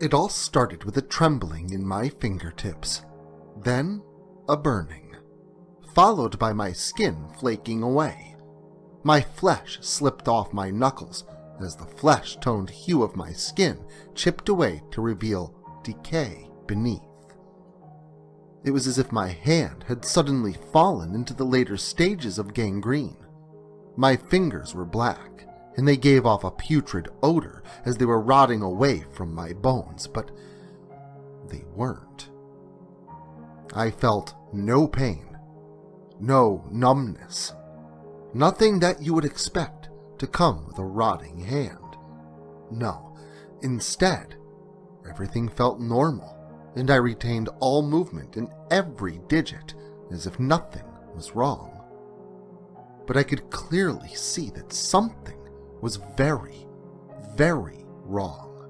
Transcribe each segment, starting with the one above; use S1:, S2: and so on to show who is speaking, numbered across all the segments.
S1: It all started with a trembling in my fingertips, then a burning, followed by my skin flaking away. My flesh slipped off my knuckles as the flesh-toned hue of my skin chipped away to reveal decay beneath. It was as if my hand had suddenly fallen into the later stages of gangrene. My fingers were black, and they gave off a putrid odor as they were rotting away from my bones, but they weren't. I felt no pain, no numbness, nothing that you would expect to come with a rotting hand. No, instead, everything felt normal, and I retained all movement in every digit as if nothing was wrong. But I could clearly see that something was very, very wrong.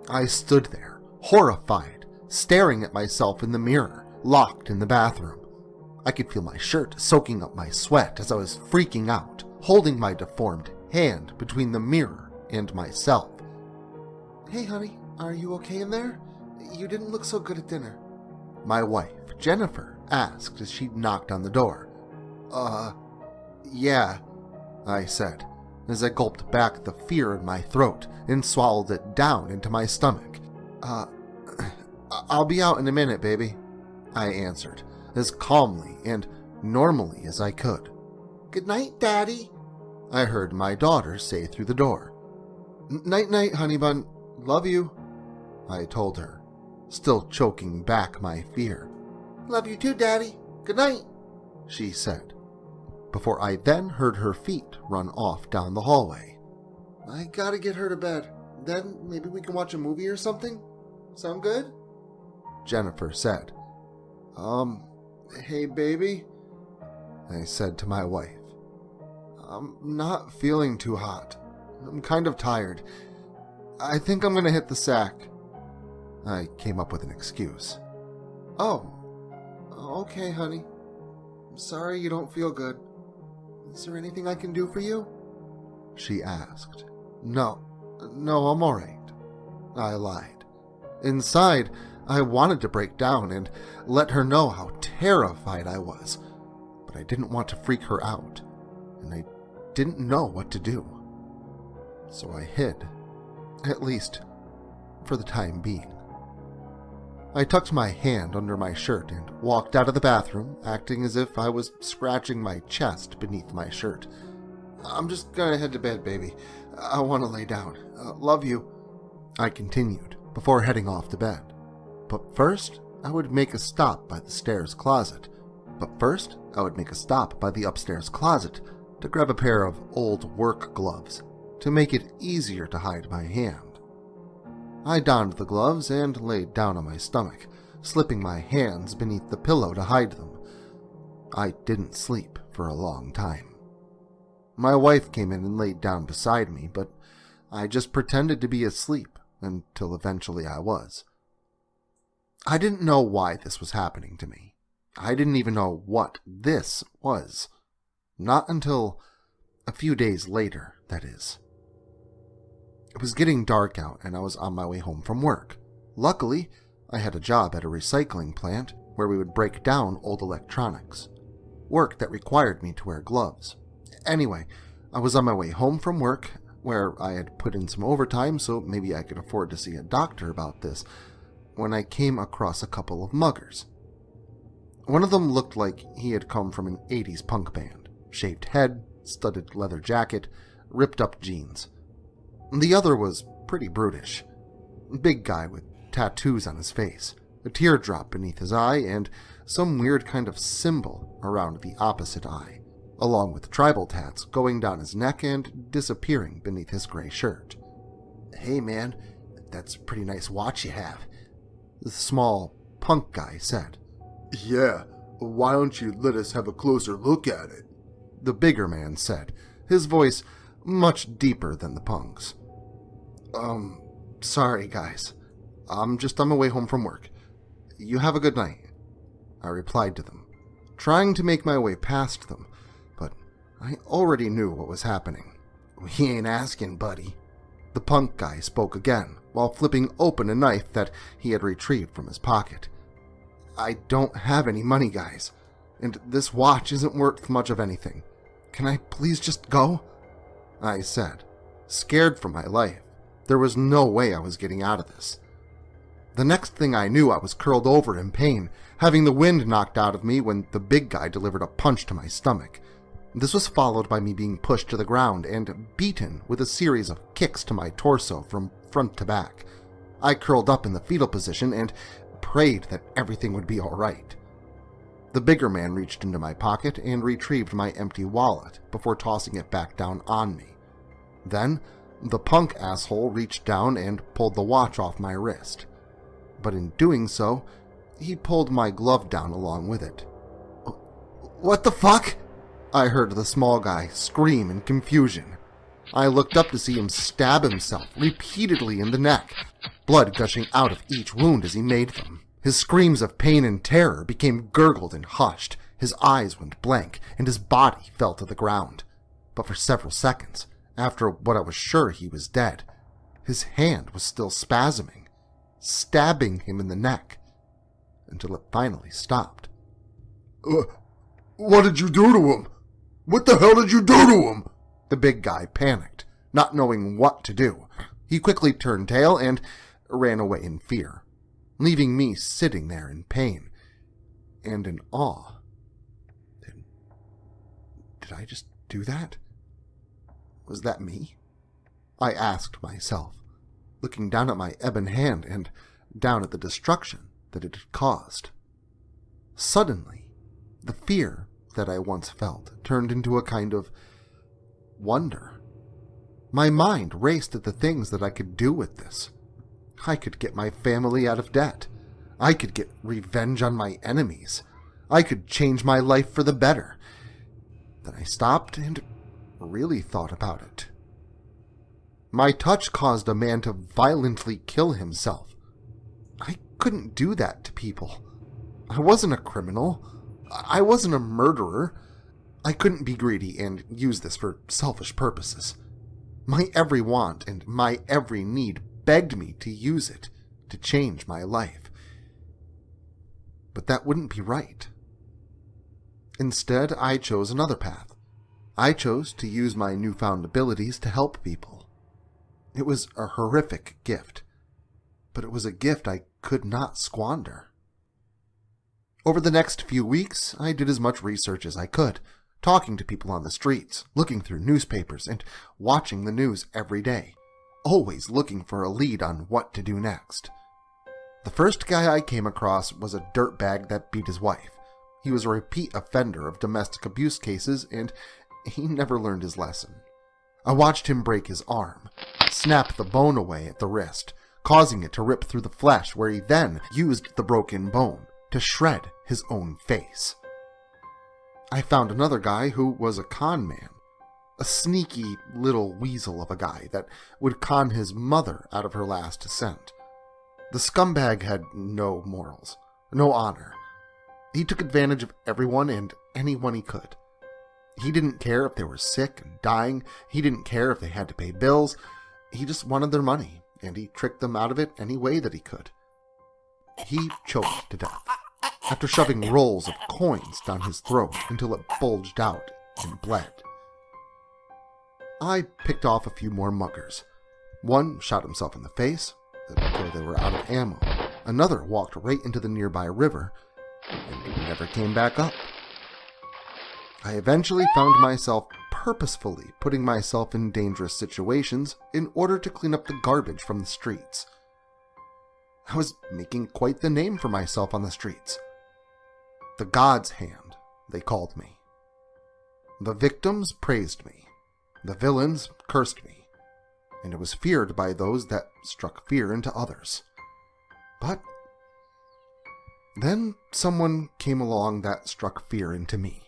S1: I stood there, horrified, staring at myself in the mirror, locked in the bathroom. I could feel my shirt soaking up my sweat as I was freaking out, holding my deformed hand between the mirror and myself. "Hey honey, are you okay in there? You didn't look so good at dinner," my wife, Jennifer, asked as she knocked on the door. Yeah," I said, as I gulped back the fear in my throat and swallowed it down into my stomach. I'll be out in a minute, baby," I answered, as calmly and normally as I could. "Good night, Daddy," I heard my daughter say through the door. "Night-night, honey bun. Love you," I told her, still choking back my fear. "Love you too, Daddy. Good night," she said, before I then heard her feet run off down the hallway. "I gotta get her to bed. Then maybe we can watch a movie or something? Sound good?" Jennifer said. Hey baby," I said to my wife. "I'm not feeling too hot. I'm kind of tired. I think I'm gonna hit the sack." I came up with an excuse. "Oh, okay, honey. I'm sorry you don't feel good. Is there anything I can do for you?" she asked. No, I'm all right," I lied. Inside, I wanted to break down and let her know how terrified I was, but I didn't want to freak her out, and I didn't know what to do. So I hid, at least for the time being. I tucked my hand under my shirt and walked out of the bathroom, acting as if I was scratching my chest beneath my shirt. "I'm just gonna head to bed, baby. I want to lay down. Love you," I continued, before heading off to bed. But first, I would make a stop by the upstairs closet to grab a pair of old work gloves to make it easier to hide my hand. I donned the gloves and laid down on my stomach, slipping my hands beneath the pillow to hide them. I didn't sleep for a long time. My wife came in and laid down beside me, but I just pretended to be asleep until eventually I was. I didn't know why this was happening to me. I didn't even know what this was. Not until a few days later, that is. It was getting dark out and I was on my way home from work. Luckily, I had a job at a recycling plant where we would break down old electronics. Work that required me to wear gloves. Anyway, I was on my way home from work, where I had put in some overtime so maybe I could afford to see a doctor about this, when I came across a couple of muggers. One of them looked like he had come from an 80s punk band. Shaved head, studded leather jacket, ripped up jeans. The other was pretty brutish. Big guy with tattoos on his face, a teardrop beneath his eye, and some weird kind of symbol around the opposite eye, along with tribal tats going down his neck and disappearing beneath his gray shirt. "Hey man, that's a pretty nice watch you have," the small punk guy said.
S2: "Yeah, why don't you let us have a closer look at it?"
S1: the bigger man said, his voice much deeper than the punk's. Sorry guys. I'm just on my way home from work. You have a good night," I replied to them, trying to make my way past them, but I already knew what was happening. "We ain't asking, buddy," the The punk guy spoke again, while flipping open a knife that he had retrieved from his pocket. "I don't have any money, guys, and this watch isn't worth much of anything. Can I please just go?" I said, scared for my life. There was no way I was getting out of this. The next thing I knew, I was curled over in pain, having the wind knocked out of me when the big guy delivered a punch to my stomach. This was followed by me being pushed to the ground and beaten with a series of kicks to my torso from front to back. I curled up in the fetal position and prayed that everything would be all right. The bigger man reached into my pocket and retrieved my empty wallet before tossing it back down on me. Then, the punk asshole reached down and pulled the watch off my wrist. But in doing so, he pulled my glove down along with it. "What the fuck?" I heard the small guy scream in confusion. I looked up to see him stab himself repeatedly in the neck, blood gushing out of each wound as he made them. His screams of pain and terror became gurgled and hushed, his eyes went blank, and his body fell to the ground. But for several seconds, after what I was sure he was dead, his hand was still spasming, stabbing him in the neck, until it finally stopped.
S2: What did you do to him? What the hell did you do to him?"
S1: The big guy panicked, not knowing what to do. He quickly turned tail and ran away in fear, leaving me sitting there in pain and in awe. Did I just do that? Was that me? I asked myself, looking down at my ebon hand and down at the destruction that it had caused. Suddenly, the fear that I once felt turned into a kind of wonder. My mind raced at the things that I could do with this. I could get my family out of debt. I could get revenge on my enemies. I could change my life for the better. Then I stopped and really thought about it. My touch caused a man to violently kill himself. I couldn't do that to people. I wasn't a criminal. I wasn't a murderer. I couldn't be greedy and use this for selfish purposes. My every want and my every need begged me to use it to change my life. But that wouldn't be right. Instead, I chose another path. I chose to use my newfound abilities to help people. It was a horrific gift, but it was a gift I could not squander. Over the next few weeks, I did as much research as I could, talking to people on the streets, looking through newspapers, and watching the news every day, always looking for a lead on what to do next. The first guy I came across was a dirtbag that beat his wife. He was a repeat offender of domestic abuse cases, and he never learned his lesson. I watched him break his arm, snap the bone away at the wrist, causing it to rip through the flesh, where he then used the broken bone to shred his own face. I found another guy who was a con man, a sneaky little weasel of a guy that would con his mother out of her last cent. The scumbag had no morals, no honor. He took advantage of everyone and anyone he could. He didn't care if they were sick and dying. He didn't care if they had to pay bills. He just wanted their money, and he tricked them out of it any way that he could. He choked to death, after shoving rolls of coins down his throat until it bulged out and bled. I picked off a few more muggers. One shot himself in the face until they were out of ammo. Another walked right into the nearby river and never came back up. I eventually found myself purposefully putting myself in dangerous situations in order to clean up the garbage from the streets. I was making quite the name for myself on the streets. The God's Hand, they called me. The victims praised me. The villains cursed me. And it was feared by those that struck fear into others. But then someone came along that struck fear into me.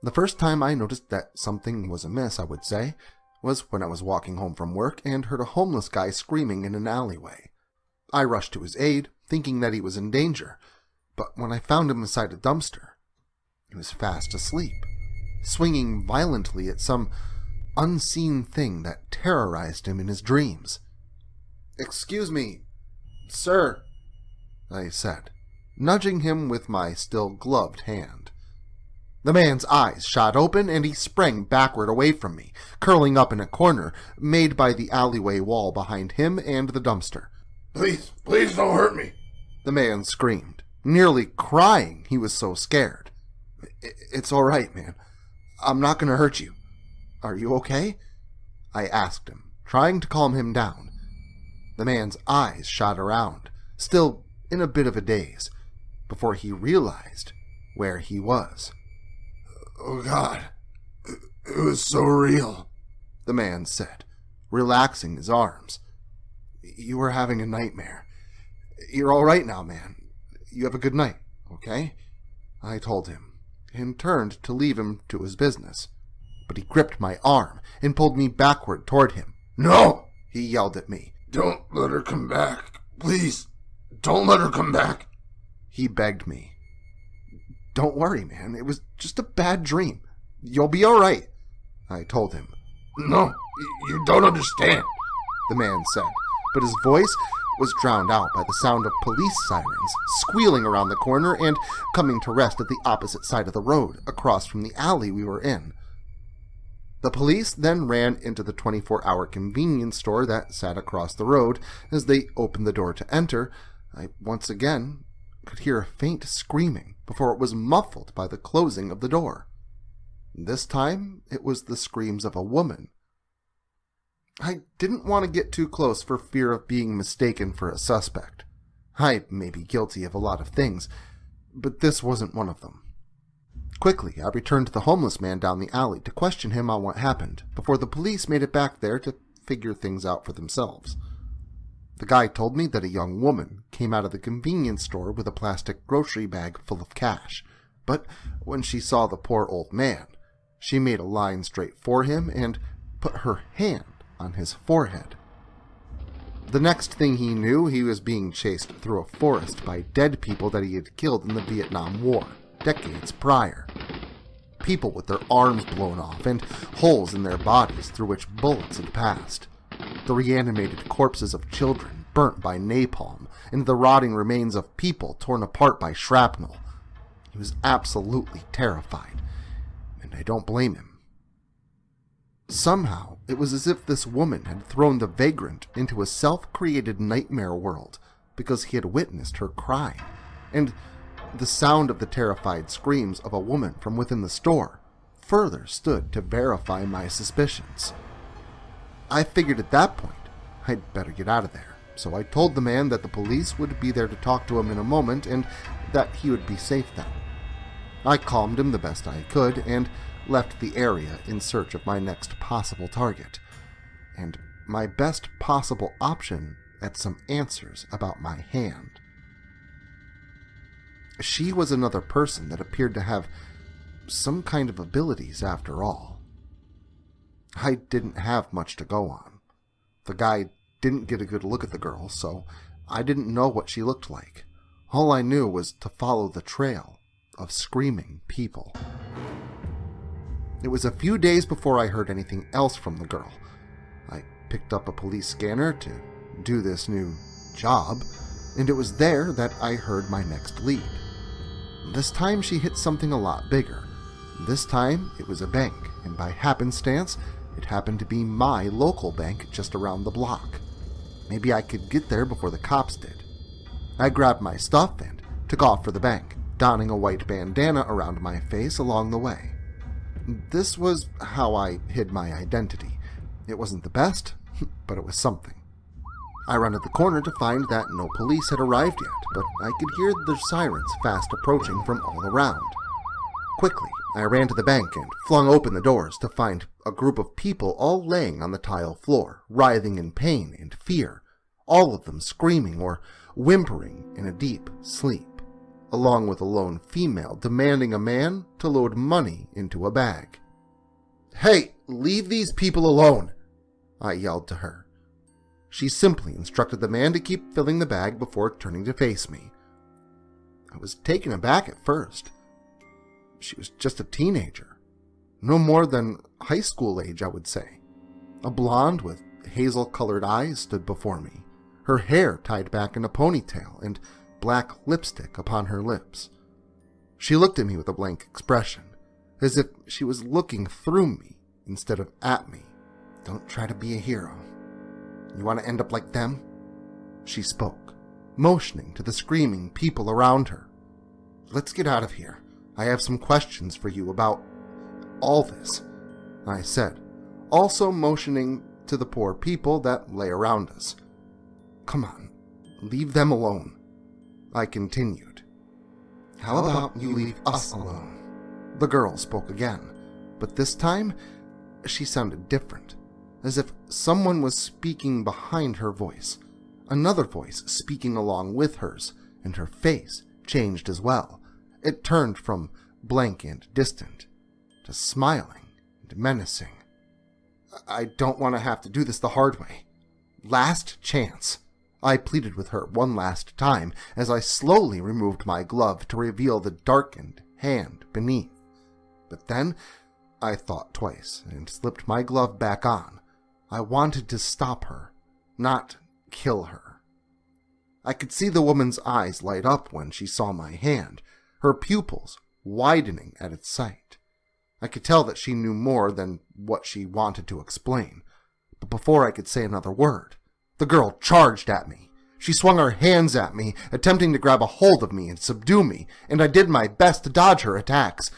S1: The first time I noticed that something was amiss, I would say, was when I was walking home from work and heard a homeless guy screaming in an alleyway. I rushed to his aid, thinking that he was in danger, but when I found him inside a dumpster, he was fast asleep, swinging violently at some unseen thing that terrorized him in his dreams. "Excuse me, sir," I said, nudging him with my still gloved hand. The man's eyes shot open and he sprang backward away from me, curling up in a corner made by the alleyway wall behind him and the dumpster.
S2: Please don't hurt me,"
S1: the man screamed, nearly crying, he was so scared. "It's all right, man. I'm not going to hurt you. Are you okay?" I asked him, trying to calm him down. The man's eyes shot around, still in a bit of a daze, before he realized where he was.
S2: "Oh God, it was so real,"
S1: the man said, relaxing his arms. "You were having a nightmare. You're all right now, man. You have a good night, okay?" I told him, and turned to leave him to his business. But he gripped my arm and pulled me backward toward him.
S2: "No!"
S1: he yelled at me.
S2: "Don't let her come back. Please, don't let her come back,"
S1: he begged me. "Don't worry, man. It was just a bad dream. You'll be all right," I told him.
S2: "No, you don't understand,"
S1: the man said, but his voice was drowned out by the sound of police sirens squealing around the corner and coming to rest at the opposite side of the road, across from the alley we were in. The police then ran into the 24-hour convenience store that sat across the road. As they opened the door to enter, I once again could hear a faint screaming before it was muffled by the closing of the door. This time, it was the screams of a woman. I didn't want to get too close for fear of being mistaken for a suspect. I may be guilty of a lot of things, but this wasn't one of them. Quickly, I returned to the homeless man down the alley to question him on what happened, before the police made it back there to figure things out for themselves. The guy told me that a young woman came out of the convenience store with a plastic grocery bag full of cash, but when she saw the poor old man, she made a line straight for him and put her hand on his forehead. The next thing he knew, he was being chased through a forest by dead people that he had killed in the Vietnam War, decades prior. People with their arms blown off and holes in their bodies through which bullets had passed. The reanimated corpses of children burnt by napalm, and the rotting remains of people torn apart by shrapnel. He was absolutely terrified, and I don't blame him. Somehow, it was as if this woman had thrown the vagrant into a self-created nightmare world because he had witnessed her crying, and the sound of the terrified screams of a woman from within the store further stood to verify my suspicions. I figured at that point I'd better get out of there, so I told the man that the police would be there to talk to him in a moment and that he would be safe then. I calmed him the best I could and left the area in search of my next possible target, and my best possible option at some answers about my hand. She was another person that appeared to have some kind of abilities after all. I didn't have much to go on. The guy didn't get a good look at the girl, so I didn't know what she looked like. All I knew was to follow the trail of screaming people. It was a few days before I heard anything else from the girl. I picked up a police scanner to do this new job, and it was there that I heard my next lead. This time she hit something a lot bigger. This time it was a bank, and by happenstance, it happened to be my local bank just around the block. Maybe I could get there before the cops did. I grabbed my stuff and took off for the bank, donning a white bandana around my face along the way. This was how I hid my identity. It wasn't the best, but it was something. I rounded the corner to find that no police had arrived yet, but I could hear the sirens fast approaching from all around. Quickly, I ran to the bank and flung open the doors to find a group of people all laying on the tile floor, writhing in pain and fear, all of them screaming or whimpering in a deep sleep, along with a lone female demanding a man to load money into a bag. "Hey, leave these people alone," I yelled to her. She simply instructed the man to keep filling the bag before turning to face me. I was taken aback at first. She was just a teenager. no more than high school age, I would say. A blonde with hazel-colored eyes stood before me, her hair tied back in a ponytail and black lipstick upon her lips. She looked at me with a blank expression, as if she was looking through me instead of at me. "Don't try to be a hero. You want to end up like them?" she spoke, motioning to the screaming people around her. "Let's get out of here. I have some questions for you about all this," I said, also motioning to the poor people that lay around us. "Come on, leave them alone," I continued. "How about you leave us alone?" The girl spoke again, but this time she sounded different, as if someone was speaking behind her voice, another voice speaking along with hers, and her face changed as well. It turned from blank and distant to smiling and menacing. "I don't want to have to do this the hard way. Last chance," I pleaded with her one last time as I slowly removed my glove to reveal the darkened hand beneath. But then I thought twice and slipped my glove back on. I wanted to stop her, not kill her. I could see the woman's eyes light up when she saw my hand, her pupils widening at its sight. I could tell that she knew more than what she wanted to explain. But before I could say another word, the girl charged at me. She swung her hands at me, attempting to grab a hold of me and subdue me, and I did my best to dodge her attacks.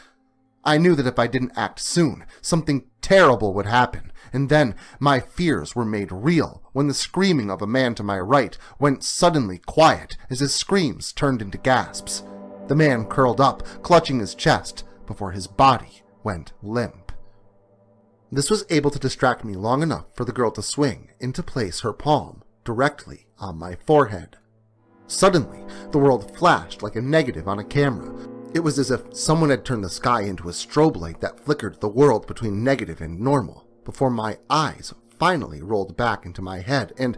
S1: I knew that if I didn't act soon, something terrible would happen, and then my fears were made real when the screaming of a man to my right went suddenly quiet as his screams turned into gasps. The man curled up, clutching his chest, before his body went limp. This was able to distract me long enough for the girl to swing and to place her palm directly on my forehead. Suddenly, the world flashed like a negative on a camera. It was as if someone had turned the sky into a strobe light that flickered the world between negative and normal, before my eyes finally rolled back into my head and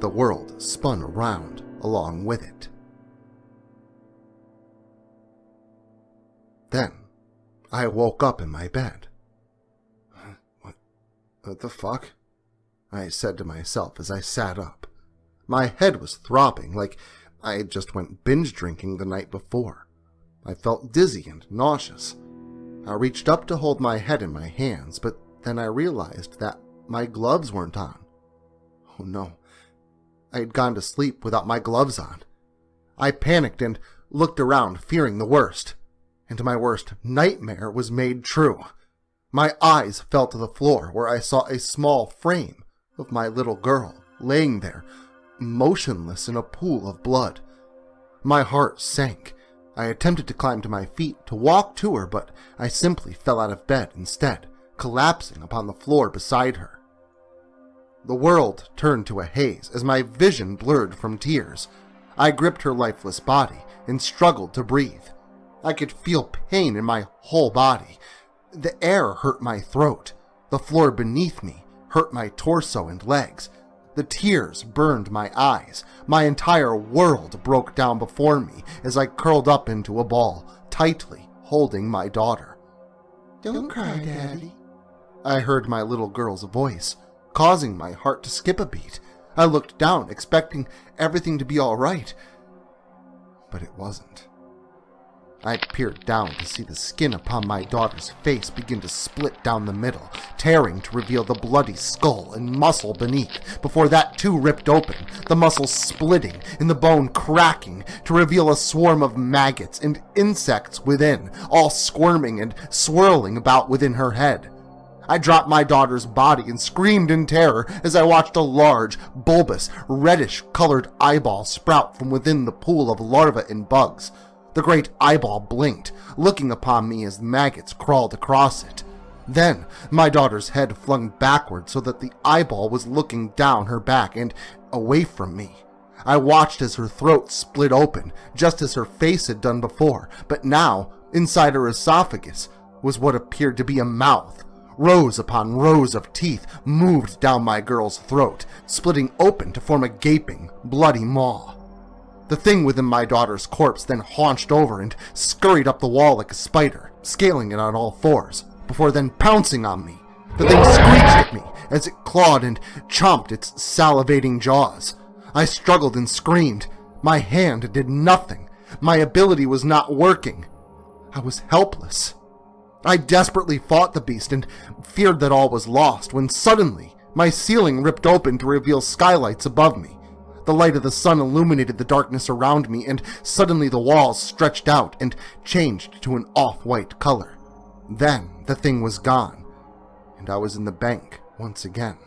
S1: the world spun around along with it. Then, I woke up in my bed. What the fuck? I said to myself as I sat up. My head was throbbing like I had just went binge drinking the night before. I felt dizzy and nauseous. I reached up to hold my head in my hands, but then I realized that my gloves weren't on. Oh no, I had gone to sleep without my gloves on. I panicked and looked around, fearing the worst. And my worst nightmare was made true. My eyes fell to the floor where I saw a small frame of my little girl laying there, motionless in a pool of blood. My heart sank. I attempted to climb to my feet to walk to her, but I simply fell out of bed instead, collapsing upon the floor beside her. The world turned to a haze as my vision blurred from tears. I gripped her lifeless body and struggled to breathe. I could feel pain in my whole body. The air hurt my throat. The floor beneath me hurt my torso and legs. The tears burned my eyes. My entire world broke down before me as I curled up into a ball, tightly holding my daughter. "Don't cry, Daddy," I heard my little girl's voice, causing my heart to skip a beat. I looked down, expecting everything to be all right, but it wasn't. I peered down to see the skin upon my daughter's face begin to split down the middle, tearing to reveal the bloody skull and muscle beneath, before that too ripped open, the muscle splitting and the bone cracking to reveal a swarm of maggots and insects within, all squirming and swirling about within her head. I dropped my daughter's body and screamed in terror as I watched a large, bulbous, reddish-colored eyeball sprout from within the pool of larvae and bugs. The great eyeball blinked, looking upon me as the maggots crawled across it. Then my daughter's head flung backward so that the eyeball was looking down her back and away from me. I watched as her throat split open, just as her face had done before, but now, inside her esophagus, was what appeared to be a mouth. Rows upon rows of teeth moved down my girl's throat, splitting open to form a gaping, bloody maw. The thing within my daughter's corpse then haunched over and scurried up the wall like a spider, scaling it on all fours, before then pouncing on me. The thing screeched at me as it clawed and chomped its salivating jaws. I struggled and screamed. My hand did nothing. My ability was not working. I was helpless. I desperately fought the beast and feared that all was lost when suddenly my ceiling ripped open to reveal skylights above me. The light of the sun illuminated the darkness around me, and suddenly the walls stretched out and changed to an off-white color. Then the thing was gone, and I was in the bank once again.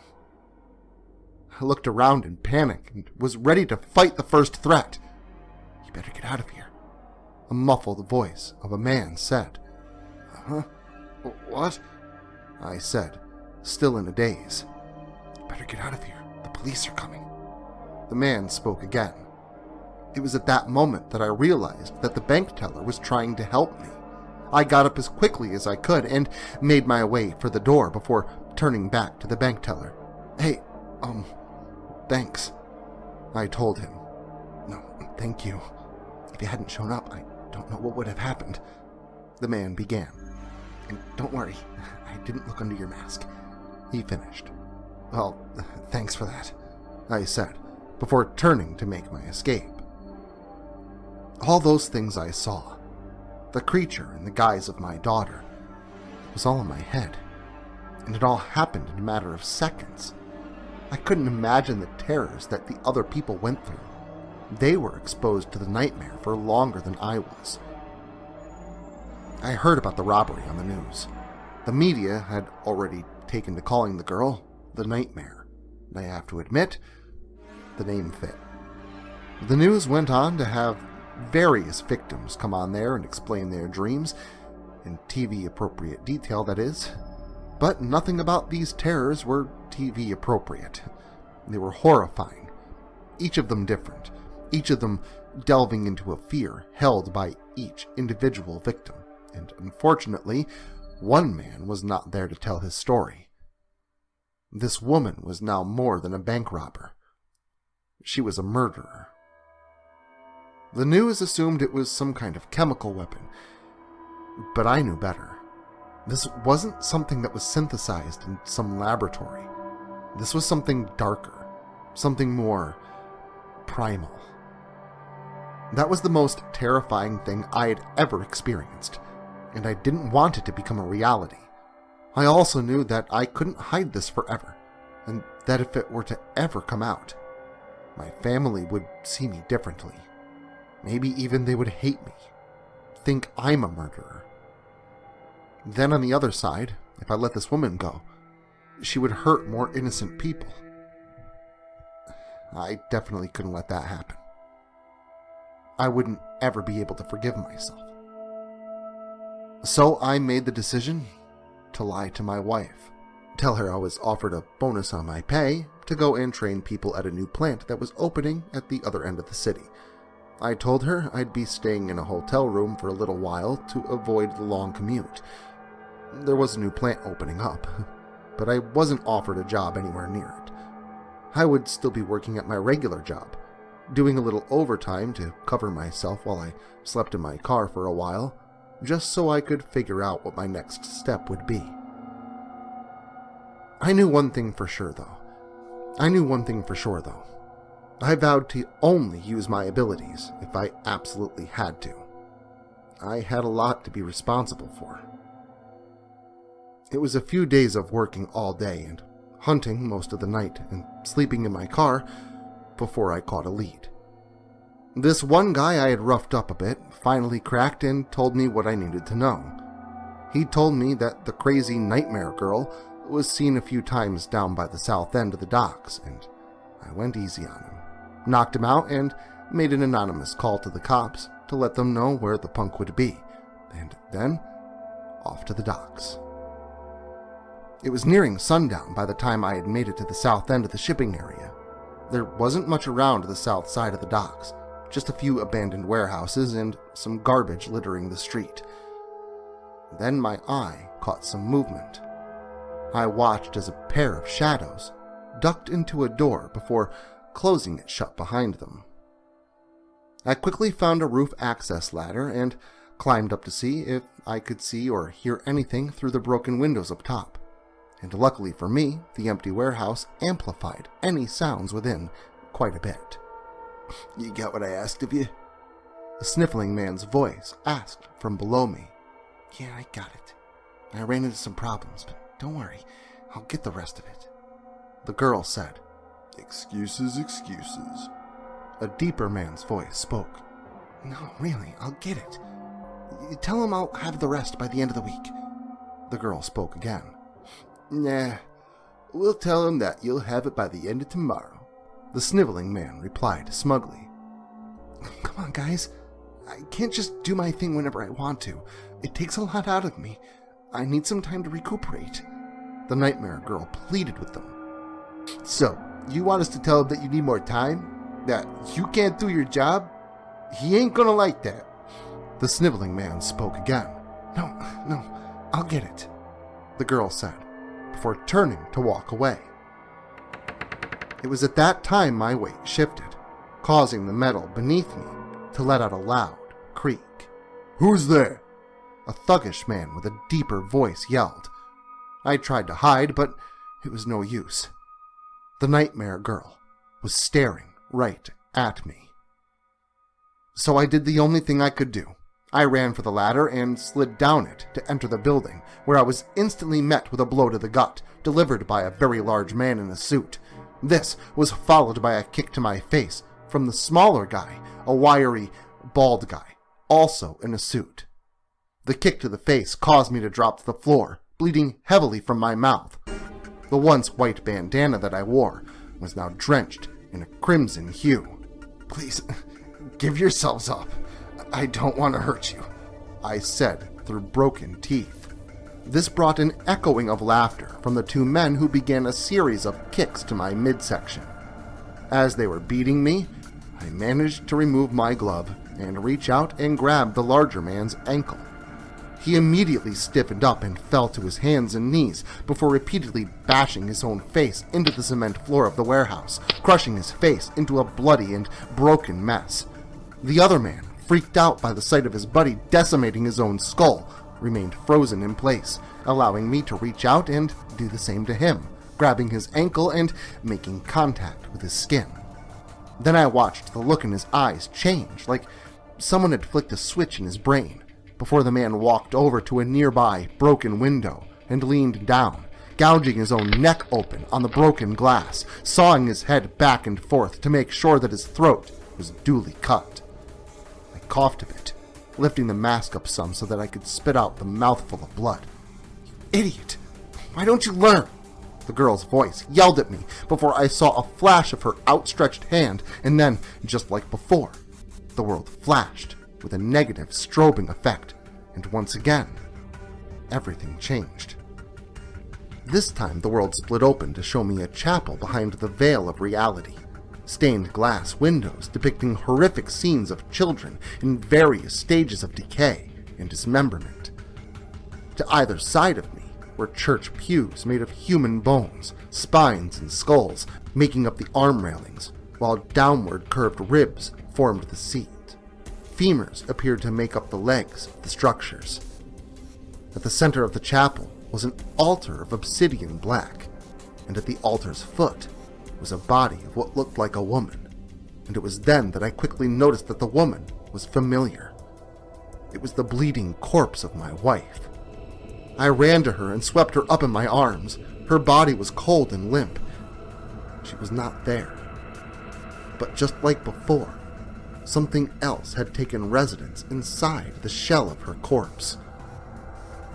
S1: I looked around in panic and was ready to fight the first threat. "You better get out of here," a muffled voice of a man said. "Huh? What?" I said, still in a daze. "You better get out of here. The police are coming." The man spoke again. It was at that moment that I realized that the bank teller was trying to help me. I got up as quickly as I could and made my way for the door before turning back to the bank teller. "Hey, thanks," I told him. "No, thank you. If you hadn't shown up, I don't know what would have happened," the man began. "And don't worry, I didn't look under your mask," he finished. "Well, thanks for that," I said, before turning to make my escape. All those things I saw, the creature in the guise of my daughter, it was all in my head, and it all happened in a matter of seconds. I couldn't imagine the terrors that the other people went through. They were exposed to the nightmare for longer than I was. I heard about the robbery on the news. The media had already taken to calling the girl the Nightmare, and I have to admit, the name fit. The news went on to have various victims come on there and explain their dreams, in TV-appropriate detail, that is. But nothing about these terrors were TV-appropriate. They were horrifying, each of them different, each of them delving into a fear held by each individual victim, and unfortunately, one man was not there to tell his story. This woman was now more than a bank robber. She was a murderer. The news assumed it was some kind of chemical weapon, but I knew better. This wasn't something that was synthesized in some laboratory. This was something darker, something more primal. That was the most terrifying thing I had ever experienced, and I didn't want it to become a reality. I also knew that I couldn't hide this forever, and that if it were to ever come out, my family would see me differently. Maybe even they would hate me, think I'm a murderer. Then on the other side, if I let this woman go, she would hurt more innocent people. I definitely couldn't let that happen. I wouldn't ever be able to forgive myself. So I made the decision to lie to my wife. Tell her I was offered a bonus on my pay to go and train people at a new plant that was opening at the other end of the city. I told her I'd be staying in a hotel room for a little while to avoid the long commute. There was a new plant opening up, but I wasn't offered a job anywhere near it. I would still be working at my regular job, doing a little overtime to cover myself while I slept in my car for a while, just so I could figure out what my next step would be. I knew one thing for sure, though. I vowed to only use my abilities if I absolutely had to. I had a lot to be responsible for. It was a few days of working all day and hunting most of the night and sleeping in my car before I caught a lead. This one guy I had roughed up a bit finally cracked and told me what I needed to know. He told me that the crazy nightmare girl was seen a few times down by the south end of the docks, and I went easy on him, knocked him out, and made an anonymous call to the cops to let them know where the punk would be, and then off to the docks. It was nearing sundown by the time I had made it to the south end of the shipping area. There wasn't much around the south side of the docks, just a few abandoned warehouses and some garbage littering the street. Then my eye caught some movement. I watched as a pair of shadows ducked into a door before closing it shut behind them. I quickly found a roof access ladder and climbed up to see if I could see or hear anything through the broken windows up top. And luckily for me, the empty warehouse amplified any sounds within quite a bit.
S2: You got what I asked of you?
S1: The sniffling man's voice asked from below me. Yeah, I got it. I ran into some problems, but don't worry, I'll get the rest of it. The girl said.
S2: Excuses, excuses.
S1: A deeper man's voice spoke. No, really, I'll get it. You tell him I'll have the rest by the end of the week. The girl spoke again.
S2: Nah, we'll tell him that you'll have it by the end of tomorrow.
S1: The sniveling man replied smugly. Come on, guys. I can't just do my thing whenever I want to. It takes a lot out of me. I need some time to recuperate. The nightmare girl pleaded with them.
S2: So, you want us to tell him that you need more time? That you can't do your job? He ain't gonna like that.
S1: The sniveling man spoke again. No, I'll get it, the girl said, before turning to walk away. It was at that time my weight shifted, causing the metal beneath me to let out a loud creak.
S2: Who's there?
S1: A thuggish man with a deeper voice yelled. I tried to hide, but it was no use. The nightmare girl was staring right at me. So I did the only thing I could do. I ran for the ladder and slid down it to enter the building, where I was instantly met with a blow to the gut, delivered by a very large man in a suit. This was followed by a kick to my face from the smaller guy, a wiry, bald guy, also in a suit. The kick to the face caused me to drop to the floor, bleeding heavily from my mouth. The once white bandana that I wore was now drenched in a crimson hue. Please, give yourselves up. I don't want to hurt you, I said through broken teeth. This brought an echoing of laughter from the two men who began a series of kicks to my midsection. As they were beating me, I managed to remove my glove and reach out and grab the larger man's ankle. He immediately stiffened up and fell to his hands and knees before repeatedly bashing his own face into the cement floor of the warehouse, crushing his face into a bloody and broken mess. The other man, freaked out by the sight of his buddy decimating his own skull, remained frozen in place, allowing me to reach out and do the same to him, grabbing his ankle and making contact with his skin. Then I watched the look in his eyes change, like someone had flicked a switch in his brain, before the man walked over to a nearby broken window and leaned down, gouging his own neck open on the broken glass, sawing his head back and forth to make sure that his throat was duly cut. I coughed a bit, lifting the mask up some so that I could spit out the mouthful of blood. You idiot! Why don't you learn? The girl's voice yelled at me before I saw a flash of her outstretched hand, and then, just like before, the world flashed with a negative strobing effect, and once again, everything changed. This time the world split open to show me a chapel behind the veil of reality. Stained glass windows depicting horrific scenes of children in various stages of decay and dismemberment. To either side of me were church pews made of human bones, spines, and skulls making up the arm railings, while downward curved ribs formed the seat. Femurs appeared to make up the legs of the structures. At the center of the chapel was an altar of obsidian black, and at the altar's foot was a body of what looked like a woman, and it was then that I quickly noticed that the woman was familiar. It was the bleeding corpse of my wife. I ran to her and swept her up in my arms. Her body was cold and limp. She was not there. But just like before, something else had taken residence inside the shell of her corpse.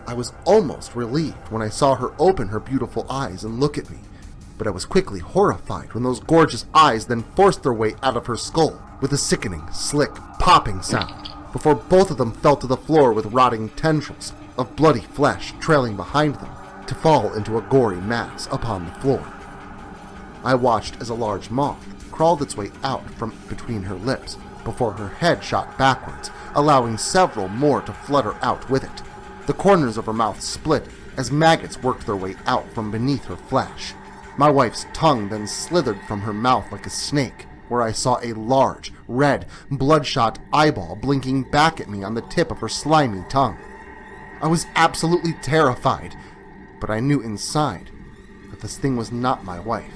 S1: I was almost relieved when I saw her open her beautiful eyes and look at me, but I was quickly horrified when those gorgeous eyes then forced their way out of her skull with a sickening, slick, popping sound, before both of them fell to the floor with rotting tendrils of bloody flesh trailing behind them to fall into a gory mass upon the floor. I watched as a large moth crawled its way out from between her lips before her head shot backwards, allowing several more to flutter out with it. The corners of her mouth split as maggots worked their way out from beneath her flesh. My wife's tongue then slithered from her mouth like a snake, where I saw a large, red, bloodshot eyeball blinking back at me on the tip of her slimy tongue. I was absolutely terrified, but I knew inside that this thing was not my wife.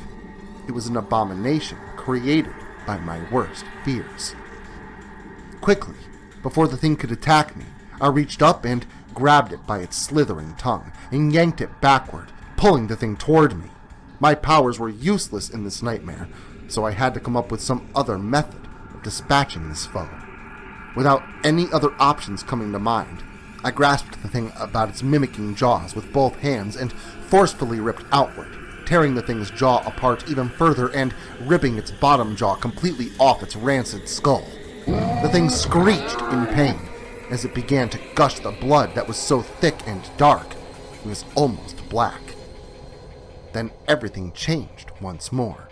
S1: It was an abomination created by my worst fears. Quickly, before the thing could attack me, I reached up and grabbed it by its slithering tongue and yanked it backward, pulling the thing toward me. My powers were useless in this nightmare, so I had to come up with some other method of dispatching this foe. Without any other options coming to mind, I grasped the thing about its mimicking jaws with both hands and forcefully ripped outward, tearing the thing's jaw apart even further and ripping its bottom jaw completely off its rancid skull. The thing screeched in pain as it began to gush the blood that was so thick and dark it was almost black. Then everything changed once more.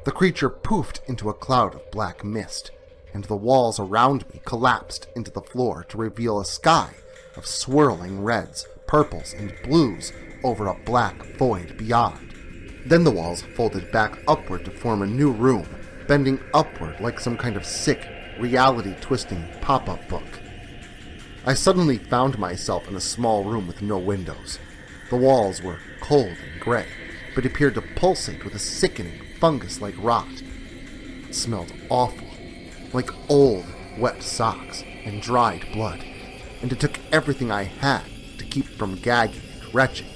S1: The creature poofed into a cloud of black mist, and the walls around me collapsed into the floor to reveal a sky of swirling reds, purples, and blues over a black void beyond. Then the walls folded back upward to form a new room, bending upward like some kind of sick, reality-twisting pop-up book. I suddenly found myself in a small room with no windows. The walls were cold and gray, but appeared to pulsate with a sickening, fungus-like rot. It smelled awful, like old, wet socks and dried blood, and it took everything I had to keep from gagging and retching.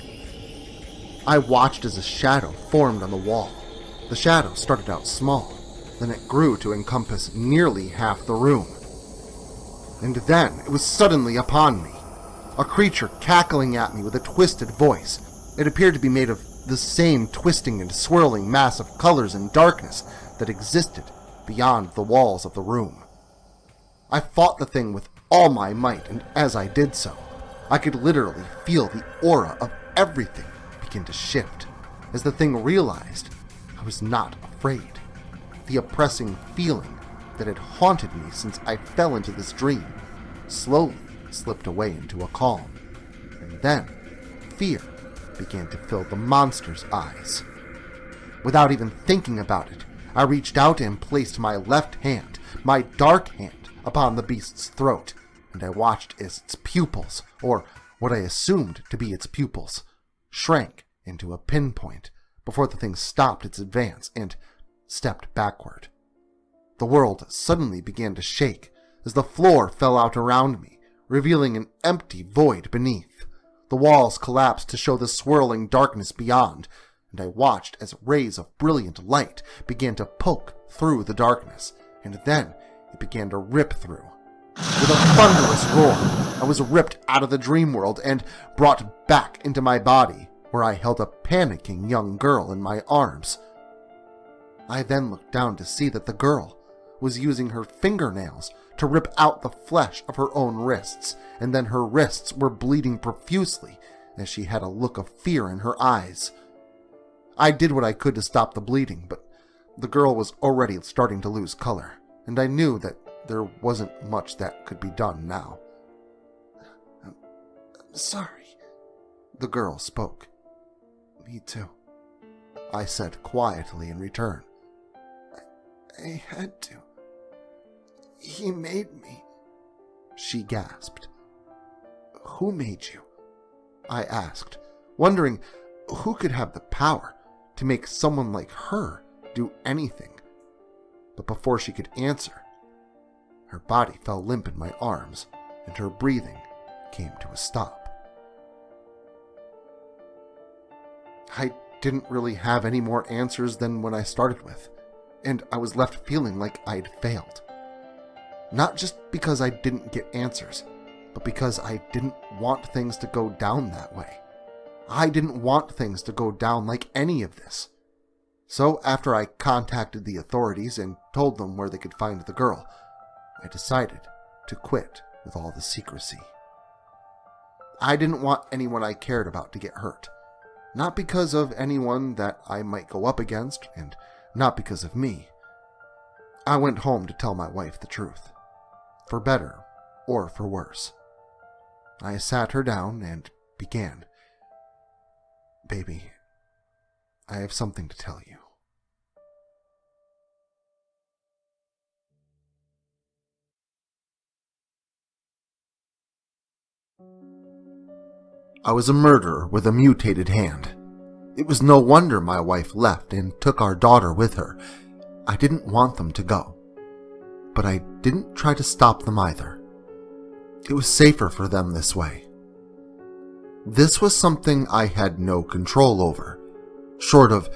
S1: I watched as a shadow formed on the wall. The shadow started out small, then it grew to encompass nearly half the room. And then it was suddenly upon me, a creature cackling at me with a twisted voice. It appeared to be made of the same twisting and swirling mass of colors and darkness that existed beyond the walls of the room. I fought the thing with all my might, and as I did so, I could literally feel the aura of everything begin to shift, as the thing realized I was not afraid. The oppressing feeling that had haunted me since I fell into this dream slowly slipped away into a calm, and then fear began to fill the monster's eyes. Without even thinking about it, I reached out and placed my left hand, my dark hand, upon the beast's throat, and I watched as its pupils, or what I assumed to be its pupils, shrank into a pinpoint before the thing stopped its advance and stepped backward. The world suddenly began to shake as the floor fell out around me, revealing an empty void beneath. The walls collapsed to show the swirling darkness beyond, and I watched as rays of brilliant light began to poke through the darkness, and then it began to rip through. With a thunderous roar, I was ripped out of the dream world and brought back into my body, where I held a panicking young girl in my arms. I then looked down to see that the girl was using her fingernails to rip out the flesh of her own wrists, and then her wrists were bleeding profusely as she had a look of fear in her eyes. I did what I could to stop the bleeding, but the girl was already starting to lose color, and I knew that there wasn't much that could be done now. I'm sorry, the girl spoke. Me too, I said quietly in return. I had to. He made me, she gasped. Who made you? I asked, wondering who could have the power to make someone like her do anything. But before she could answer, her body fell limp in my arms, and her breathing came to a stop. I didn't really have any more answers than when I started with, and I was left feeling like I'd failed. Not just because I didn't get answers, but because I didn't want things to go down that way. I didn't want things to go down like any of this. So after I contacted the authorities and told them where they could find the girl, I decided to quit with all the secrecy. I didn't want anyone I cared about to get hurt. Not because of anyone that I might go up against, and not because of me. I went home to tell my wife the truth, for better or for worse. I sat her down and began. Baby, I have something to tell you. I was a murderer with a mutated hand. It was no wonder my wife left and took our daughter with her. I didn't want them to go. But I didn't try to stop them either. It was safer for them this way. This was something I had no control over, short of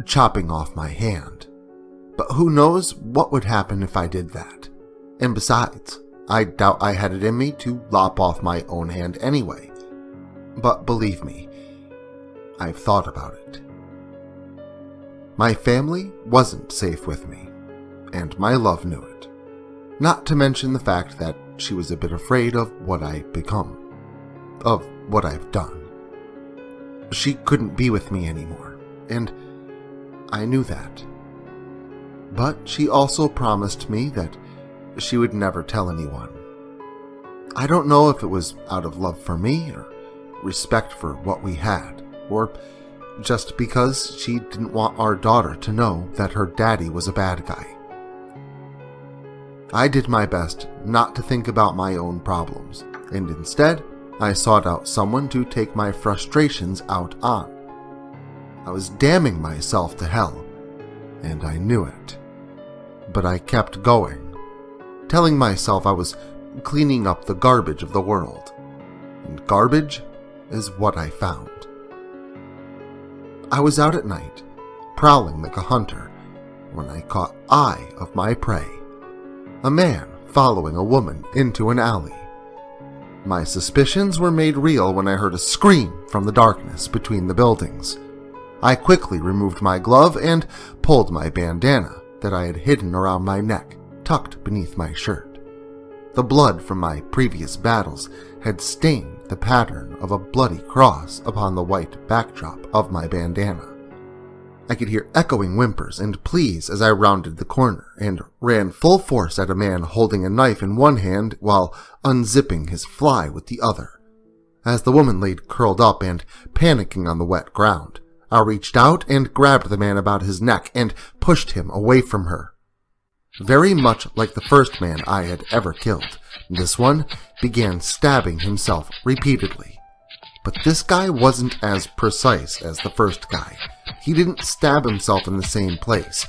S1: chopping off my hand. But who knows what would happen if I did that. And besides, I doubt I had it in me to lop off my own hand anyway. But believe me, I've thought about it. My family wasn't safe with me, and my love knew it. Not to mention the fact that she was a bit afraid of what I'd become, of what I've done. She couldn't be with me anymore, and I knew that. But she also promised me that she would never tell anyone. I don't know if it was out of love for me, or respect for what we had, or just because she didn't want our daughter to know that her daddy was a bad guy. I did my best not to think about my own problems, and instead, I sought out someone to take my frustrations out on. I was damning myself to hell, and I knew it. But I kept going, telling myself I was cleaning up the garbage of the world, and garbage is what I found. I was out at night, prowling like a hunter, when I caught eye of my prey, a man following a woman into an alley. My suspicions were made real when I heard a scream from the darkness between the buildings. I quickly removed my glove and pulled my bandana that I had hidden around my neck, tucked beneath my shirt. The blood from my previous battles had stained the pattern of a bloody cross upon the white backdrop of my bandana. I could hear echoing whimpers and pleas as I rounded the corner and ran full force at a man holding a knife in one hand while unzipping his fly with the other. As the woman laid curled up and panicking on the wet ground, I reached out and grabbed the man about his neck and pushed him away from her. Very much like the first man I had ever killed, this one began stabbing himself repeatedly. But this guy wasn't as precise as the first guy. He didn't stab himself in the same place,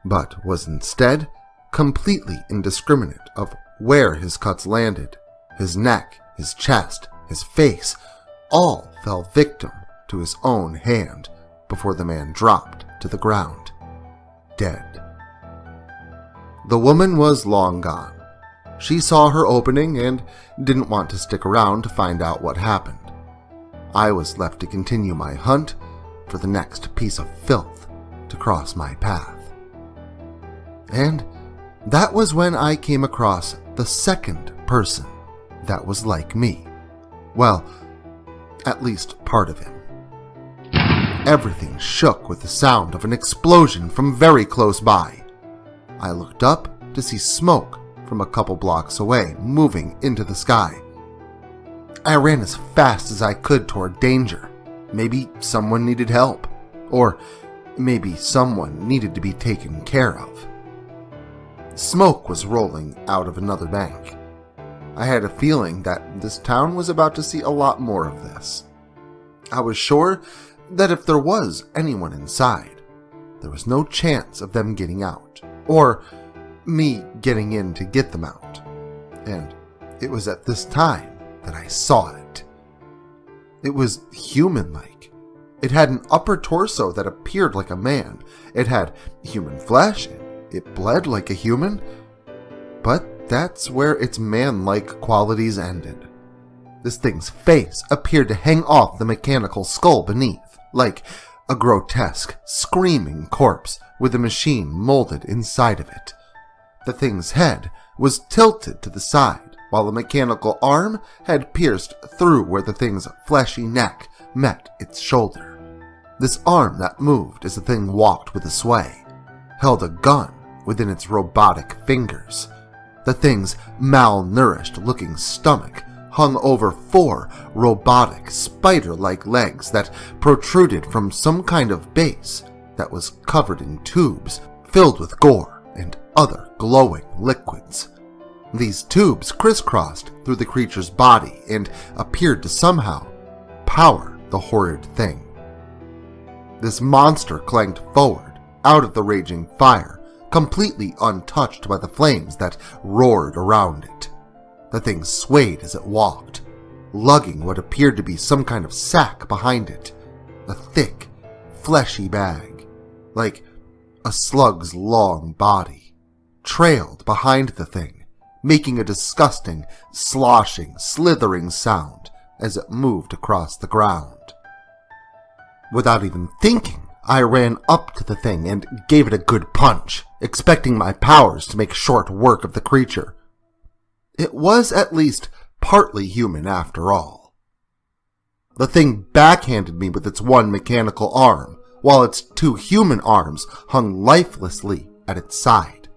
S1: but was instead completely indiscriminate of where his cuts landed. His neck, his chest, his face, all fell victim to his own hand before the man dropped to the ground, dead. The woman was long gone. She saw her opening and didn't want to stick around to find out what happened. I was left to continue my hunt for the next piece of filth to cross my path. And that was when I came across the second person that was like me. Well, at least part of him. Everything shook with the sound of an explosion from very close by. I looked up to see smoke from a couple blocks away moving into the sky. I ran as fast as I could toward danger. Maybe someone needed help, or maybe someone needed to be taken care of. Smoke was rolling out of another bank. I had a feeling that this town was about to see a lot more of this. I was sure that if there was anyone inside, there was no chance of them getting out, or me getting in to get them out. And it was at this time that I saw it. It was human-like. It had an upper torso that appeared like a man. It had human flesh, and it bled like a human. But that's where its man-like qualities ended. This thing's face appeared to hang off the mechanical skull beneath, like a grotesque, screaming corpse with a machine molded inside of it. The thing's head was tilted to the side, while the mechanical arm had pierced through where the thing's fleshy neck met its shoulder. This arm that moved as the thing walked with a sway held a gun within its robotic fingers. The thing's malnourished-looking stomach hung over 4 robotic, spider-like legs that protruded from some kind of base that was covered in tubes filled with gore and other glowing liquids. These tubes crisscrossed through the creature's body and appeared to somehow power the horrid thing. This monster clanked forward out of the raging fire, completely untouched by the flames that roared around it. The thing swayed as it walked, lugging what appeared to be some kind of sack behind it, a thick, fleshy bag, like a slug's long body, trailed behind the thing, making a disgusting, sloshing, slithering sound as it moved across the ground. Without even thinking, I ran up to the thing and gave it a good punch, expecting my powers to make short work of the creature. It was at least partly human after all. The thing backhanded me with its one mechanical arm, while its two human arms hung lifelessly at its side.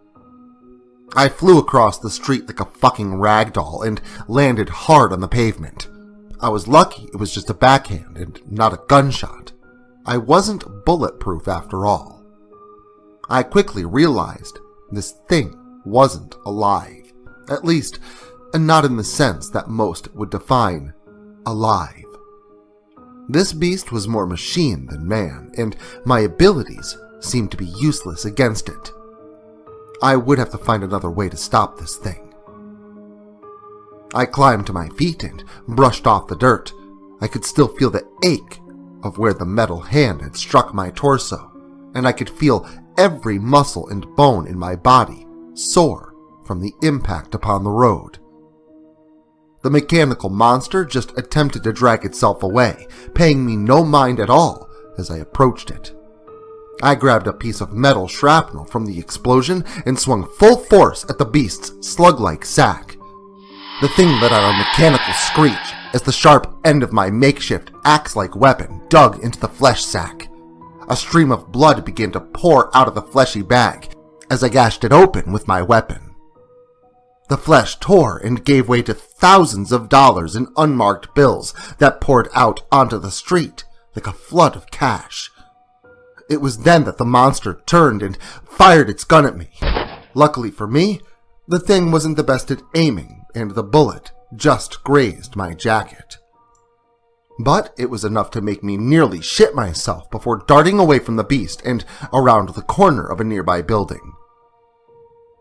S1: I flew across the street like a fucking ragdoll and landed hard on the pavement. I was lucky it was just a backhand and not a gunshot. I wasn't bulletproof after all. I quickly realized this thing wasn't alive, at least not in the sense that most would define alive. This beast was more machine than man, and my abilities seemed to be useless against it. I would have to find another way to stop this thing. I climbed to my feet and brushed off the dirt. I could still feel the ache of where the metal hand had struck my torso, and I could feel every muscle and bone in my body sore from the impact upon the road. The mechanical monster just attempted to drag itself away, paying me no mind at all as I approached it. I grabbed a piece of metal shrapnel from the explosion and swung full force at the beast's slug-like sack. The thing let out a mechanical screech as the sharp end of my makeshift axe-like weapon dug into the flesh sack. A stream of blood began to pour out of the fleshy bag as I gashed it open with my weapon. The flesh tore and gave way to thousands of dollars in unmarked bills that poured out onto the street like a flood of cash. It was then that the monster turned and fired its gun at me. Luckily for me, the thing wasn't the best at aiming, and the bullet just grazed my jacket. But it was enough to make me nearly shit myself before darting away from the beast and around the corner of a nearby building.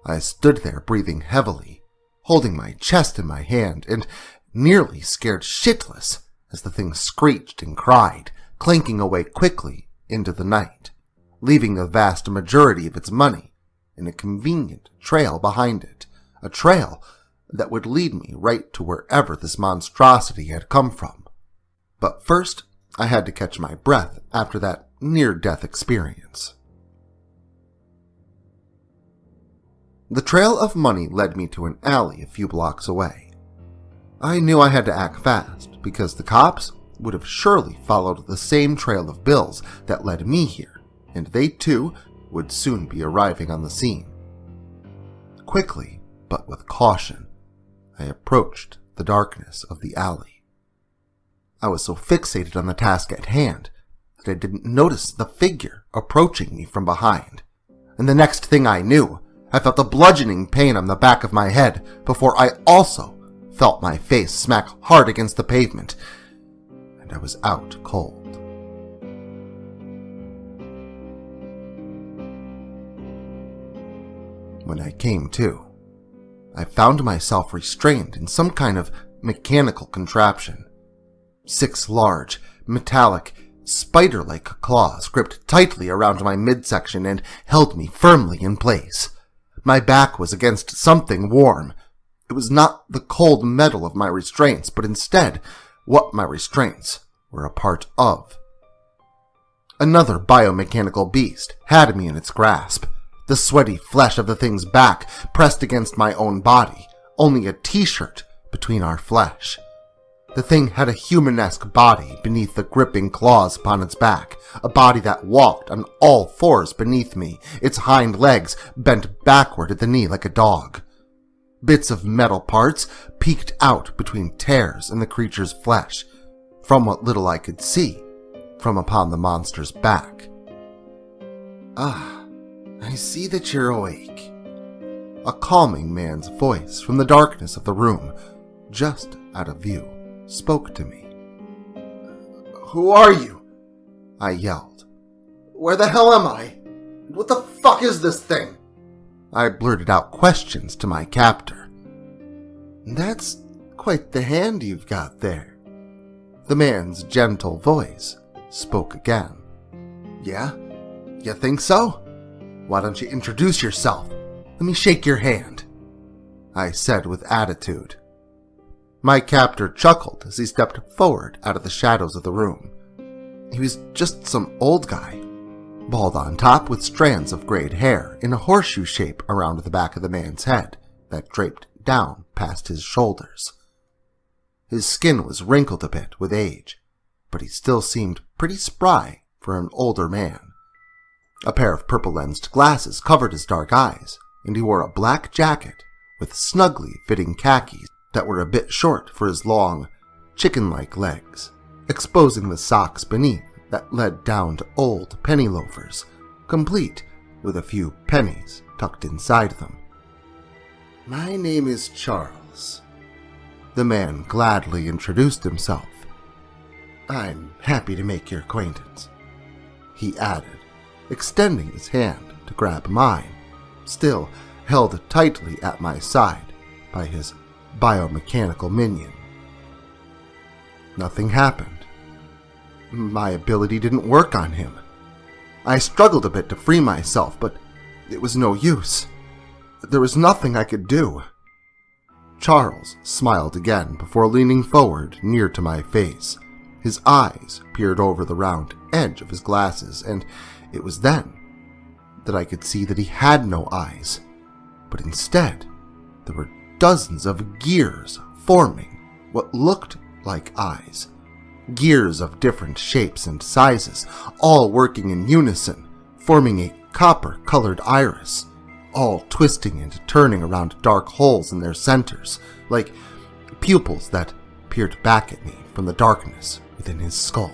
S1: I stood there breathing heavily, holding my chest in my hand, and nearly scared shitless as the thing screeched and cried, clanking away quickly into the night, leaving the vast majority of its money in a convenient trail behind it, a trail that would lead me right to wherever this monstrosity had come from. But first, I had to catch my breath after that near-death experience. The trail of money led me to an alley a few blocks away. I knew I had to act fast because the cops would have surely followed the same trail of bills that led me here, and they too would soon be arriving on the scene. Quickly, but with caution, I approached the darkness of the alley. I was so fixated on the task at hand that I didn't notice the figure approaching me from behind, and the next thing I knew, I felt a bludgeoning pain on the back of my head before I also felt my face smack hard against the pavement, and I was out cold. When I came to, I found myself restrained in some kind of mechanical contraption. 6 large, metallic, spider-like claws gripped tightly around my midsection and held me firmly in place. My back was against something warm. It was not the cold metal of my restraints, but instead what my restraints were a part of. Another biomechanical beast had me in its grasp. The sweaty flesh of the thing's back pressed against my own body, only a t-shirt between our flesh. The thing had a humanesque body beneath the gripping claws upon its back, a body that walked on all fours beneath me, its hind legs bent backward at the knee like a dog. Bits of metal parts peeked out between tears in the creature's flesh, from what little I could see, from upon the monster's back. "Ah, I see that you're awake." a calming man's voice from the darkness of the room, just out of view, spoke to me.
S2: "Who are you?"
S1: I yelled.
S2: "Where the hell am I? What the fuck is this thing?"
S1: I blurted out questions to my captor. "That's quite the hand you've got there." The man's gentle voice spoke again. "Yeah? You think so? Why don't you introduce yourself? Let me shake your hand," I said with attitude. My captor chuckled as he stepped forward out of the shadows of the room. He was just some old guy, bald on top with strands of grayed hair in a horseshoe shape around the back of the man's head that draped down past his shoulders. His skin was wrinkled a bit with age, but he still seemed pretty spry for an older man. A pair of purple-lensed glasses covered his dark eyes, and he wore a black jacket with snugly fitting khakis that were a bit short for his long, chicken-like legs, exposing the socks beneath that led down to old penny loafers, complete with a few pennies tucked inside them. "My name is Charles." The man gladly introduced himself. "I'm happy to make your acquaintance," he added, extending his hand to grab mine, still held tightly at my side by his biomechanical minion. Nothing happened. My ability didn't work on him. I struggled a bit to free myself, but it was no use. There was nothing I could do. Charles smiled again before leaning forward near to my face. His eyes peered over the round edge of his glasses, and it was then that I could see that he had no eyes, but instead there were dozens of gears forming what looked like eyes. Gears of different shapes and sizes, all working in unison, forming a copper-colored iris, all twisting and turning around dark holes in their centers, like pupils that peered back at me from the darkness within his skull.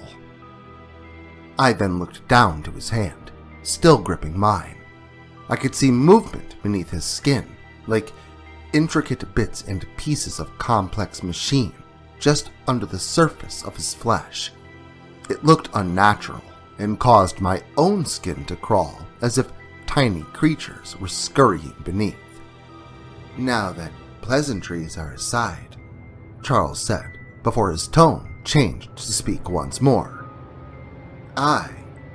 S1: I then looked down to his hand, still gripping mine. I could see movement beneath his skin, like intricate bits and pieces of complex machine just under the surface of his flesh. It looked unnatural and caused my own skin to crawl as if tiny creatures were scurrying beneath. "Now that pleasantries are aside," Charles said, before his tone changed to speak once more, "I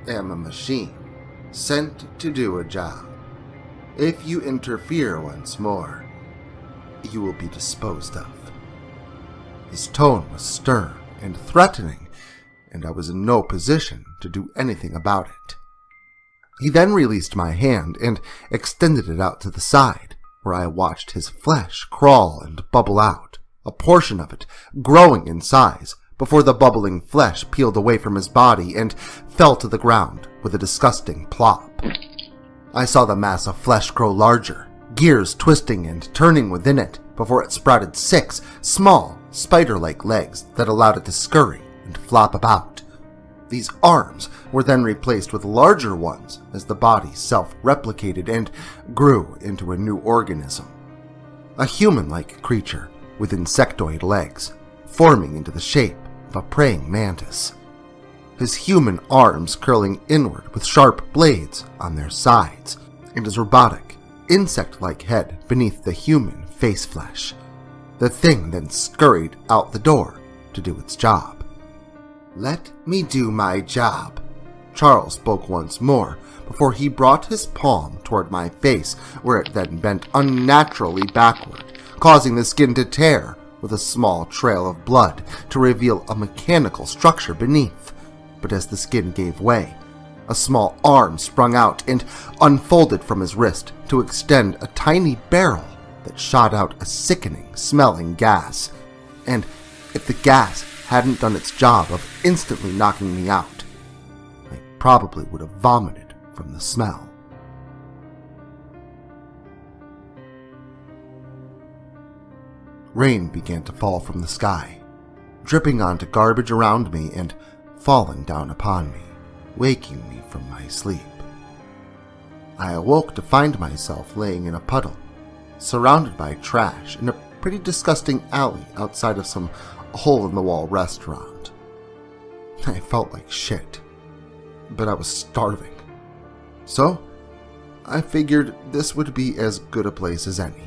S1: am a machine, sent to do a job. If you interfere once more, you will be disposed of." His tone was stern and threatening, and I was in no position to do anything about it. He then released my hand and extended it out to the side, where I watched his flesh crawl and bubble out, a portion of it growing in size before the bubbling flesh peeled away from his body and fell to the ground with a disgusting plop. I saw the mass of flesh grow larger, gears twisting and turning within it before it sprouted 6 small, spider-like legs that allowed it to scurry and flop about. These arms were then replaced with larger ones as the body self-replicated and grew into a new organism. A human-like creature with insectoid legs, forming into the shape of a praying mantis. His human arms curling inward with sharp blades on their sides, and his robotic, insect-like head beneath the human face flesh. The thing then scurried out the door to do its job. "Let me do my job," Charles spoke once more before he brought his palm toward my face, where it then bent unnaturally backward, causing the skin to tear with a small trail of blood to reveal a mechanical structure beneath. But as the skin gave way, a small arm sprung out and unfolded from his wrist to extend a tiny barrel that shot out a sickening smelling gas. And if the gas hadn't done its job of instantly knocking me out, I probably would have vomited from the smell. Rain began to fall from the sky, dripping onto garbage around me and falling down upon me, waking me from my sleep. I awoke to find myself laying in a puddle, surrounded by trash in a pretty disgusting alley outside of some hole-in-the-wall restaurant. I felt like shit, but I was starving. So, I figured this would be as good a place as any.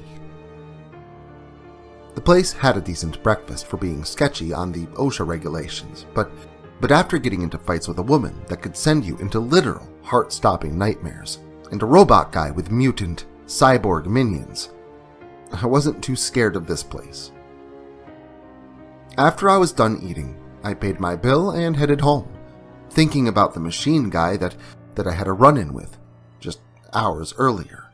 S1: The place had a decent breakfast for being sketchy on the OSHA regulations, but after getting into fights with a woman that could send you into literal heart-stopping nightmares, and a robot guy with mutant, cyborg minions, I wasn't too scared of this place. After I was done eating, I paid my bill and headed home, thinking about the machine guy that I had a run-in with just hours earlier.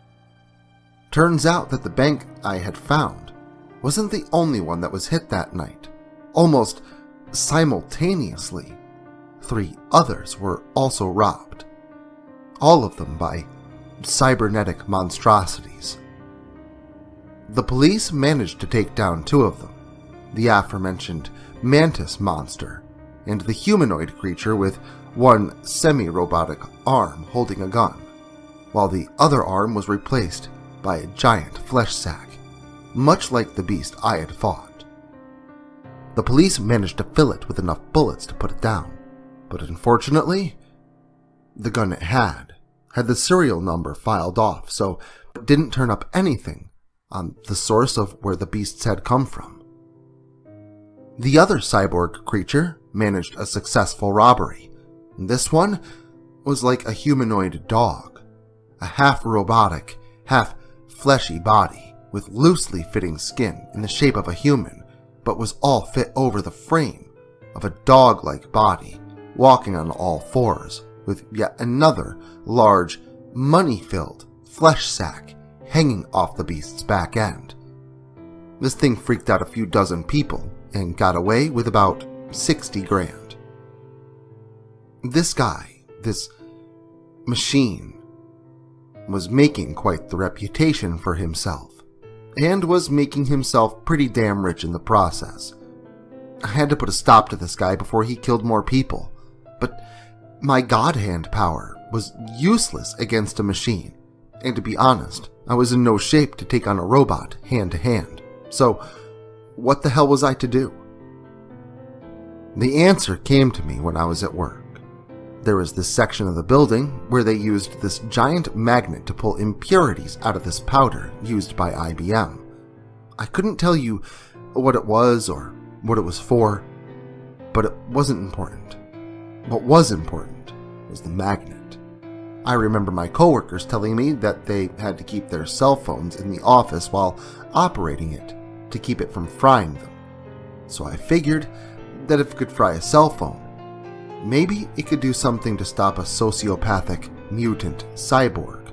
S1: Turns out that the bank I had found wasn't the only one that was hit that night. Almost simultaneously, 3 others were also robbed, all of them by cybernetic monstrosities. The police managed to take down 2 of them, the aforementioned mantis monster and the humanoid creature with one semi-robotic arm holding a gun, while the other arm was replaced by a giant flesh sack, much like the beast I had fought. The police managed to fill it with enough bullets to put it down, but unfortunately, the gun it had the serial number filed off, so it didn't turn up anything on the source of where the beasts had come from. The other cyborg creature managed a successful robbery. This one was like a humanoid dog, a half-robotic, half-fleshy body with loosely fitting skin in the shape of a human, but was all fit over the frame of a dog-like body, walking on all 4s, with yet another large, money-filled flesh sack hanging off the beast's back end. This thing freaked out a few dozen people and got away with about 60 grand. This guy, this machine, was making quite the reputation for himself, and was making himself pretty damn rich in the process. I had to put a stop to this guy before he killed more people, but my God Hand power was useless against a machine, and to be honest, I was in no shape to take on a robot hand to hand, so what the hell was I to do? The answer came to me when I was at work. There was this section of the building where they used this giant magnet to pull impurities out of this powder used by IBM. I couldn't tell you what it was or what it was for, but it wasn't important. What was important was the magnet. I remember my coworkers telling me that they had to keep their cell phones in the office while operating it to keep it from frying them. So I figured that if it could fry a cell phone, maybe it could do something to stop a sociopathic mutant cyborg.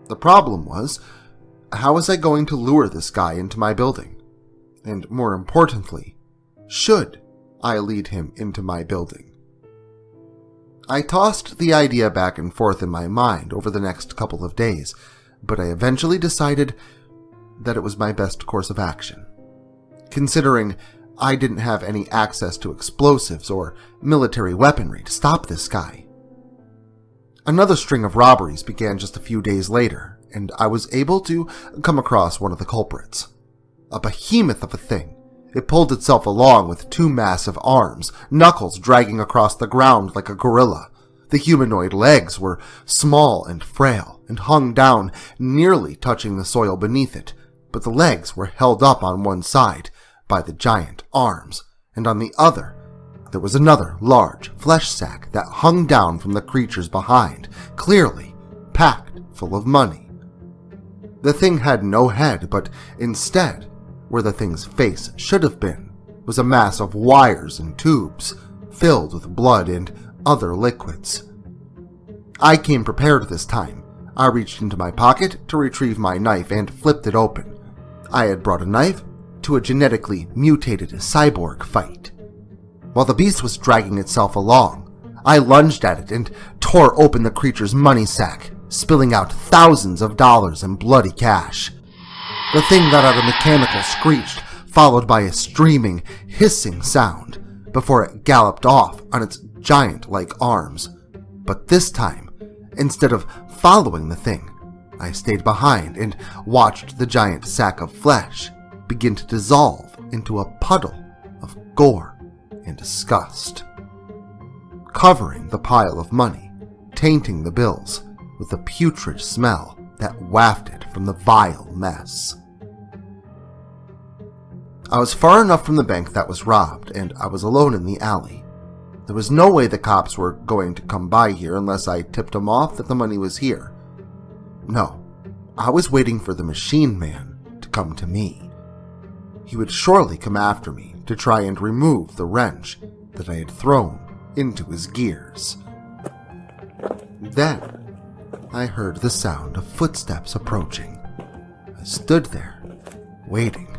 S1: The problem was, how was I going to lure this guy into my building? And more importantly, should I lead him into my building? I tossed the idea back and forth in my mind over the next couple of days, but I eventually decided that it was my best course of action. Considering I didn't have any access to explosives or military weaponry to stop this guy. Another string of robberies began just a few days later, and I was able to come across one of the culprits. A behemoth of a thing. It pulled itself along with 2 massive arms, knuckles dragging across the ground like a gorilla. The humanoid legs were small and frail, and hung down, nearly touching the soil beneath it, but the legs were held up on one side by the giant arms, and on the other there was another large flesh sack that hung down from the creatures behind, clearly packed full of money. The thing had no head, but instead, where the thing's face should have been, was a mass of wires and tubes filled with blood and other liquids. I came prepared this time. I reached into my pocket to retrieve my knife and flipped it open. I had brought a knife to a genetically mutated cyborg fight. While the beast was dragging itself along, I lunged at it and tore open the creature's money sack, spilling out thousands of dollars in bloody cash. The thing let out a mechanical screech, followed by a streaming, hissing sound, before it galloped off on its giant-like arms. But this time, instead of following the thing, I stayed behind and watched the giant sack of flesh begin to dissolve into a puddle of gore and disgust, covering the pile of money, tainting the bills with the putrid smell that wafted from the vile mess. I was far enough from the bank that was robbed, and I was alone in the alley. There was no way the cops were going to come by here unless I tipped them off that the money was here. No, I was waiting for the machine man to come to me. He would surely come after me to try and remove the wrench that I had thrown into his gears. Then I heard the sound of footsteps approaching. I stood there, waiting,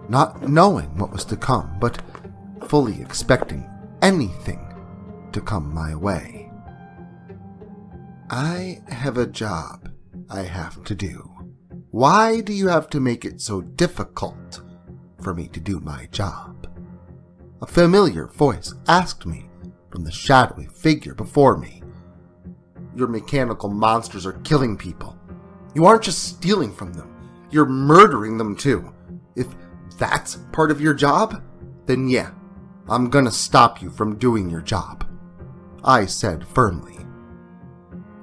S1: not knowing what was to come, but fully expecting anything to come my way. I have a job I have to do. Why do you have to make it so difficult for me to do my job? A familiar voice asked me from the shadowy figure before me. Your mechanical monsters are killing people. You aren't just stealing from them, you're murdering them too. If that's part of your job, then yeah, I'm gonna stop you from doing your job, I said firmly.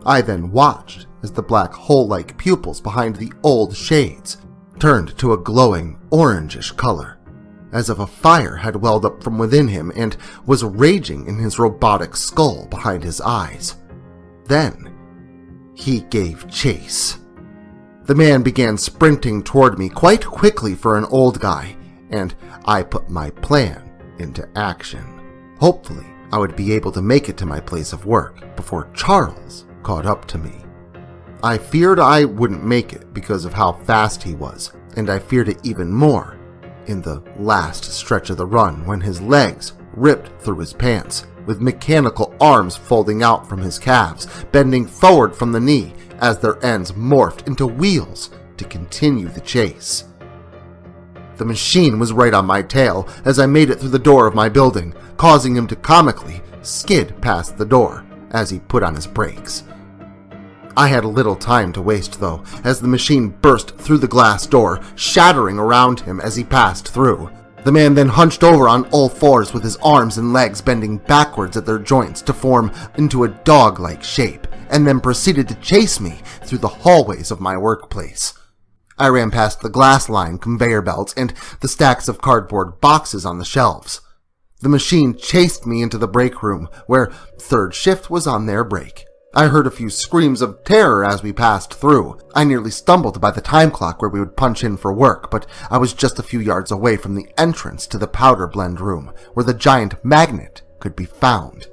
S1: I then watched as the black hole-like pupils behind the old shades turned to a glowing orangish color, as if a fire had welled up from within him and was raging in his robotic skull behind his eyes. Then, he gave chase. The man began sprinting toward me quite quickly for an old guy, and I put my plan into action. Hopefully, I would be able to make it to my place of work before Charles caught up to me. I feared I wouldn't make it because of how fast he was, and I feared it even more in the last stretch of the run when his legs ripped through his pants, with mechanical arms folding out from his calves, bending forward from the knee as their ends morphed into wheels to continue the chase. The machine was right on my tail as I made it through the door of my building, causing him to comically skid past the door as he put on his brakes. I had little time to waste, though, as the machine burst through the glass door, shattering around him as he passed through. The man then hunched over on all fours with his arms and legs bending backwards at their joints to form into a dog-like shape, and then proceeded to chase me through the hallways of my workplace. I ran past the glass-lined conveyor belts and the stacks of cardboard boxes on the shelves. The machine chased me into the break room, where third shift was on their break. I heard a few screams of terror as we passed through. I nearly stumbled by the time clock where we would punch in for work, but I was just a few yards away from the entrance to the powder blend room, where the giant magnet could be found.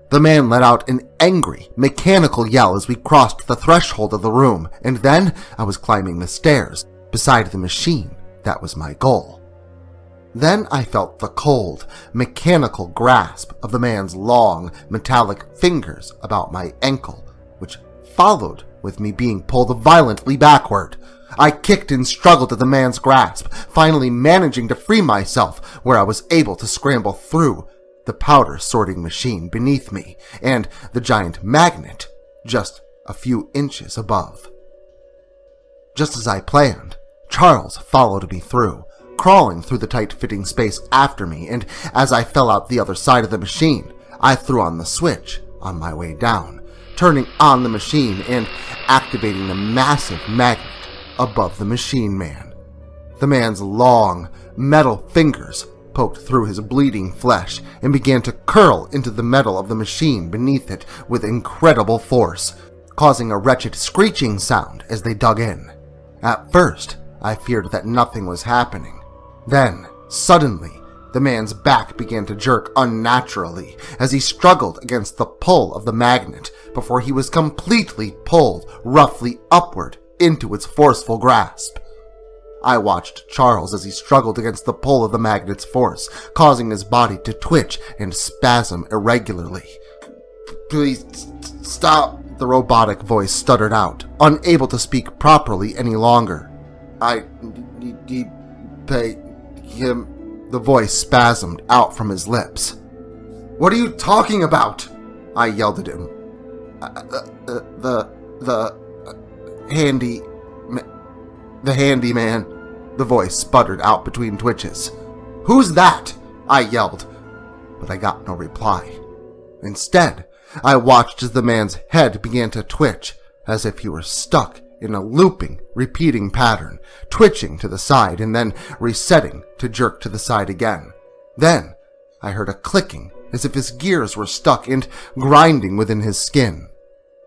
S1: The man let out an angry, mechanical yell as we crossed the threshold of the room, and then I was climbing the stairs, beside the machine that was my goal. Then I felt the cold, mechanical grasp of the man's long, metallic fingers about my ankle, which followed with me being pulled violently backward. I kicked and struggled at the man's grasp, finally managing to free myself, where I was able to scramble through the powder sorting machine beneath me and the giant magnet just a few inches above. Just as I planned, Charles followed me through, crawling through the tight-fitting space after me, and as I fell out the other side of the machine, I threw on the switch on my way down, turning on the machine and activating the massive magnet above the machine man. The man's long, metal fingers poked through his bleeding flesh and began to curl into the metal of the machine beneath it with incredible force, causing a wretched screeching sound as they dug in. At first, I feared that nothing was happening. Then, suddenly, the man's back began to jerk unnaturally as he struggled against the pull of the magnet before he was completely pulled roughly upward into its forceful grasp. I watched Charles as he struggled against the pull of the magnet's force, causing his body to twitch and spasm irregularly. "Please stop," the robotic voice stuttered out, unable to speak properly any longer. "I need to pay him," the voice spasmed out from his lips. "What are you talking about?" I yelled at him. The handyman, the voice sputtered out between twitches. Who's that? I yelled, but I got no reply. Instead, I watched as the man's head began to twitch, as if he were stuck in a looping, repeating pattern, twitching to the side and then resetting to jerk to the side again. Then, I heard a clicking, as if his gears were stuck and grinding within his skin,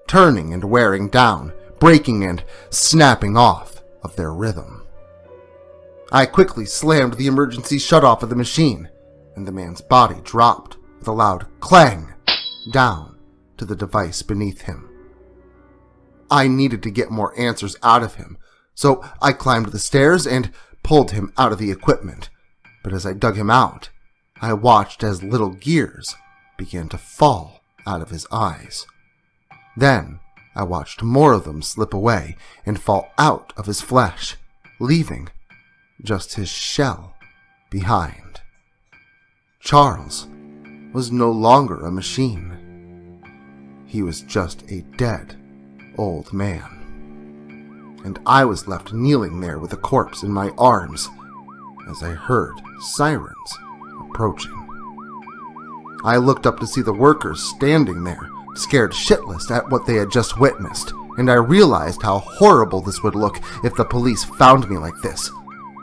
S1: turning and wearing down, breaking and snapping off of their rhythm. I quickly slammed the emergency shutoff of the machine, and the man's body dropped with a loud clang down to the device beneath him. I needed to get more answers out of him, so I climbed the stairs and pulled him out of the equipment. But as I dug him out, I watched as little gears began to fall out of his eyes. Then I watched more of them slip away and fall out of his flesh, leaving just his shell behind. Charles was no longer a machine. He was just a dead old man. And I was left kneeling there with a corpse in my arms as I heard sirens approaching. I looked up to see the workers standing there, scared shitless at what they had just witnessed, and I realized how horrible this would look if the police found me like this.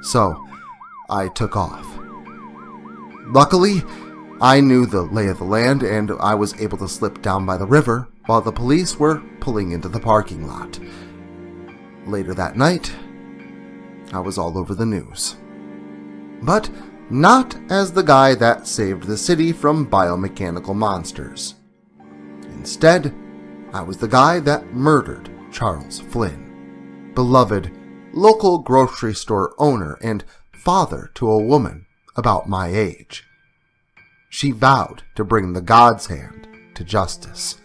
S1: So, I took off. Luckily, I knew the lay of the land and I was able to slip down by the river while the police were pulling into the parking lot. Later that night, I was all over the news. But not as the guy that saved the city from biomechanical monsters. Instead, I was the guy that murdered Charles Flynn, beloved local grocery store owner and father to a woman about my age. She vowed to bring the God's hand to justice.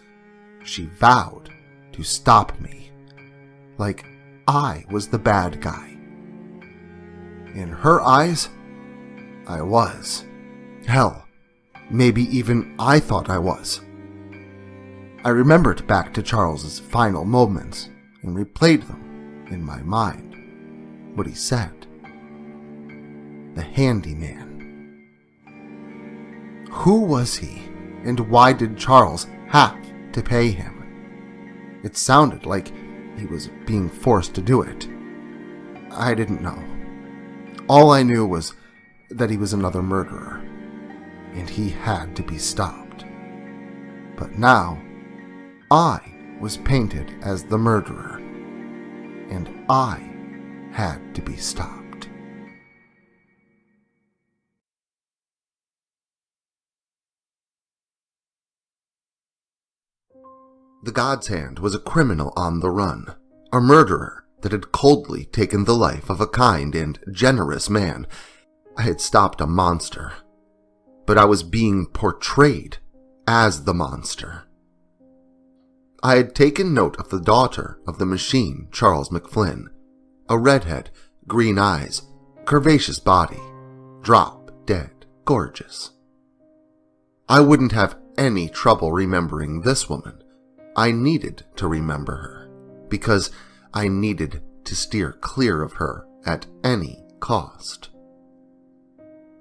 S1: She vowed to stop me, like I was the bad guy. In her eyes, I was. Hell, maybe even I thought I was. I remembered back to Charles's final moments and replayed them in my mind. What he said. The handyman. Who was he, and why did Charles have to pay him? It sounded like he was being forced to do it. I didn't know. All I knew was that he was another murderer, and he had to be stopped. But now, I was painted as the murderer, and I had to be stopped. The God's Hand was a criminal on the run, a murderer that had coldly taken the life of a kind and generous man. I had stopped a monster, but I was being portrayed as the monster. I had taken note of the daughter of the machine, Charles McFlynn, a redhead, green eyes, curvaceous body, drop dead gorgeous. I wouldn't have any trouble remembering this woman. I needed to remember her, because I needed to steer clear of her at any cost.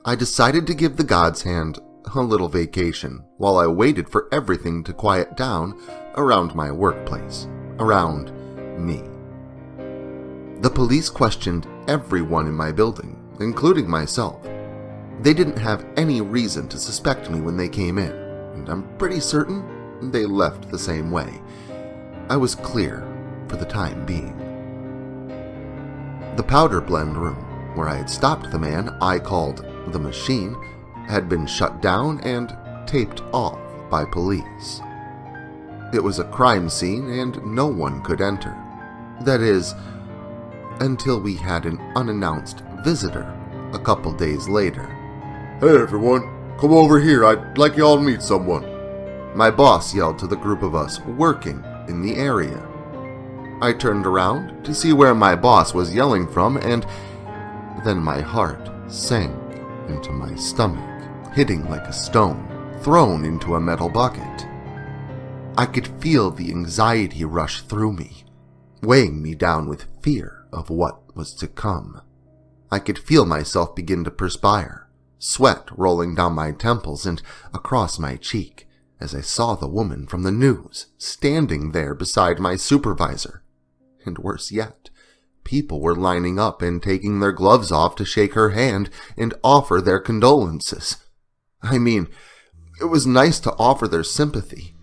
S1: I decided to give the God's Hand a little vacation while I waited for everything to quiet down around my workplace, around me. The police questioned everyone in my building, including myself. They didn't have any reason to suspect me when they came in, and I'm pretty certain they left the same way. I was clear for the time being. The powder blend room, where I had stopped the man I called the machine, had been shut down and taped off by police. It was a crime scene and no one could enter. That is, until we had an unannounced visitor a couple days later.
S2: Hey everyone, come over here, I'd like y'all to meet someone.
S1: My boss yelled to the group of us working in the area. I turned around to see where my boss was yelling from, and then my heart sank into my stomach, hitting like a stone thrown into a metal bucket. I could feel the anxiety rush through me, weighing me down with fear of what was to come. I could feel myself begin to perspire, sweat rolling down my temples and across my cheek as I saw the woman from the news standing there beside my supervisor. And worse yet, people were lining up and taking their gloves off to shake her hand and offer their condolences. I mean, it was nice to offer their sympathy,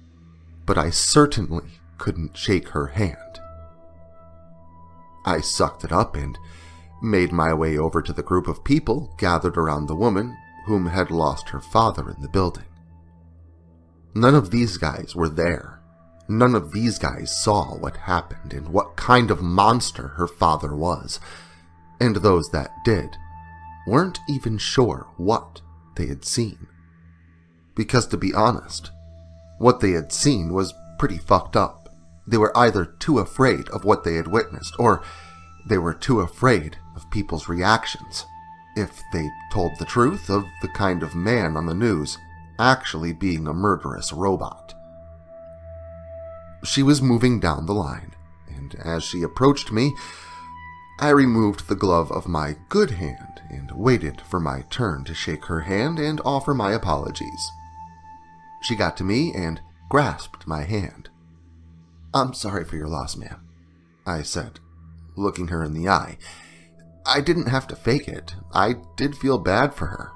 S1: but I certainly couldn't shake her hand. I sucked it up and made my way over to the group of people gathered around the woman whom had lost her father in the building. None of these guys were there. None of these guys saw what happened and what kind of monster her father was. And those that did weren't even sure what they had seen. Because to be honest, what they had seen was pretty fucked up. They were either too afraid of what they had witnessed, or they were too afraid of people's reactions if they told the truth of the kind of man on the news actually being a murderous robot. She was moving down the line, and as she approached me, I removed the glove of my good hand and waited for my turn to shake her hand and offer my apologies. She got to me and grasped my hand. "I'm sorry for your loss, ma'am," I said, looking her in the eye. I didn't have to fake it. I did feel bad for her.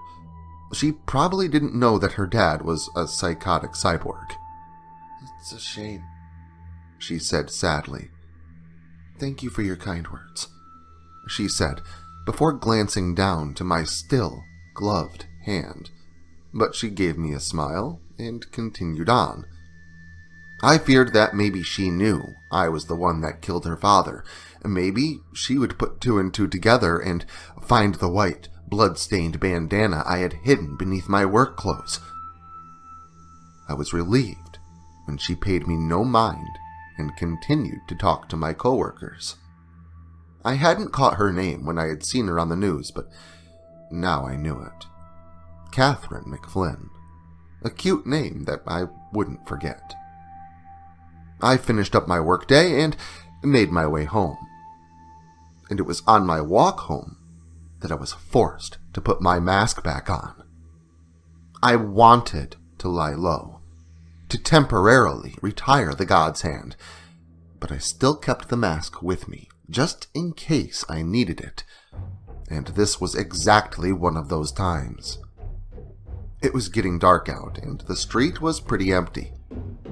S1: She probably didn't know that her dad was a psychotic cyborg. "It's a shame," she said sadly. "Thank you for your kind words," she said, before glancing down to my still gloved hand. But she gave me a smile and continued on. I feared that maybe she knew I was the one that killed her father. Maybe she would put two and two together and find the white, blood-stained bandana I had hidden beneath my work clothes. I was relieved when she paid me no mind and continued to talk to my coworkers. I hadn't caught her name when I had seen her on the news, but now I knew it. Catherine McFlynn. A cute name that I wouldn't forget. I finished up my workday and made my way home. And it was on my walk home that I was forced to put my mask back on. I wanted to lie low, to temporarily retire the God's hand, but I still kept the mask with me, just in case I needed it, and this was exactly one of those times. It was getting dark out, and the street was pretty empty,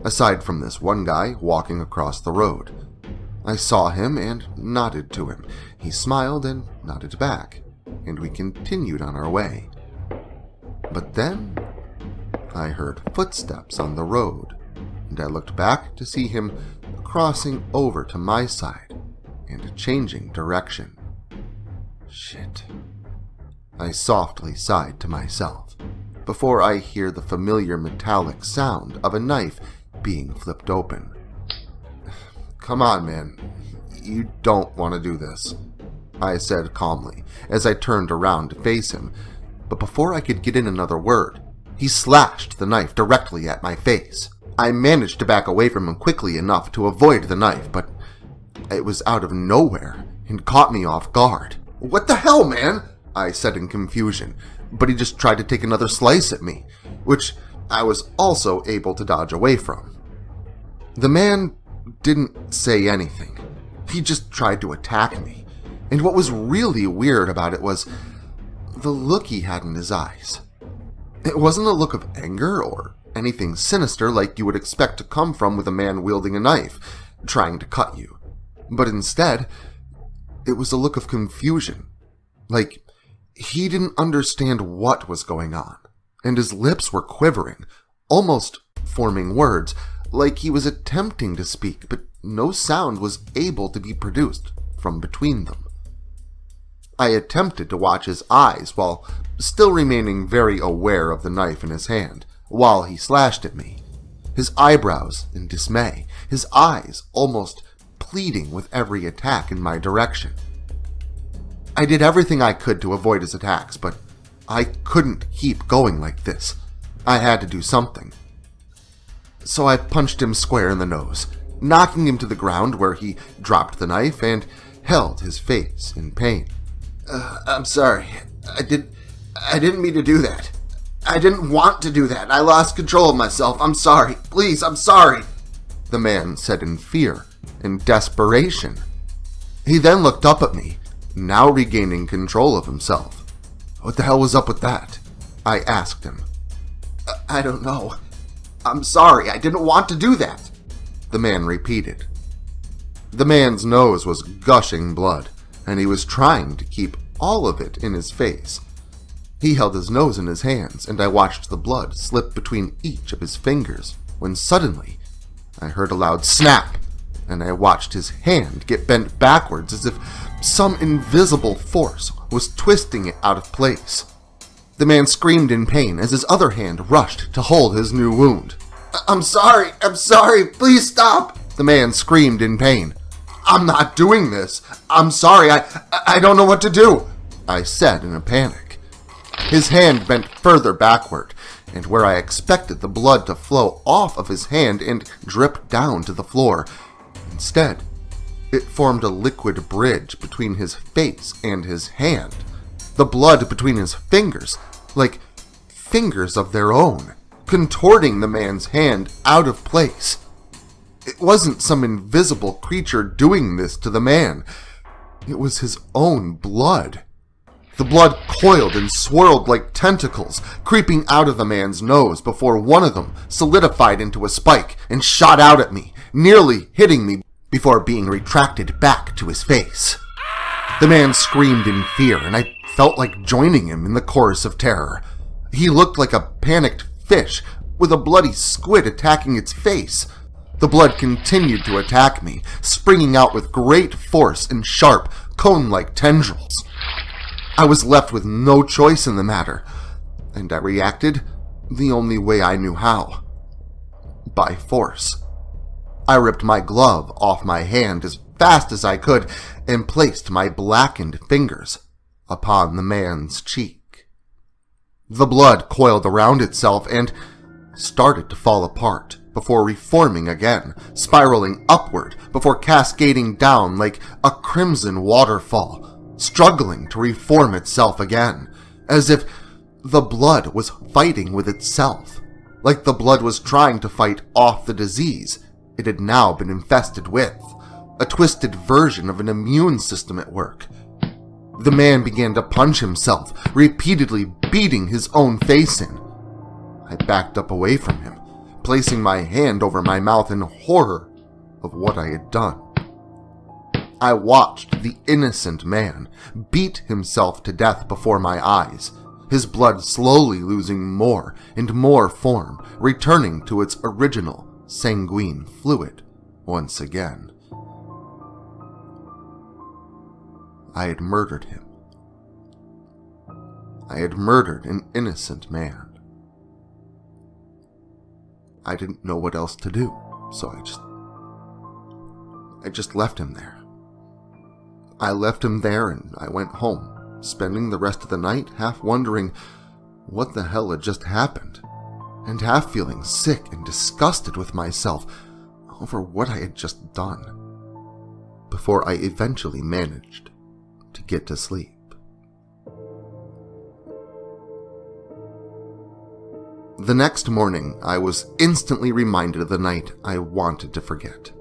S1: aside from this one guy walking across the road. I saw him and nodded to him. He smiled and nodded back, and we continued on our way. But then I heard footsteps on the road, and I looked back to see him crossing over to my side and changing direction. Shit. I softly sighed to myself before I hear the familiar metallic sound of a knife being flipped open. "Come on, man. You don't want to do this," I said calmly as I turned around to face him, but before I could get in another word, he slashed the knife directly at my face. I managed to back away from him quickly enough to avoid the knife, but it was out of nowhere and caught me off guard. "What the hell, man?" I said in confusion, but he just tried to take another slice at me, which I was also able to dodge away from. The man didn't say anything. He just tried to attack me, and what was really weird about it was the look he had in his eyes. It wasn't a look of anger or anything sinister like you would expect to come from with a man wielding a knife, trying to cut you, but instead, it was a look of confusion, like he didn't understand what was going on, and his lips were quivering, almost forming words, like he was attempting to speak, but no sound was able to be produced from between them. I attempted to watch his eyes while still remaining very aware of the knife in his hand, while he slashed at me, his eyebrows in dismay, his eyes almost pleading with every attack in my direction. I did everything I could to avoid his attacks, but I couldn't keep going like this. I had to do something. So I punched him square in the nose, knocking him to the ground where he dropped the knife and held his face in pain. I'm sorry. I didn't mean to do that. I didn't want to do that. I lost control of myself. I'm sorry. Please, I'm sorry," the man said in fear and desperation. He then looked up at me, now regaining control of himself. "What the hell was up with that?" I asked him. I don't know. I'm sorry. I didn't want to do that," the man repeated. The man's nose was gushing blood, and he was trying to keep all of it in his face. He held his nose in his hands, and I watched the blood slip between each of his fingers, when suddenly I heard a loud snap, and I watched his hand get bent backwards as if some invisible force was twisting it out of place. The man screamed in pain as his other hand rushed to hold his new wound. I'm sorry, please stop," the man screamed in pain. "I'm not doing this. I'm sorry, I don't know what to do," I said in a panic. His hand bent further backward, and where I expected the blood to flow off of his hand and drip down to the floor, instead, it formed a liquid bridge between his face and his hand. The blood between his fingers, like fingers of their own, contorting the man's hand out of place. It wasn't some invisible creature doing this to the man. It was his own blood. The blood coiled and swirled like tentacles, creeping out of the man's nose before one of them solidified into a spike and shot out at me, nearly hitting me before being retracted back to his face. The man screamed in fear, and I felt like joining him in the chorus of terror. He looked like a panicked fish with a bloody squid attacking its face. The blood continued to attack me, springing out with great force and sharp, cone-like tendrils. I was left with no choice in the matter, and I reacted the only way I knew how: by force. I ripped my glove off my hand as fast as I could and placed my blackened fingers upon the man's cheek. The blood coiled around itself and started to fall apart before reforming again, spiraling upward before cascading down like a crimson waterfall, struggling to reform itself again, as if the blood was fighting with itself, like the blood was trying to fight off the disease it had now been infested with, a twisted version of an immune system at work. The man began to punch himself, repeatedly beating his own face in. I backed up away from him, placing my hand over my mouth in horror of what I had done. I watched the innocent man beat himself to death before my eyes, his blood slowly losing more and more form, returning to its original sanguine fluid once again. I had murdered him. I had murdered an innocent man. I didn't know what else to do, so I just left him there. I left him there and I went home, spending the rest of the night half wondering what the hell had just happened, and half feeling sick and disgusted with myself over what I had just done, before I eventually managed to get to sleep. The next morning, I was instantly reminded of the night I wanted to forget.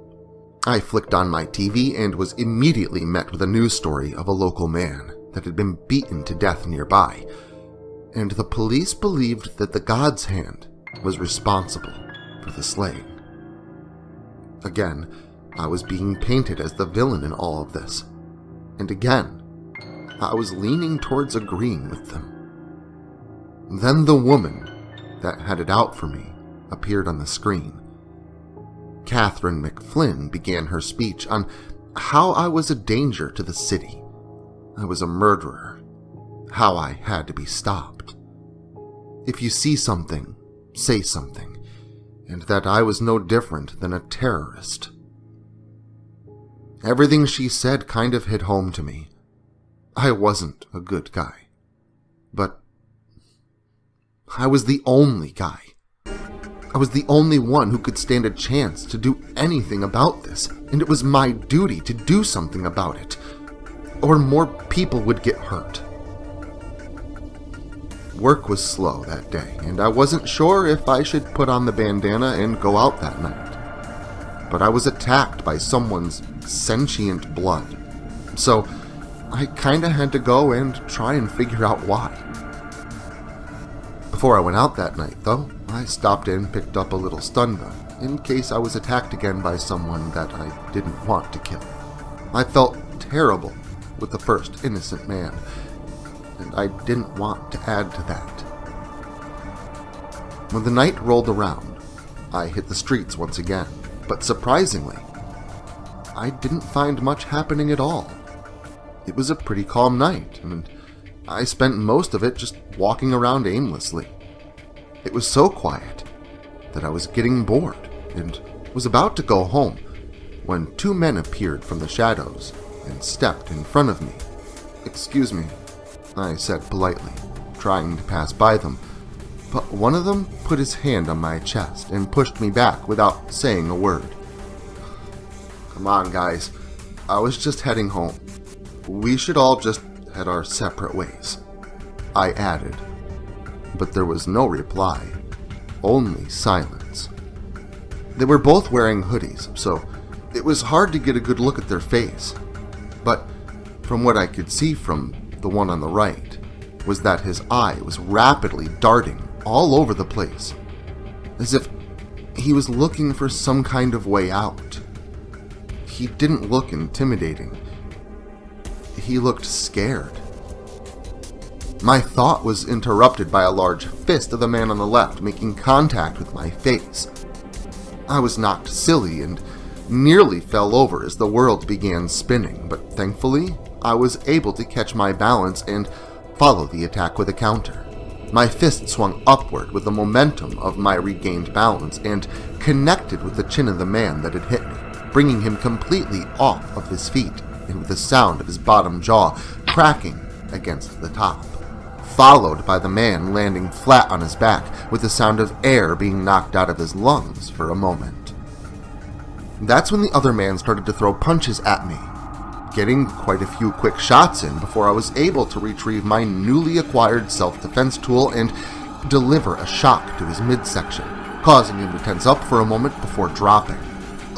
S1: I flicked on my TV and was immediately met with a news story of a local man that had been beaten to death nearby, and the police believed that the God's hand was responsible for the slaying. Again, I was being painted as the villain in all of this, and again, I was leaning towards agreeing with them. Then the woman that had it out for me appeared on the screen. Catherine McFlynn began her speech on how I was a danger to the city. I was a murderer. How I had to be stopped. If you see something, say something, and that I was no different than a terrorist. Everything she said kind of hit home to me. I wasn't a good guy, but I was the only guy. I was the only one who could stand a chance to do anything about this, and it was my duty to do something about it, or more people would get hurt. Work was slow that day, and I wasn't sure if I should put on the bandana and go out that night. But I was attacked by someone's sentient blood, so I kinda had to go and try and figure out why. Before I went out that night, though, I stopped in and picked up a little stun gun, in case I was attacked again by someone that I didn't want to kill. I felt terrible with the first innocent man, and I didn't want to add to that. When the night rolled around, I hit the streets once again, but surprisingly, I didn't find much happening at all. It was a pretty calm night, and I spent most of it just walking around aimlessly. It was so quiet that I was getting bored and was about to go home when two men appeared from the shadows and stepped in front of me. "Excuse me," I said politely, trying to pass by them, but one of them put his hand on my chest and pushed me back without saying a word. "Come on, guys. I was just heading home. We should all just head our separate ways," I added. But there was no reply, only silence. They were both wearing hoodies, so it was hard to get a good look at their face. But from what I could see from the one on the right, was that his eye was rapidly darting all over the place, as if he was looking for some kind of way out. He didn't look intimidating. He looked scared. My thought was interrupted by a large fist of the man on the left making contact with my face. I was knocked silly and nearly fell over as the world began spinning, but thankfully I was able to catch my balance and follow the attack with a counter. My fist swung upward with the momentum of my regained balance and connected with the chin of the man that had hit me, bringing him completely off of his feet and with the sound of his bottom jaw cracking against the top, followed by the man landing flat on his back with the sound of air being knocked out of his lungs for a moment. That's when the other man started to throw punches at me, getting quite a few quick shots in before I was able to retrieve my newly acquired self-defense tool and deliver a shock to his midsection, causing him to tense up for a moment before dropping.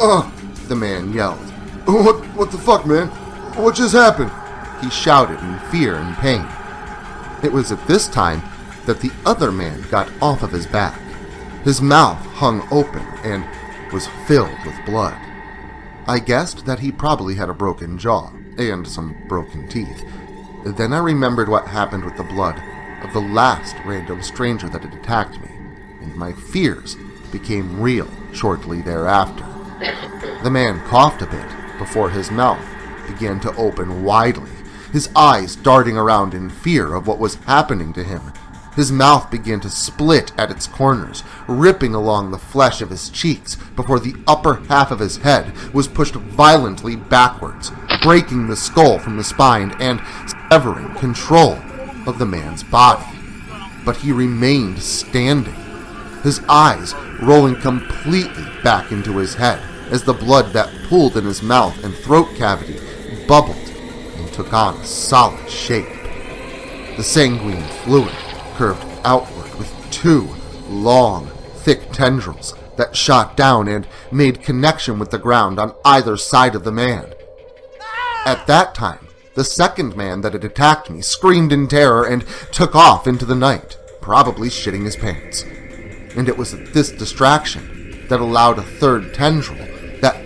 S1: "Ugh!" the man yelled. What the fuck, man? What just happened?" he shouted in fear and pain. It was at this time that the other man got off of his back. His mouth hung open and was filled with blood. I guessed that he probably had a broken jaw and some broken teeth. Then I remembered what happened with the blood of the last random stranger that had attacked me, and my fears became real shortly thereafter. The man coughed a bit before his mouth began to open widely, his eyes darting around in fear of what was happening to him. His mouth began to split at its corners, ripping along the flesh of his cheeks before the upper half of his head was pushed violently backwards, breaking the skull from the spine and severing control of the man's body. But he remained standing, his eyes rolling completely back into his head as the blood that pooled in his mouth and throat cavity bubbled and took on a solid shape. The sanguine fluid curved outward with two long, thick tendrils that shot down and made connection with the ground on either side of the man. At that time, the second man that had attacked me screamed in terror and took off into the night, probably shitting his pants. And it was this distraction that allowed a third tendril that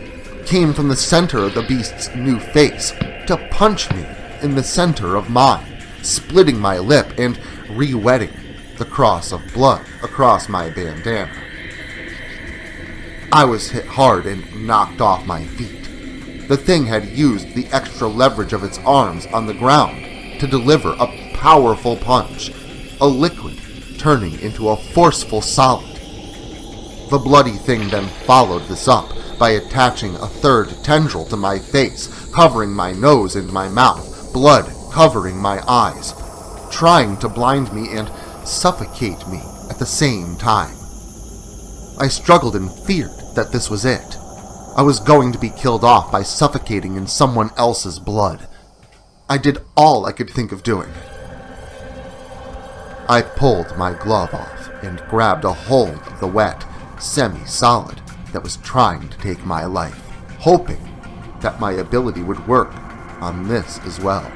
S1: came from the center of the beast's new face to punch me in the center of mine, splitting my lip and re-wetting the cross of blood across my bandana. I was hit hard and knocked off my feet. The thing had used the extra leverage of its arms on the ground to deliver a powerful punch, a liquid turning into a forceful solid. The bloody thing then followed this up by attaching a third tendril to my face, covering my nose and my mouth, blood covering my eyes, trying to blind me and suffocate me at the same time. I struggled and feared that this was it. I was going to be killed off by suffocating in someone else's blood. I did all I could think of doing. I pulled my glove off and grabbed a hold of the wet, semi-solid that was trying to take my life, hoping that my ability would work on this as well.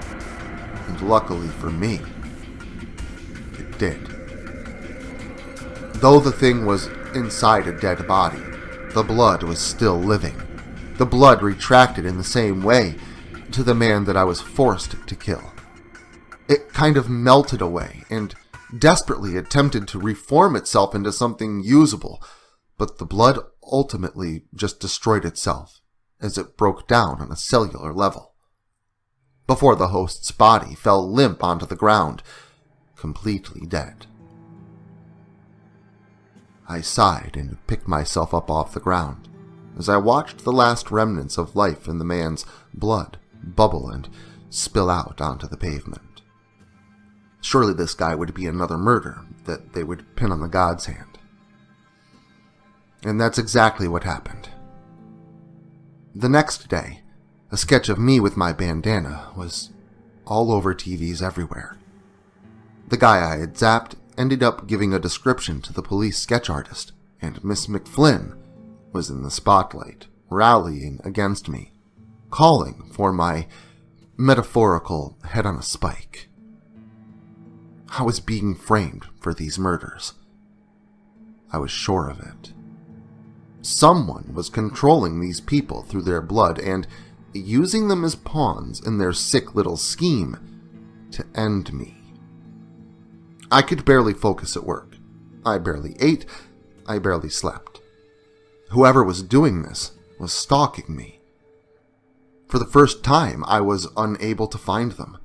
S1: And luckily for me, it did. Though the thing was inside a dead body, the blood was still living. The blood retracted in the same way to the man that I was forced to kill. It kind of melted away and desperately attempted to reform itself into something usable, but the blood ultimately just destroyed itself as it broke down on a cellular level, before the host's body fell limp onto the ground, completely dead. I sighed and picked myself up off the ground as I watched the last remnants of life in the man's blood bubble and spill out onto the pavement. Surely this guy would be another murder that they would pin on the God's hand. And that's exactly what happened. The next day, a sketch of me with my bandana was all over TVs everywhere. The guy I had zapped ended up giving a description to the police sketch artist, and Miss McFlynn was in the spotlight, rallying against me, calling for my metaphorical head on a spike. I was being framed for these murders. I was sure of it. Someone was controlling these people through their blood and using them as pawns in their sick little scheme to end me. I could barely focus at work. I barely ate. I barely slept. Whoever was doing this was stalking me. For the first time, I was unable to find them.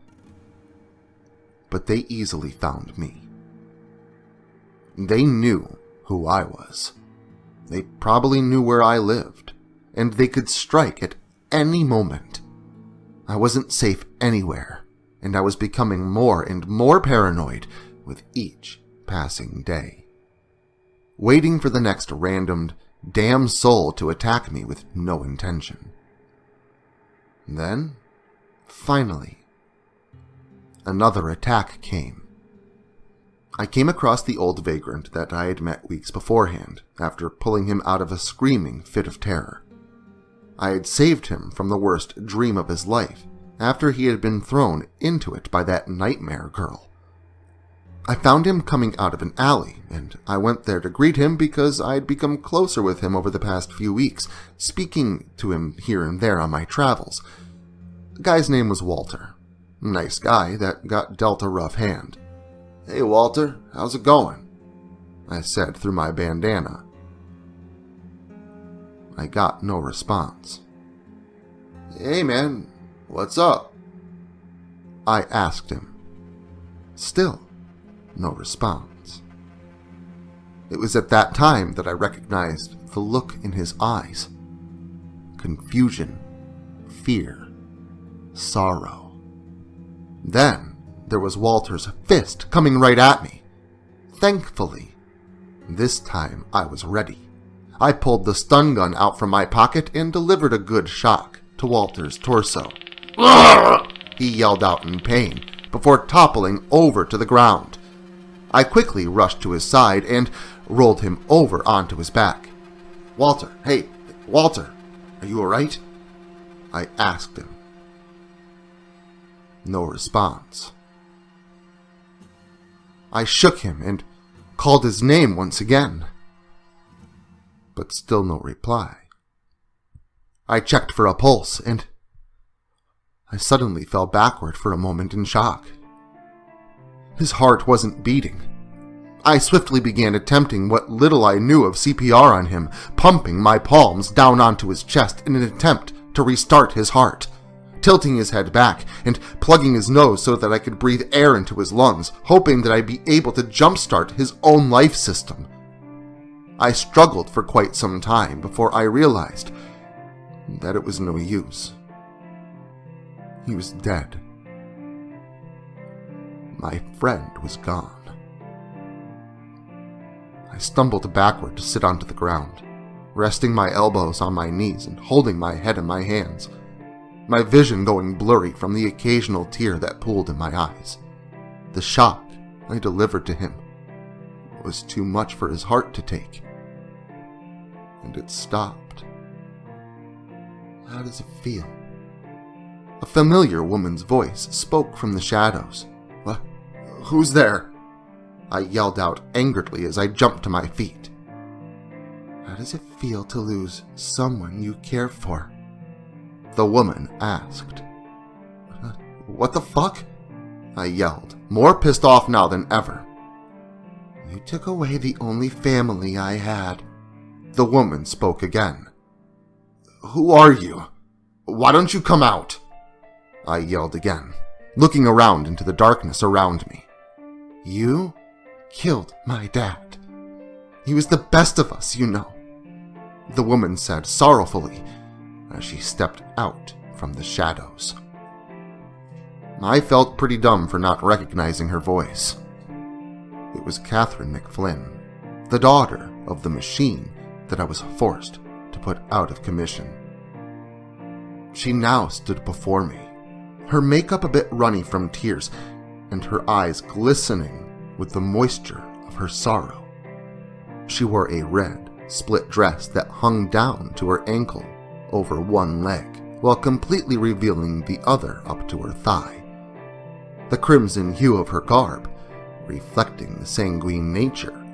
S1: But they easily found me. They knew who I was. They probably knew where I lived, and they could strike at any moment. I wasn't safe anywhere, and I was becoming more and more paranoid with each passing day, waiting for the next random damn soul to attack me with no intention. Then, finally, another attack came. I came across the old vagrant that I had met weeks beforehand, after pulling him out of a screaming fit of terror. I had saved him from the worst dream of his life, after he had been thrown into it by that nightmare girl. I found him coming out of an alley, and I went there to greet him because I had become closer with him over the past few weeks, speaking to him here and there on my travels. The guy's name was Walter. Nice guy that got dealt a rough hand. "Hey, Walter, how's it going?" I said through my bandana. I got no response. "Hey, man, what's up?" I asked him. Still, no response. It was at that time that I recognized the look in his eyes. Confusion, fear, sorrow. Then there was Walter's fist coming right at me. Thankfully, this time I was ready. I pulled the stun gun out from my pocket and delivered a good shock to Walter's torso. "Ugh!" he yelled out in pain before toppling over to the ground. I quickly rushed to his side and rolled him over onto his back. "Walter, hey, Walter, are you alright?" I asked him. No response. I shook him and called his name once again, but still no reply. I checked for a pulse, and I suddenly fell backward for a moment in shock. His heart wasn't beating. I swiftly began attempting what little I knew of CPR on him, pumping my palms down onto his chest in an attempt to restart his heart, tilting his head back and plugging his nose so that I could breathe air into his lungs, hoping that I'd be able to jumpstart his own life system. I struggled for quite some time before I realized that it was no use. He was dead. My friend was gone. I stumbled backward to sit onto the ground, resting my elbows on my knees and holding my head in my hands, my vision going blurry from the occasional tear that pooled in my eyes. The shock I delivered to him was too much for his heart to take, and it stopped.
S2: How does it feel?
S1: A familiar woman's voice spoke from the shadows. Who's there? I yelled out angrily as I jumped to my feet.
S2: How does it feel to lose someone you care for?
S1: The woman asked. What the fuck? I yelled, more pissed off now than ever.
S2: You took away the only family I had.
S1: The woman spoke again. Who are you? Why don't you come out? I yelled again, looking around into the darkness around me.
S2: You killed my dad. He was the best of us, you know,
S1: the woman said sorrowfully as she stepped out from the shadows. I felt pretty dumb for not recognizing her voice. It was Catherine McFlynn, the daughter of the machine that I was forced to put out of commission. She now stood before me, her makeup a bit runny from tears and her eyes glistening with the moisture of her sorrow. She wore a red, split dress that hung down to her ankle over one leg, while completely revealing the other up to her thigh. The crimson hue of her garb reflecting the sanguine nature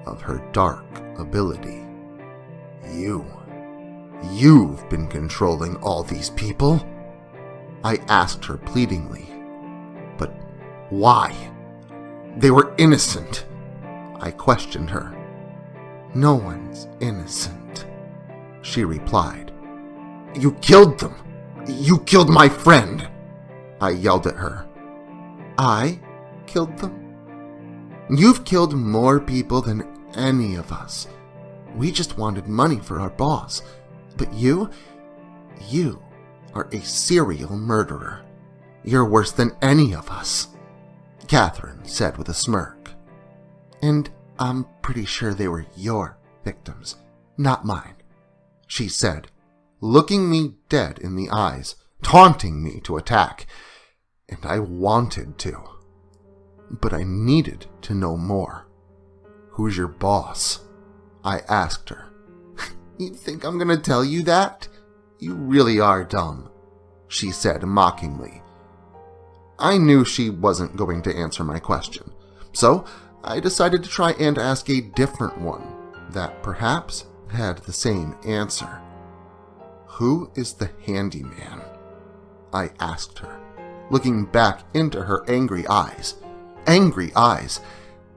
S1: of her dark ability. You've been controlling all these people? I asked her pleadingly. But why? They were innocent. I questioned her.
S2: No one's innocent,
S1: she replied. You killed them. You killed my friend. I yelled at her.
S2: I killed them? You've killed more people than any of us. We just wanted money for our boss. But you are a serial murderer. You're worse than any of us, Catherine said with a smirk. And I'm pretty sure they were your victims, not mine, she said, looking me dead in the eyes, taunting me to attack. And I wanted to. But I needed to know more. Who's your boss? I asked her. You think I'm gonna tell you that? You really are dumb, she said mockingly. I knew she wasn't going to answer my question, so I decided to try and ask a different one that perhaps had the same answer. Who is the handyman? I asked her, looking back into her angry eyes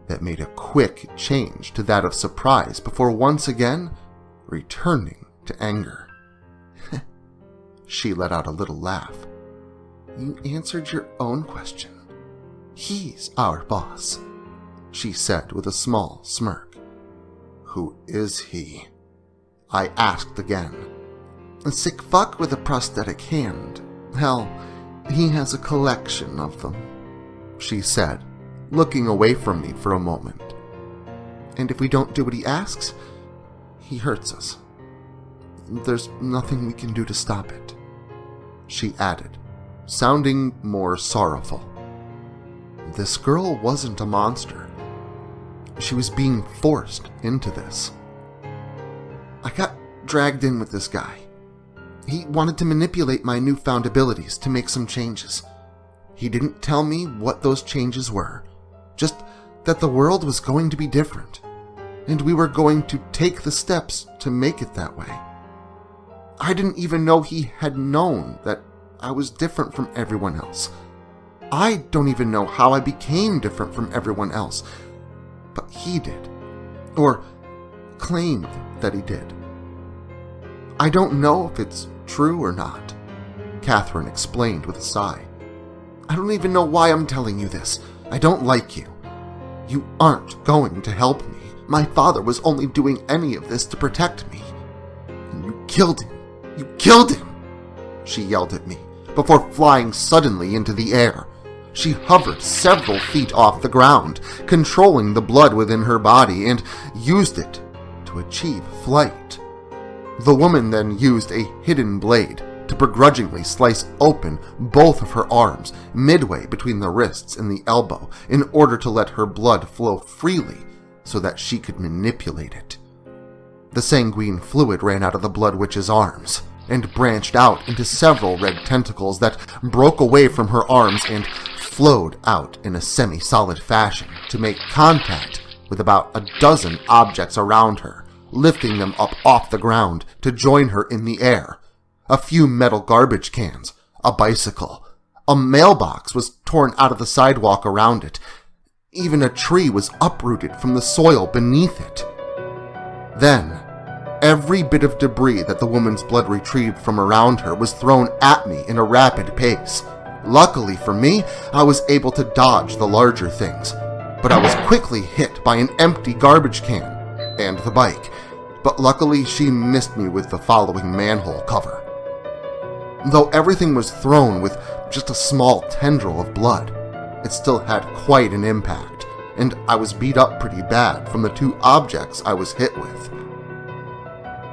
S2: that made a quick change to that of surprise before once again returning to anger. She let out a little laugh. You answered your own question. He's our boss, she said with a small smirk. Who is he? I asked again. A sick fuck with a prosthetic hand. Hell, he has a collection of them, she said, looking away from me for a moment. And if we don't do what he asks, he hurts us. There's nothing we can do to stop it, she added, sounding more sorrowful. This girl wasn't a monster. She was being forced into this. I got dragged in with this guy. He wanted to manipulate my newfound abilities to make some changes. He didn't tell me what those changes were, just that the world was going to be different, and we were going to take the steps to make it that way. I didn't even know he had known that I was different from everyone else. I don't even know how I became different from everyone else, but he did, or claimed that he did. I don't know if it's true or not, Catherine explained with a sigh. I don't even know why I'm telling you this. I don't like you. You aren't going to help me. My father was only doing any of this to protect me. And you killed him. You killed him, she yelled at me, before flying suddenly into the air. She hovered several feet off the ground, controlling the blood within her body, and used it to achieve flight. The woman then used a hidden blade to begrudgingly slice open both of her arms midway between the wrists and the elbow in order to let her blood flow freely so that she could manipulate it. The sanguine fluid ran out of the Blood Witch's arms and branched out into several red tentacles that broke away from her arms and flowed out in a semi-solid fashion to make contact with about a dozen objects around her, lifting them up off the ground to join her in the air. A few metal garbage cans, a bicycle, a mailbox was torn out of the sidewalk around it. Even a tree was uprooted from the soil beneath it. Then, every bit of debris that the woman's blood retrieved from around her was thrown at me in a rapid pace. Luckily for me, I was able to dodge the larger things, but I was quickly hit by an empty garbage can and the bike. But luckily she missed me with the following manhole cover. Though everything was thrown with just a small tendril of blood, it still had quite an impact, and I was beat up pretty bad from the two objects I was hit with.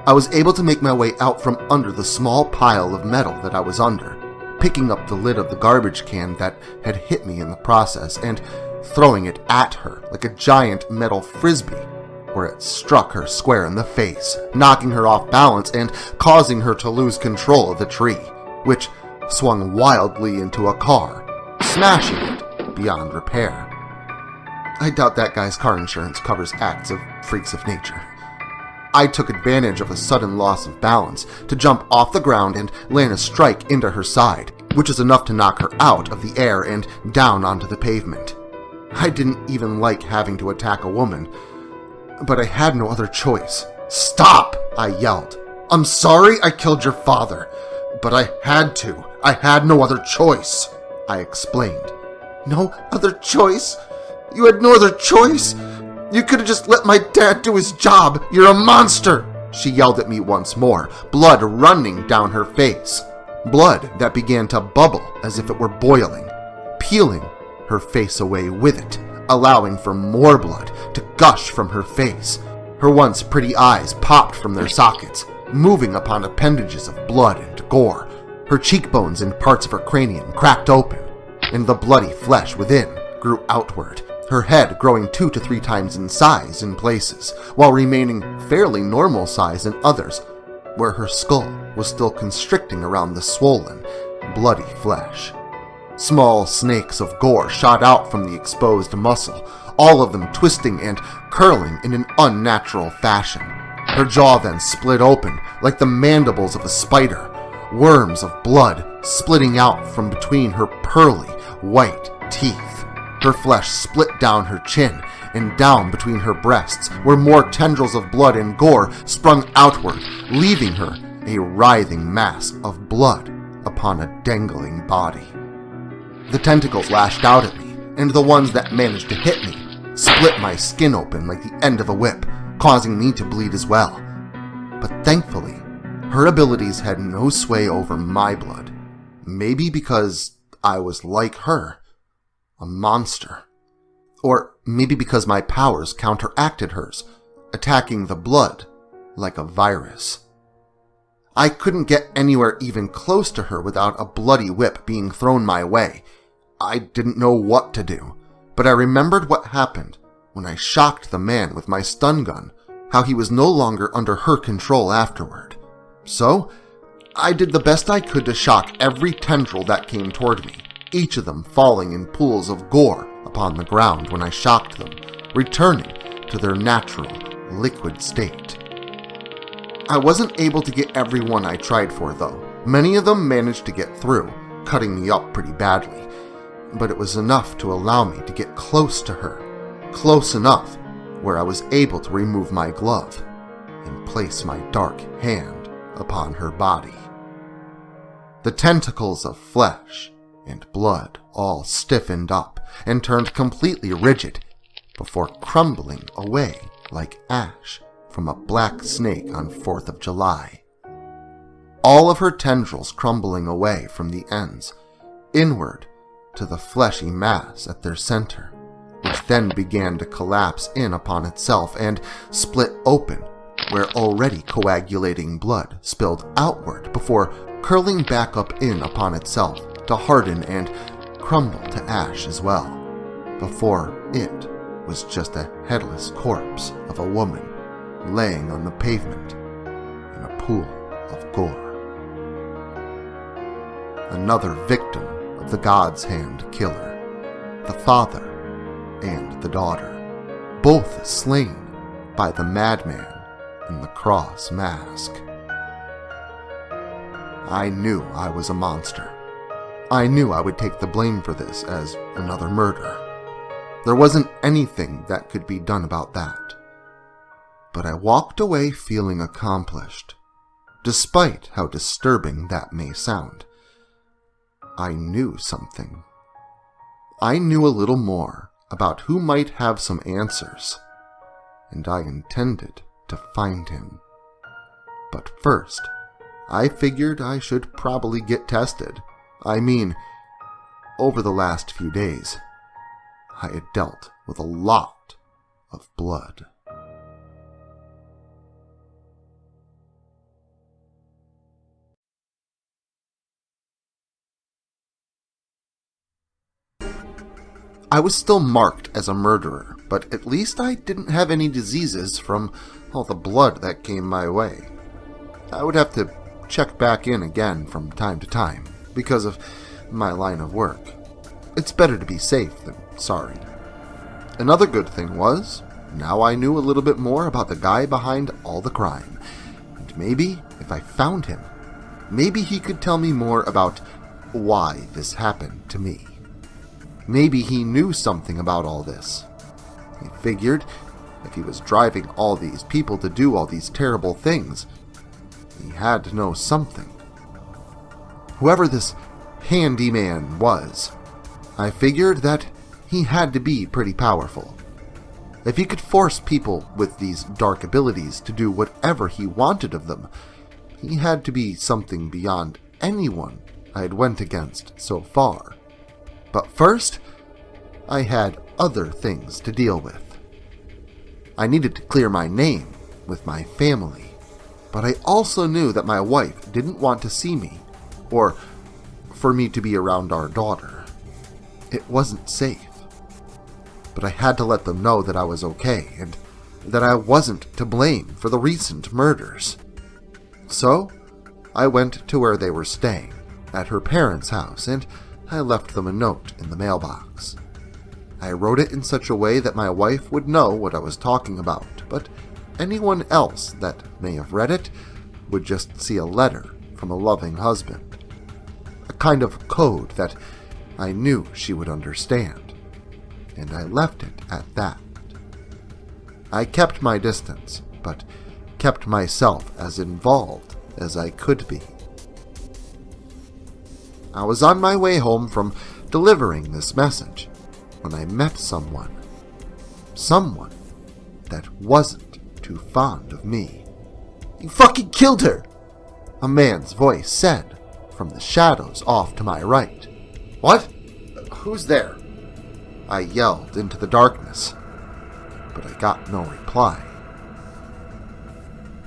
S2: I was able to make my way out from under the small pile of metal that I was under, picking up the lid of the garbage can that had hit me in the process and throwing it at her like a giant metal frisbee, where it struck her square in the face, knocking her off balance and causing her to lose control of the tree, which swung wildly into a car, smashing it beyond repair. I doubt that guy's car insurance covers acts of freaks of nature. I took advantage of a sudden loss of balance to jump off the ground and land a strike into her side, which is enough to knock her out of the air and down onto the pavement. I didn't even like having to attack a woman, but I had no other choice. "Stop!" I yelled. "I'm sorry I killed your father, but I had to. I had no other choice," I explained. "No other choice? You had no other choice? You could have just let my dad do his job. You're a monster!" she yelled at me once more, blood running down her face. Blood that began to bubble as if it were boiling, peeling her face away with it, allowing for more blood to gush from her face. Her once pretty eyes popped from their sockets, moving upon appendages of blood and gore. Her cheekbones and parts of her cranium cracked open, and the bloody flesh within grew outward, her head growing 2 to 3 times in size in places, while remaining fairly normal size in others, where her skull was still constricting around the swollen, bloody flesh. Small snakes of gore shot out from the exposed muscle, all of them twisting and curling in an unnatural fashion. Her jaw then split open like the mandibles of a spider, worms of blood splitting out from between her pearly, white teeth. Her flesh split down her chin and down between her breasts, where more tendrils of blood and gore sprung outward, leaving her a writhing mass of blood upon a dangling body. The tentacles lashed out at me, and the ones that managed to hit me split my skin open like the end of a whip, causing me to bleed as well. But thankfully, her abilities had no sway over my blood. Maybe because I was like her, a monster. Or maybe because my powers counteracted hers, attacking the blood like a virus. I couldn't get anywhere even close to her without a bloody whip being thrown my way. I didn't know what to do, but I remembered what happened when I shocked the man with my stun gun, how he was no longer under her control afterward. So, I did the best I could to shock every tendril that came toward me, each of them falling in pools of gore upon the ground when I shocked them, returning to their natural, liquid state. I wasn't able to get everyone I tried for, though. Many of them managed to get through, cutting me up pretty badly, but it was enough to allow me to get close to her, close enough where I was able to remove my glove and place my dark hand upon her body. The tentacles of flesh and blood all stiffened up and turned completely rigid before crumbling away like ash from a black snake on 4th of July. All of her tendrils crumbling away from the ends, inward to the fleshy mass at their center, which then began to collapse in upon itself and split open, where already coagulating blood spilled outward before curling back up in upon itself to harden and crumble to ash as well, before it was just a headless corpse of a woman laying on the pavement in a pool of gore. Another victim of the God's Hand killer, the father and the daughter, both slain by the madman in the cross mask. I knew I was a monster. I knew I would take the blame for this as another murder. There wasn't anything that could be done about that. But I walked away feeling accomplished, despite how disturbing that may sound. I knew something. I knew a little more about who might have some answers, and I intended to find him. But first, I figured I should probably get tested. I mean, over the last few days, I had dealt with a lot of blood. I was still marked as a murderer, but at least I didn't have any diseases from all the blood that came my way. I would have to check back in again from time to time because of my line of work. It's better to be safe than sorry. Another good thing was, now I knew a little bit more about the guy behind all the crime. And maybe, if I found him, maybe he could tell me more about why this happened to me. Maybe he knew something about all this. He figured if he was driving all these people to do all these terrible things, he had to know something. Whoever this handyman was, I figured that he had to be pretty powerful. If he could force people with these dark abilities to do whatever he wanted of them, he had to be something beyond anyone I had went against so far. But first, I had other things to deal with. I needed to clear my name with my family, but I also knew that my wife didn't want to see me, or for me to be around our daughter. It wasn't safe. But I had to let them know that I was okay, and that I wasn't to blame for the recent murders. So, I went to where they were staying, at her parents' house, and I left them a note in the mailbox. I wrote it in such a way that my wife would know what I was talking about, but anyone else that may have read it would just see a letter from a loving husband. A kind of code that I knew she would understand, and I left it at that. I kept my distance, but kept myself as involved as I could be. I was on my way home from delivering this message when I met someone. Someone that wasn't too fond of me. "You fucking killed her!" a man's voice said from the shadows off to my right. "What? Who's there?" I yelled into the darkness, but I got no reply.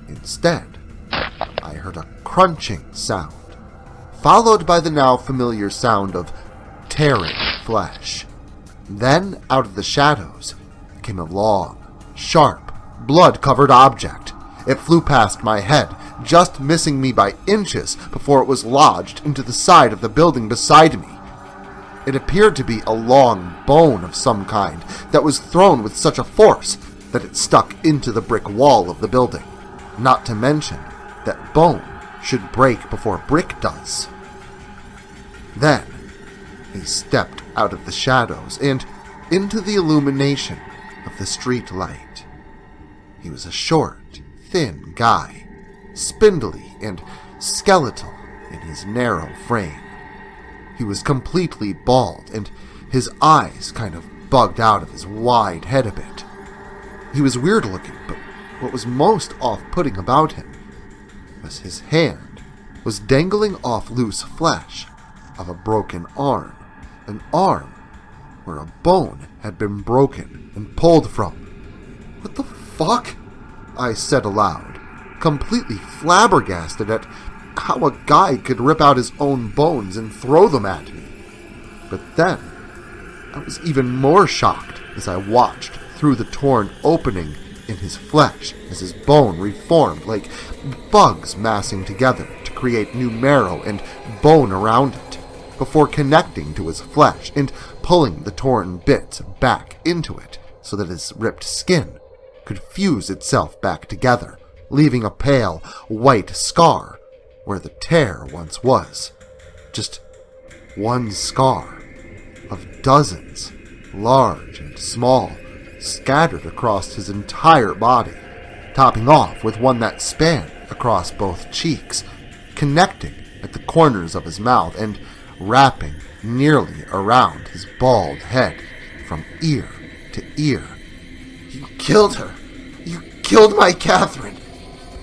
S2: Instead, I heard a crunching sound, followed by the now familiar sound of tearing flesh. Then, out of the shadows, came a long, sharp, blood-covered object. It flew past my head, just missing me by inches before it was lodged into the side of the building beside me. It appeared to be a long bone of some kind that was thrown with such a force that it stuck into the brick wall of the building. Not to mention that bone should break before brick does. Then, he stepped out of the shadows and into the illumination of the street light. He was a short, thin guy, spindly and skeletal in his narrow frame. He was completely bald, and his eyes kind of bugged out of his wide head a bit. He was weird looking, but what was most off-putting about him was his hand was dangling off loose flesh of a broken arm
S1: an arm where a bone had been broken and pulled from. "What the fuck?" I said aloud, completely flabbergasted at how a guy could rip out his own bones and throw them at me. But then, I was even more shocked as I watched through the torn opening in his flesh as his bone reformed like bugs massing together to create new marrow and bone around it, before connecting to his flesh and pulling the torn bits back into it so that his ripped skin could fuse itself back together, leaving a pale white scar where the tear once was. Just one scar of dozens, large and small, scattered across his entire body, topping off with one that spanned across both cheeks, connecting at the corners of his mouth and wrapping nearly around his bald head from ear to ear. "You killed her! You killed my Catherine!"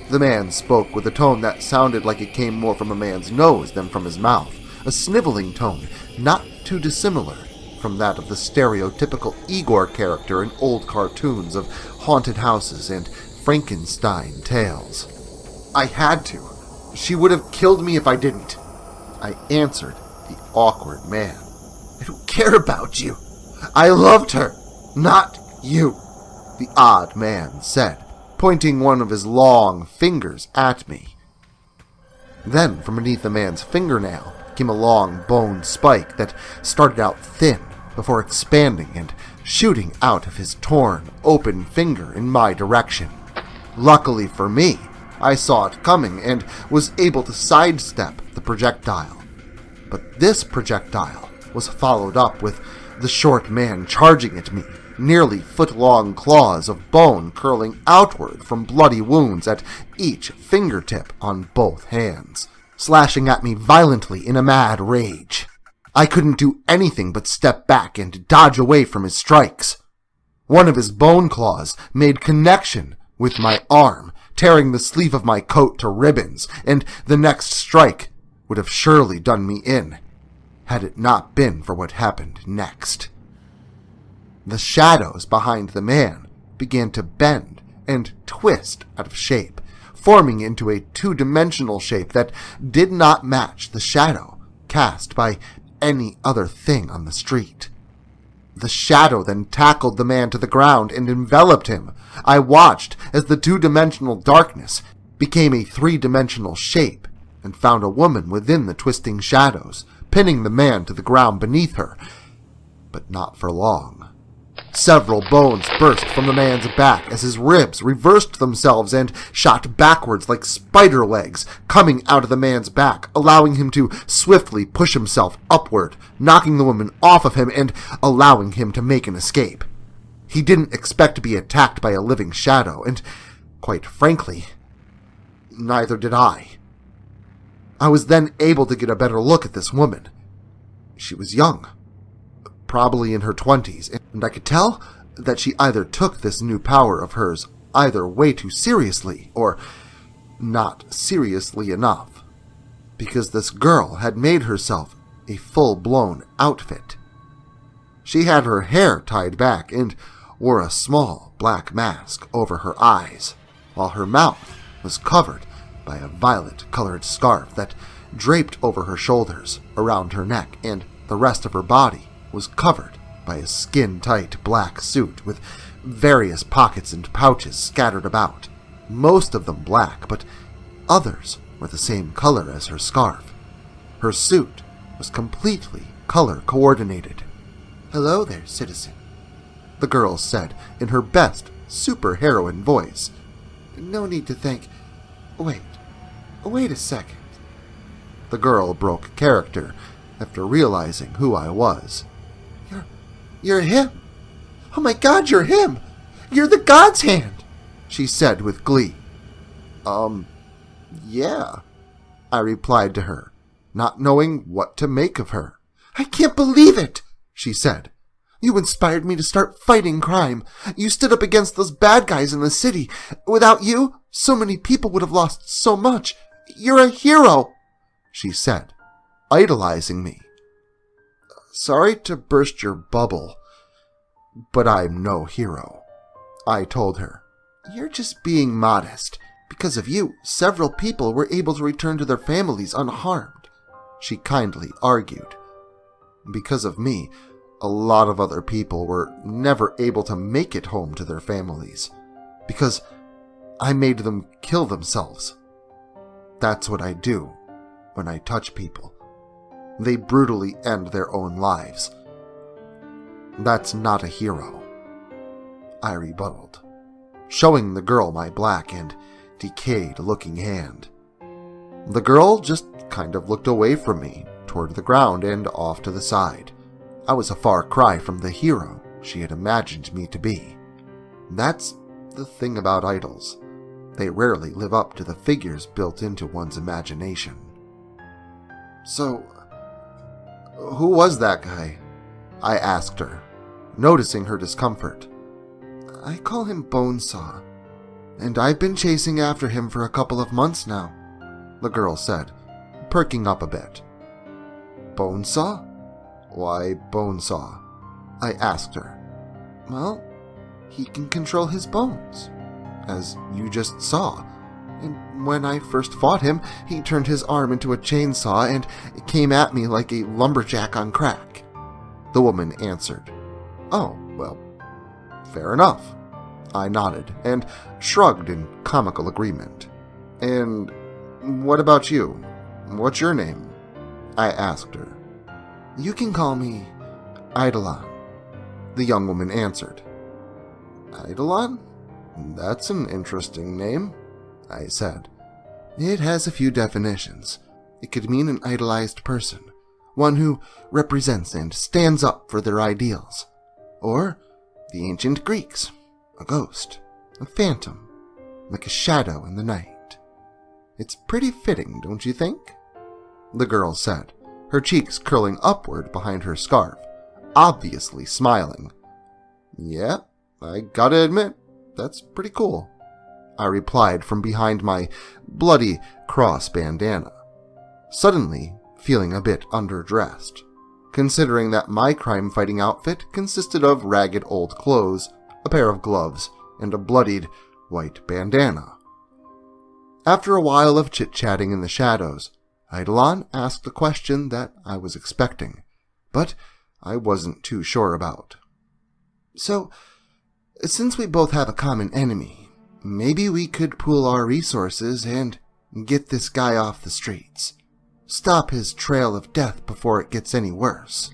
S1: The man spoke with a tone that sounded like it came more from a man's nose than from his mouth, a sniveling tone not too dissimilar from that of the stereotypical Igor character in old cartoons of haunted houses and Frankenstein tales. "I had to. She would have killed me if I didn't," I answered the awkward man. "I don't care about you. I loved her, not you," the odd man said, pointing one of his long fingers at me. Then from beneath the man's fingernail came a long bone spike that started out thin before expanding and shooting out of his torn, open finger in my direction. Luckily for me, I saw it coming and was able to sidestep the projectile. But this projectile was followed up with the short man charging at me, nearly foot-long claws of bone curling outward from bloody wounds at each fingertip on both hands, slashing at me violently in a mad rage. I couldn't do anything but step back and dodge away from his strikes. One of his bone claws made connection with my arm, tearing the sleeve of my coat to ribbons, and the next strike would have surely done me in, had it not been for what happened next. The shadows behind the man began to bend and twist out of shape, forming into a two-dimensional shape that did not match the shadow cast by any other thing on the street. The shadow then tackled the man to the ground and enveloped him. I watched as the two-dimensional darkness became a three-dimensional shape and found a woman within the twisting shadows, pinning the man to the ground beneath her. But not for long. Several bones burst from the man's back as his ribs reversed themselves and shot backwards like spider legs coming out of the man's back, allowing him to swiftly push himself upward, knocking the woman off of him and allowing him to make an escape. He didn't expect to be attacked by a living shadow, and, quite frankly, neither did I. I was then able to get a better look at this woman. She was young, probably in her 20s, and I could tell that she either took this new power of hers either way too seriously or not seriously enough, because this girl had made herself a full-blown outfit. She had her hair tied back and wore a small black mask over her eyes, while her mouth was covered by a violet-colored scarf that draped over her shoulders, around her neck, and the rest of her body was covered by a skin-tight black suit with various pockets and pouches scattered about, most of them black, but others were the same color as her scarf. Her suit was completely color-coordinated. "Hello there, citizen," the girl said in her best superheroine voice. "No need to thank... Wait a second." The girl broke character after realizing who I was. You're him! Oh my God, you're him! You're the God's Hand!" she said with glee. Yeah, I replied to her, not knowing what to make of her. "I can't believe it," she said. "You inspired me to start fighting crime. You stood up against those bad guys in the city. Without you, so many people would have lost so much. You're a hero," she said, idolizing me.
S2: Sorry to burst your bubble, but I'm no hero, I told her. You're just being modest. Because of you, several people were able to return to their families unharmed, she kindly argued. Because of me, a lot of other people were never able to make it home to their families. Because I made them kill themselves. That's what I do when I touch people. They brutally end their own lives. That's not a hero, I rebutted, showing the girl my black and decayed-looking hand. The girl just kind of looked away from me, toward the ground and off to the side. I was a far cry from the hero she had imagined me to be. That's the thing about idols. They rarely live up to the figures built into one's imagination. So, who was that guy? I asked her, noticing her discomfort. I call him Bonesaw, and I've been chasing after him for a couple of months now, the girl said, perking up a bit. Bonesaw? Why Bonesaw? I asked her. Well, he can control his bones, as you just saw. And when I first fought him, he turned his arm into a chainsaw and came at me like a lumberjack on crack. The woman answered. Oh, well, fair enough. I nodded and shrugged in comical agreement. And what about you? What's your name? I asked her. You can call me Eidolon, the young woman answered. Eidolon? That's an interesting name, I said. It has a few definitions. It could mean an idolized person, one who represents and stands up for their ideals. Or the ancient Greeks, a ghost, a phantom, like a shadow in the night. It's pretty fitting, don't you think? The girl said, her cheeks curling upward behind her scarf, obviously smiling. Yeah, I gotta admit, that's pretty cool, I replied from behind my bloody cross bandana, suddenly feeling a bit underdressed, considering that my crime-fighting outfit consisted of ragged old clothes, a pair of gloves, and a bloodied white bandana. After a while of chit-chatting in the shadows, Eidolon asked a question that I was expecting, but I wasn't too sure about. So, since we both have a common enemy, maybe we could pool our resources and get this guy off the streets. Stop his trail of death before it gets any worse,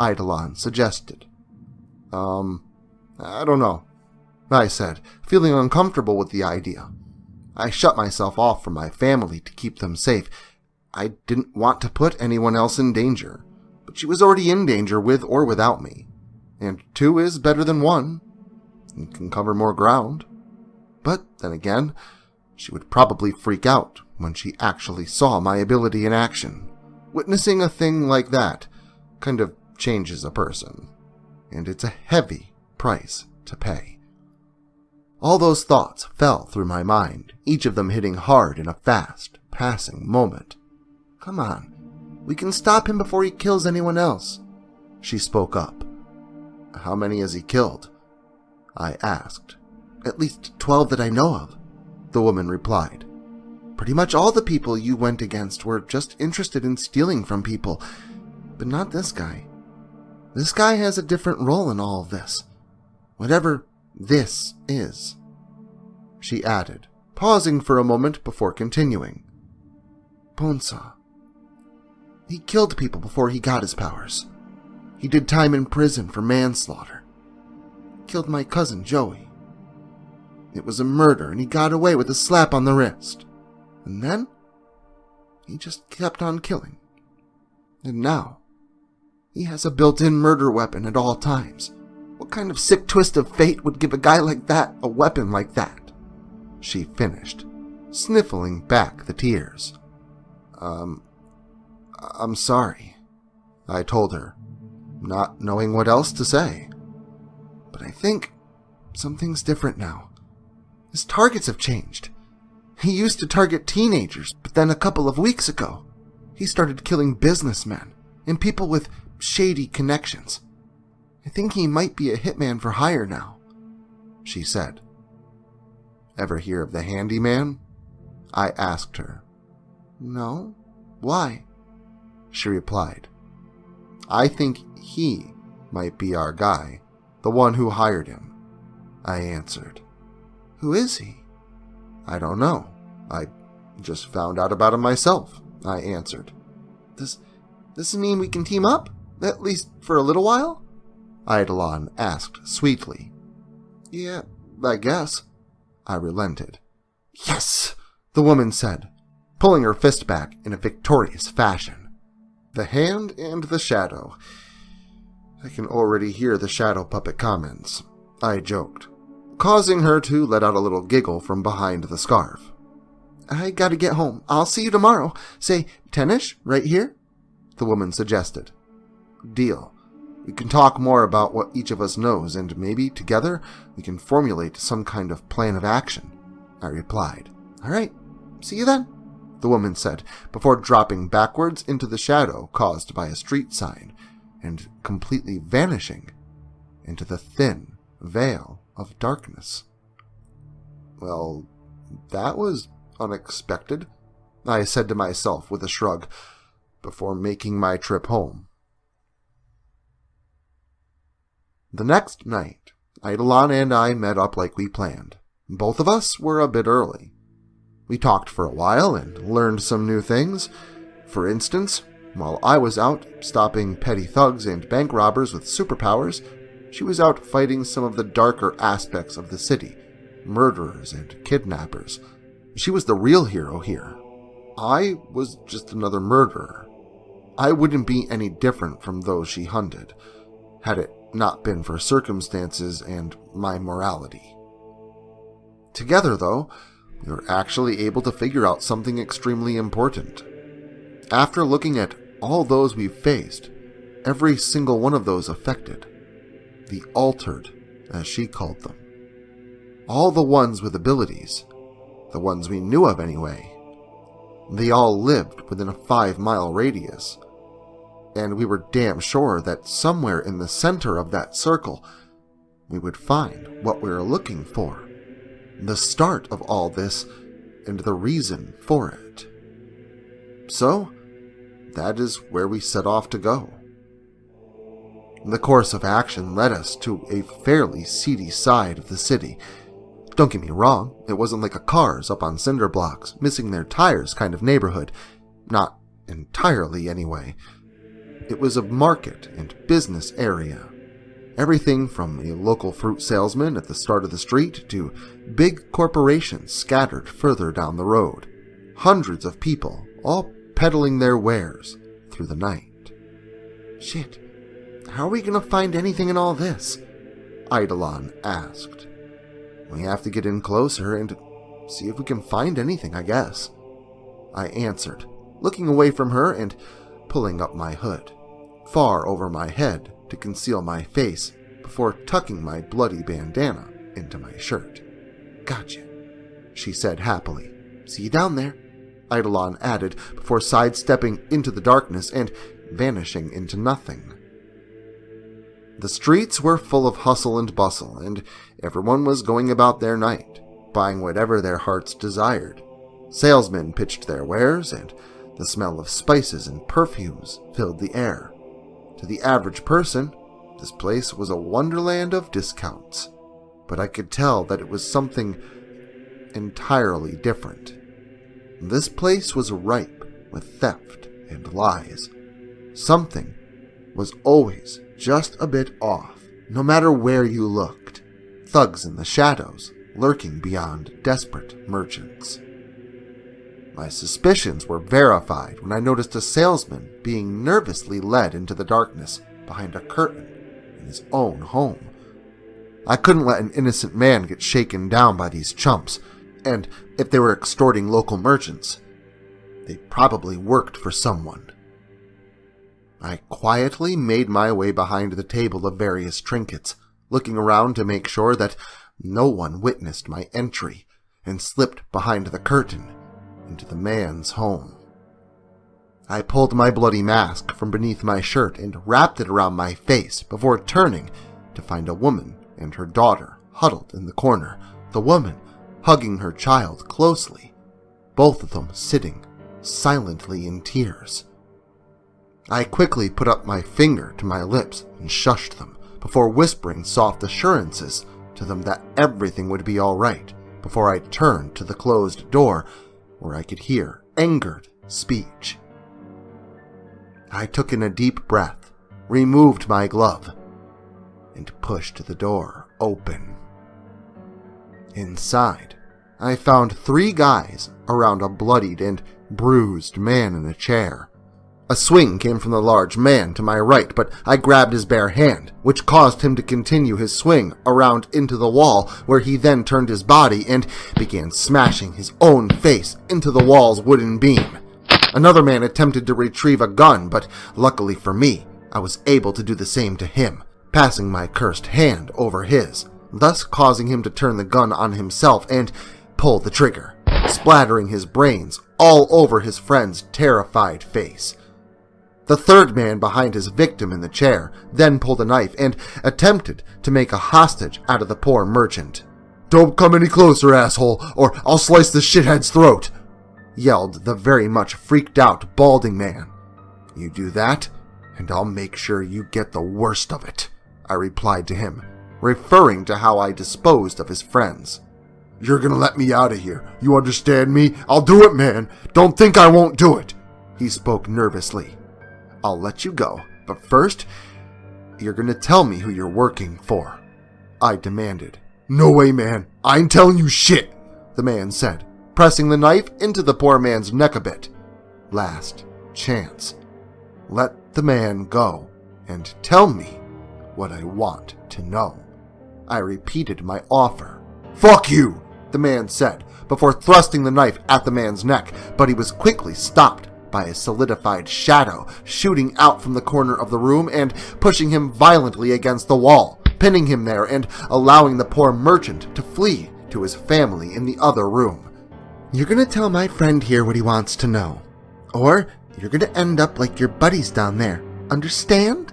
S2: Eidolon suggested. I don't know, I said, feeling uncomfortable with the idea. I shut myself off from my family to keep them safe. I didn't want to put anyone else in danger, but she was already in danger with or without me. And 2 is better than 1. It can cover more ground. But then again, she would probably freak out when she actually saw my ability in action. Witnessing a thing like that kind of changes a person, and it's a heavy price to pay. All those thoughts fell through my mind, each of them hitting hard in a fast, passing moment. Come on, we can stop him before he kills anyone else, she spoke up. How many has he killed? I asked. At least 12 that I know of, the woman replied. Pretty much all the people you went against were just interested in stealing from people, but not this guy. This guy has a different role in all of this. Whatever this is, she added, pausing for a moment before continuing. Bonesaw. He killed people before he got his powers. He did time in prison for manslaughter. Killed my cousin, Joey. It was a murder, and he got away with a slap on the wrist. And then, he just kept on killing. And now, he has a built-in murder weapon at all times. What kind of sick twist of fate would give a guy like that a weapon like that? She finished, sniffling back the tears. I'm sorry, I told her, not knowing what else to say. But I think something's different now. His targets have changed. He used to target teenagers, but then a couple of weeks ago, he started killing businessmen and people with shady connections. I think he might be a hitman for hire now," she said.
S1: "Ever hear of the handyman?" I asked her.
S2: "No. Why?"
S1: She replied, "I think he might be our guy, the one who hired him," I answered.
S2: "Who is he?"
S1: "I don't know. I just found out about him myself," I answered.
S2: Does this mean we can team up? At least for a little while?"
S1: Eidolon asked sweetly.
S2: "Yeah, I guess,"
S1: I relented.
S2: "Yes,"
S1: the woman said, pulling her fist back in a victorious fashion. "The hand and the shadow." I can already hear the shadow puppet comments, I joked, causing her to let out a little giggle from behind the scarf.
S2: "I gotta get home. I'll see you tomorrow. Say 10-ish, right here?"
S1: the woman suggested. "Deal. We can talk more about what each of us knows, and maybe, together, we can formulate some kind of plan of action," I replied.
S2: "All right. See you then,"
S1: the woman said, before dropping backwards into the shadow caused by a street sign, and completely vanishing into the thin veil of darkness. "Well, that was unexpected," I said to myself with a shrug, before making my trip home. The next night, Eidolon and I met up like we planned. Both of us were a bit early. We talked for a while and learned some new things. For instance, while I was out stopping petty thugs and bank robbers with superpowers, she was out fighting some of the darker aspects of the city, murderers and kidnappers. She was the real hero here. I was just another murderer. I wouldn't be any different from those she hunted, had it not been for circumstances and my morality. Together, though, we were actually able to figure out something extremely important. After looking at all those we've faced, every single one of those affected, the altered, as she called them, all the ones with abilities, the ones we knew of anyway, they all lived within a 5-mile radius, and we were damn sure that somewhere in the center of that circle we would find what we were looking for, the start of all this and the reason for it. So, that is where we set off to go. The course of action led us to a fairly seedy side of the city. Don't get me wrong, it wasn't like a cars up on cinder blocks, missing their tires kind of neighborhood. Not entirely, anyway. It was a market and business area. Everything from a local fruit salesman at the start of the street to big corporations scattered further down the road. Hundreds of people, all peddling their wares through the night.
S2: "Shit, how are we gonna find anything in all this?"
S1: Eidolon asked. "We have to get in closer and see if we can find anything, I guess," I answered, looking away from her and pulling up my hood, far over my head to conceal my face before tucking my bloody bandana into my shirt.
S2: "Gotcha,"
S1: she said happily.
S2: "See you down there,"
S1: Eidolon added before sidestepping into the darkness and vanishing into nothing. The streets were full of hustle and bustle, and everyone was going about their night, buying whatever their hearts desired. Salesmen pitched their wares, and the smell of spices and perfumes filled the air. To the average person, this place was a wonderland of discounts, but I could tell that it was something entirely different. This place was ripe with theft and lies. Something was always just a bit off, no matter where you looked. Thugs in the shadows, lurking beyond desperate merchants. My suspicions were verified when I noticed a salesman being nervously led into the darkness behind a curtain in his own home. I couldn't let an innocent man get shaken down by these chumps, and if they were extorting local merchants, they probably worked for someone. I quietly made my way behind the table of various trinkets, looking around to make sure that no one witnessed my entry, and slipped behind the curtain into the man's home. I pulled my bloody mask from beneath my shirt and wrapped it around my face before turning to find a woman and her daughter huddled in the corner, the woman hugging her child closely, both of them sitting silently in tears. I quickly put up my finger to my lips and shushed them before whispering soft assurances to them that everything would be all right before I turned to the closed door where I could hear angered speech. I took in a deep breath, removed my glove, and pushed the door open. Inside, I found 3 guys around a bloodied and bruised man in a chair. A swing came from the large man to my right, but I grabbed his bare hand, which caused him to continue his swing around into the wall, where he then turned his body and began smashing his own face into the wall's wooden beam. Another man attempted to retrieve a gun, but luckily for me, I was able to do the same to him, passing my cursed hand over his, thus causing him to turn the gun on himself and pull the trigger, splattering his brains all over his friend's terrified face. The third man behind his victim in the chair then pulled a knife and attempted to make a hostage out of the poor merchant. "Don't come any closer, asshole, or I'll slice the shithead's throat," yelled the very much freaked out balding man. "You do that, and I'll make sure you get the worst of it," I replied to him, referring to how I disposed of his friends. "You're gonna let me out of here, you understand me? I'll do it, man. Don't think I won't do it," he spoke nervously. "I'll let you go, but first, you're gonna tell me who you're working for," I demanded. "No way, man. I ain't telling you shit," the man said, pressing the knife into the poor man's neck a bit. "Last chance. Let the man go and tell me what I want to know." I repeated my offer. "Fuck you," the man said, before thrusting the knife at the man's neck, but he was quickly stopped by a solidified shadow shooting out from the corner of the room and pushing him violently against the wall, pinning him there and allowing the poor merchant to flee to his family in the other room. "You're gonna tell my friend here what he wants to know, or you're gonna end up like your buddies down there, understand?"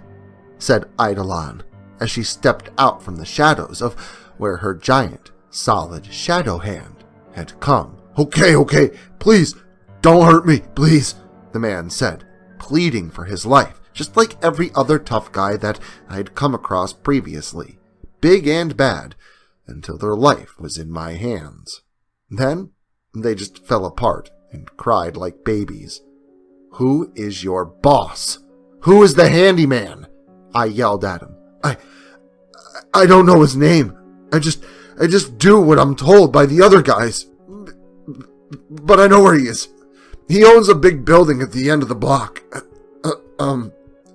S1: said Eidolon, as she stepped out from the shadows of where her giant, solid shadow hand had come. Okay, please, don't hurt me, please," the man said, pleading for his life, just like every other tough guy that I'd come across previously, big and bad, until their life was in my hands. Then they just fell apart and cried like babies. "Who is your boss? Who is the handyman?" I yelled at him. I don't know his name. I just do what I'm told by the other guys. But I know where he is. He owns a big building at the end of the block.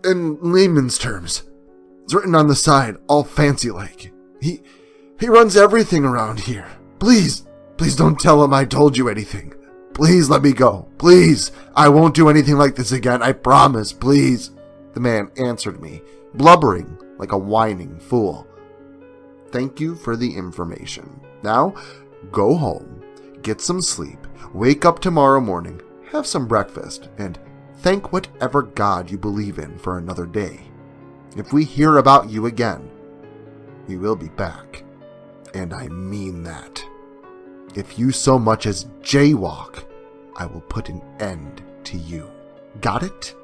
S1: In layman's terms. It's written on the side, all fancy-like. He runs everything around here. Please don't tell him I told you anything. Please let me go. Please. I won't do anything like this again. I promise. Please." The man answered me, blubbering like a whining fool. "Thank you for the information. Now, go home, get some sleep, wake up tomorrow morning, have some breakfast, and thank whatever God you believe in for another day. If we hear about you again, we will be back. And I mean that. If you so much as jaywalk, I will put an end to you. Got it?"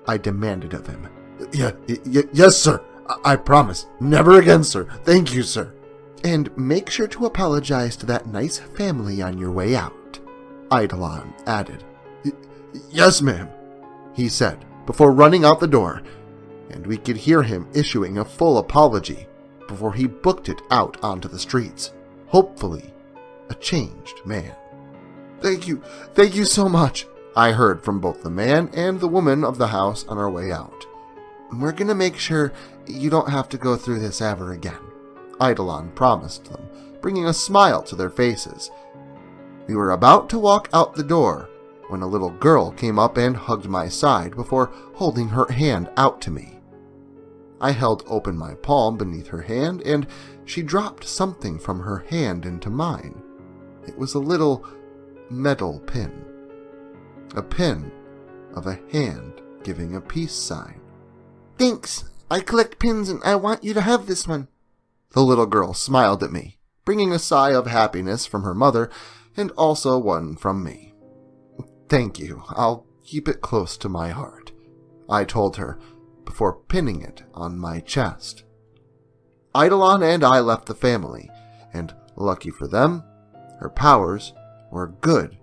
S1: I demanded of him. Yes, sir. I promise. Never again, sir. Thank you, sir." "And make sure to apologize to that nice family on your way out," Eidolon added. Yes, ma'am," he said, before running out the door, and we could hear him issuing a full apology before he booked it out onto the streets, hopefully a changed man. Thank you so much," I heard from both the man and the woman of the house on our way out. "We're gonna make sure you don't have to go through this ever again," Eidolon promised them, bringing a smile to their faces. We were about to walk out the door when a little girl came up and hugged my side before holding her hand out to me. I held open my palm beneath her hand, and she dropped something from her hand into mine. It was a little metal pin. A pin
S2: of a hand giving a peace sign.
S1: "Thanks. I collect pins and I want you to have this one."
S2: The little girl smiled at me, bringing a sigh of happiness from her mother and also one from me. "Thank you. I'll keep it close to my heart," I told her before pinning it on my chest. Eidolon and I left the family, and lucky for them, her powers were good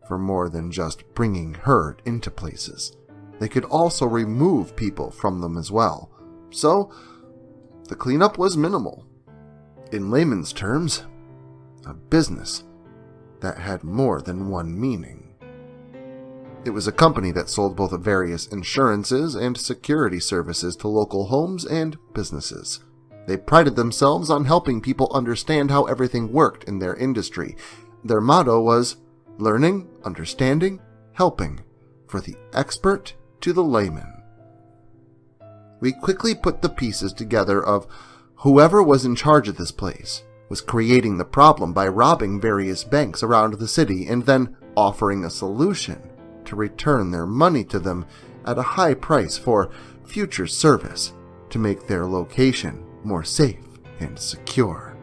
S2: for more than just bringing her into places. They could also remove people from them as well, so the cleanup was minimal. In layman's terms, a business that had more than one meaning. It was a company that sold both various insurances and security services to local homes and businesses. They prided themselves on helping people understand how everything worked in their industry. Their motto was learning, understanding, helping, for the expert to the layman. We quickly put the pieces together of whoever was in charge of this place was creating the problem by robbing various banks around the city and then offering a solution to return their money to them at a high price for future service to make their location more safe and secure.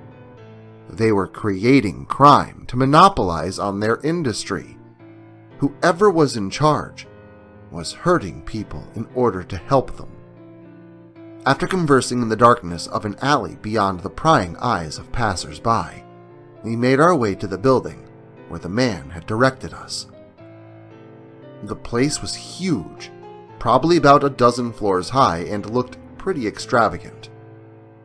S2: They were creating crime to monopolize on their industry. Whoever was in charge was hurting people in order to help them. After conversing in the darkness of an alley beyond the prying eyes of passers-by, we made our way to the building where the man had directed us. The place was huge, probably about a dozen floors high, and looked pretty extravagant.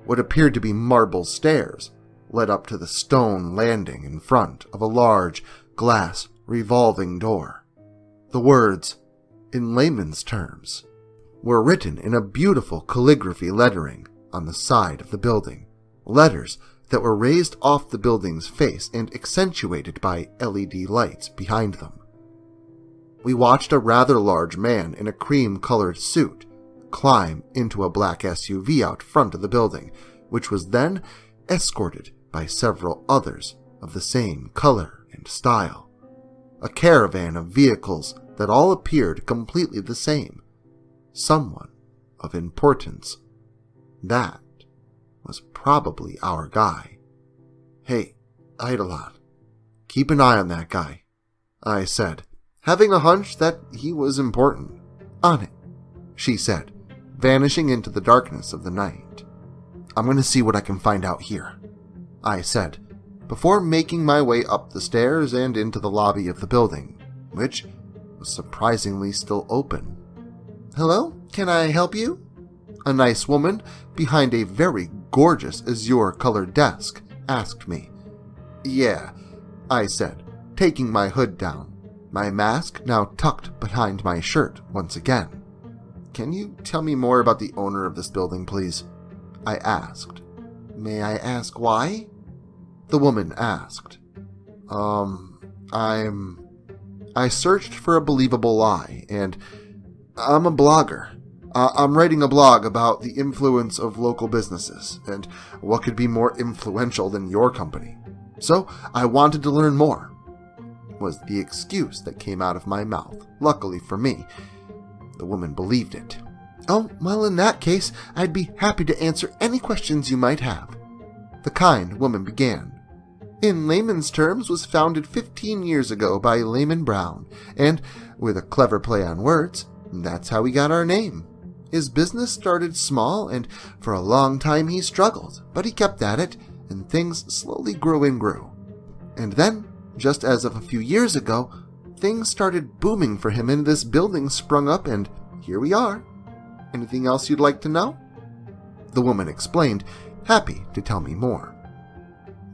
S2: What appeared to be marble stairs led up to the stone landing in front of a large glass revolving door. The words, in layman's terms, were written in a beautiful calligraphy lettering on the side of the building, letters that were raised off the building's face and accentuated by LED lights behind them. We watched a rather large man in a cream-colored suit climb into a black SUV out front of the building, which was then escorted by several others of the same color and style. A caravan of vehicles that all appeared completely the same. Someone of importance. That was probably our guy. "Hey, Eidolon, keep an eye on that guy," I said, having a hunch that he was important. "On it," she said, vanishing into the darkness of the night. "I'm going to see what I can find out here," I said, before making my way up the stairs and into the lobby of the building, which was surprisingly still open. "Hello, can I help you?" A nice woman behind a very gorgeous azure-colored desk asked me. "Yeah," I said, taking my hood down, my mask now tucked behind my shirt once again. "Can you tell me more about the owner of this building, please?" I asked. "May I ask why?" The woman asked. I searched for a believable lie, and I'm a blogger. I'm writing a blog about the influence of local businesses, and what could be more influential than your company. So I wanted to learn more," was the excuse that came out of my mouth. Luckily for me, the woman believed it. "Oh, well, in that case, I'd be happy to answer any questions you might have," the kind woman began. "In layman's terms, was founded 15 years ago by Layman Brown, and, with a clever play on words, that's how we got our name. His business started small, and for a long time he struggled, but he kept at it, and things slowly grew and grew. And then, just as of a few years ago, things started booming for him, and this building sprung up, and here we are. Anything else you'd like to know?" The woman explained, happy to tell me more.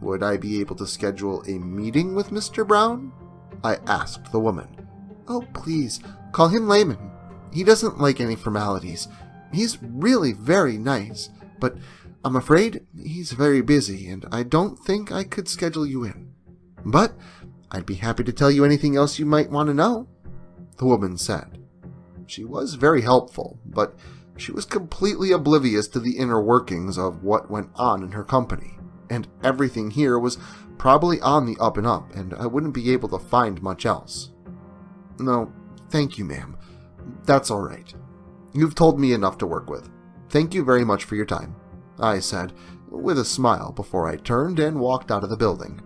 S2: "Would I be able to schedule a meeting with Mr. Brown?" I asked the woman. "Oh, please, call him Layman. He doesn't like any formalities. He's really very nice, but I'm afraid he's very busy, and I don't think I could schedule you in. But I'd be happy to tell you anything else you might want to know," the woman said. She was very helpful, but she was completely oblivious to the inner workings of what went on in her company, and everything here was probably on the up and up, and I wouldn't be able to find much else. "No, thank you, ma'am.
S1: That's all right. You've told me enough to work with. Thank you very much for your time, I said, with a smile before I turned and walked out of the building.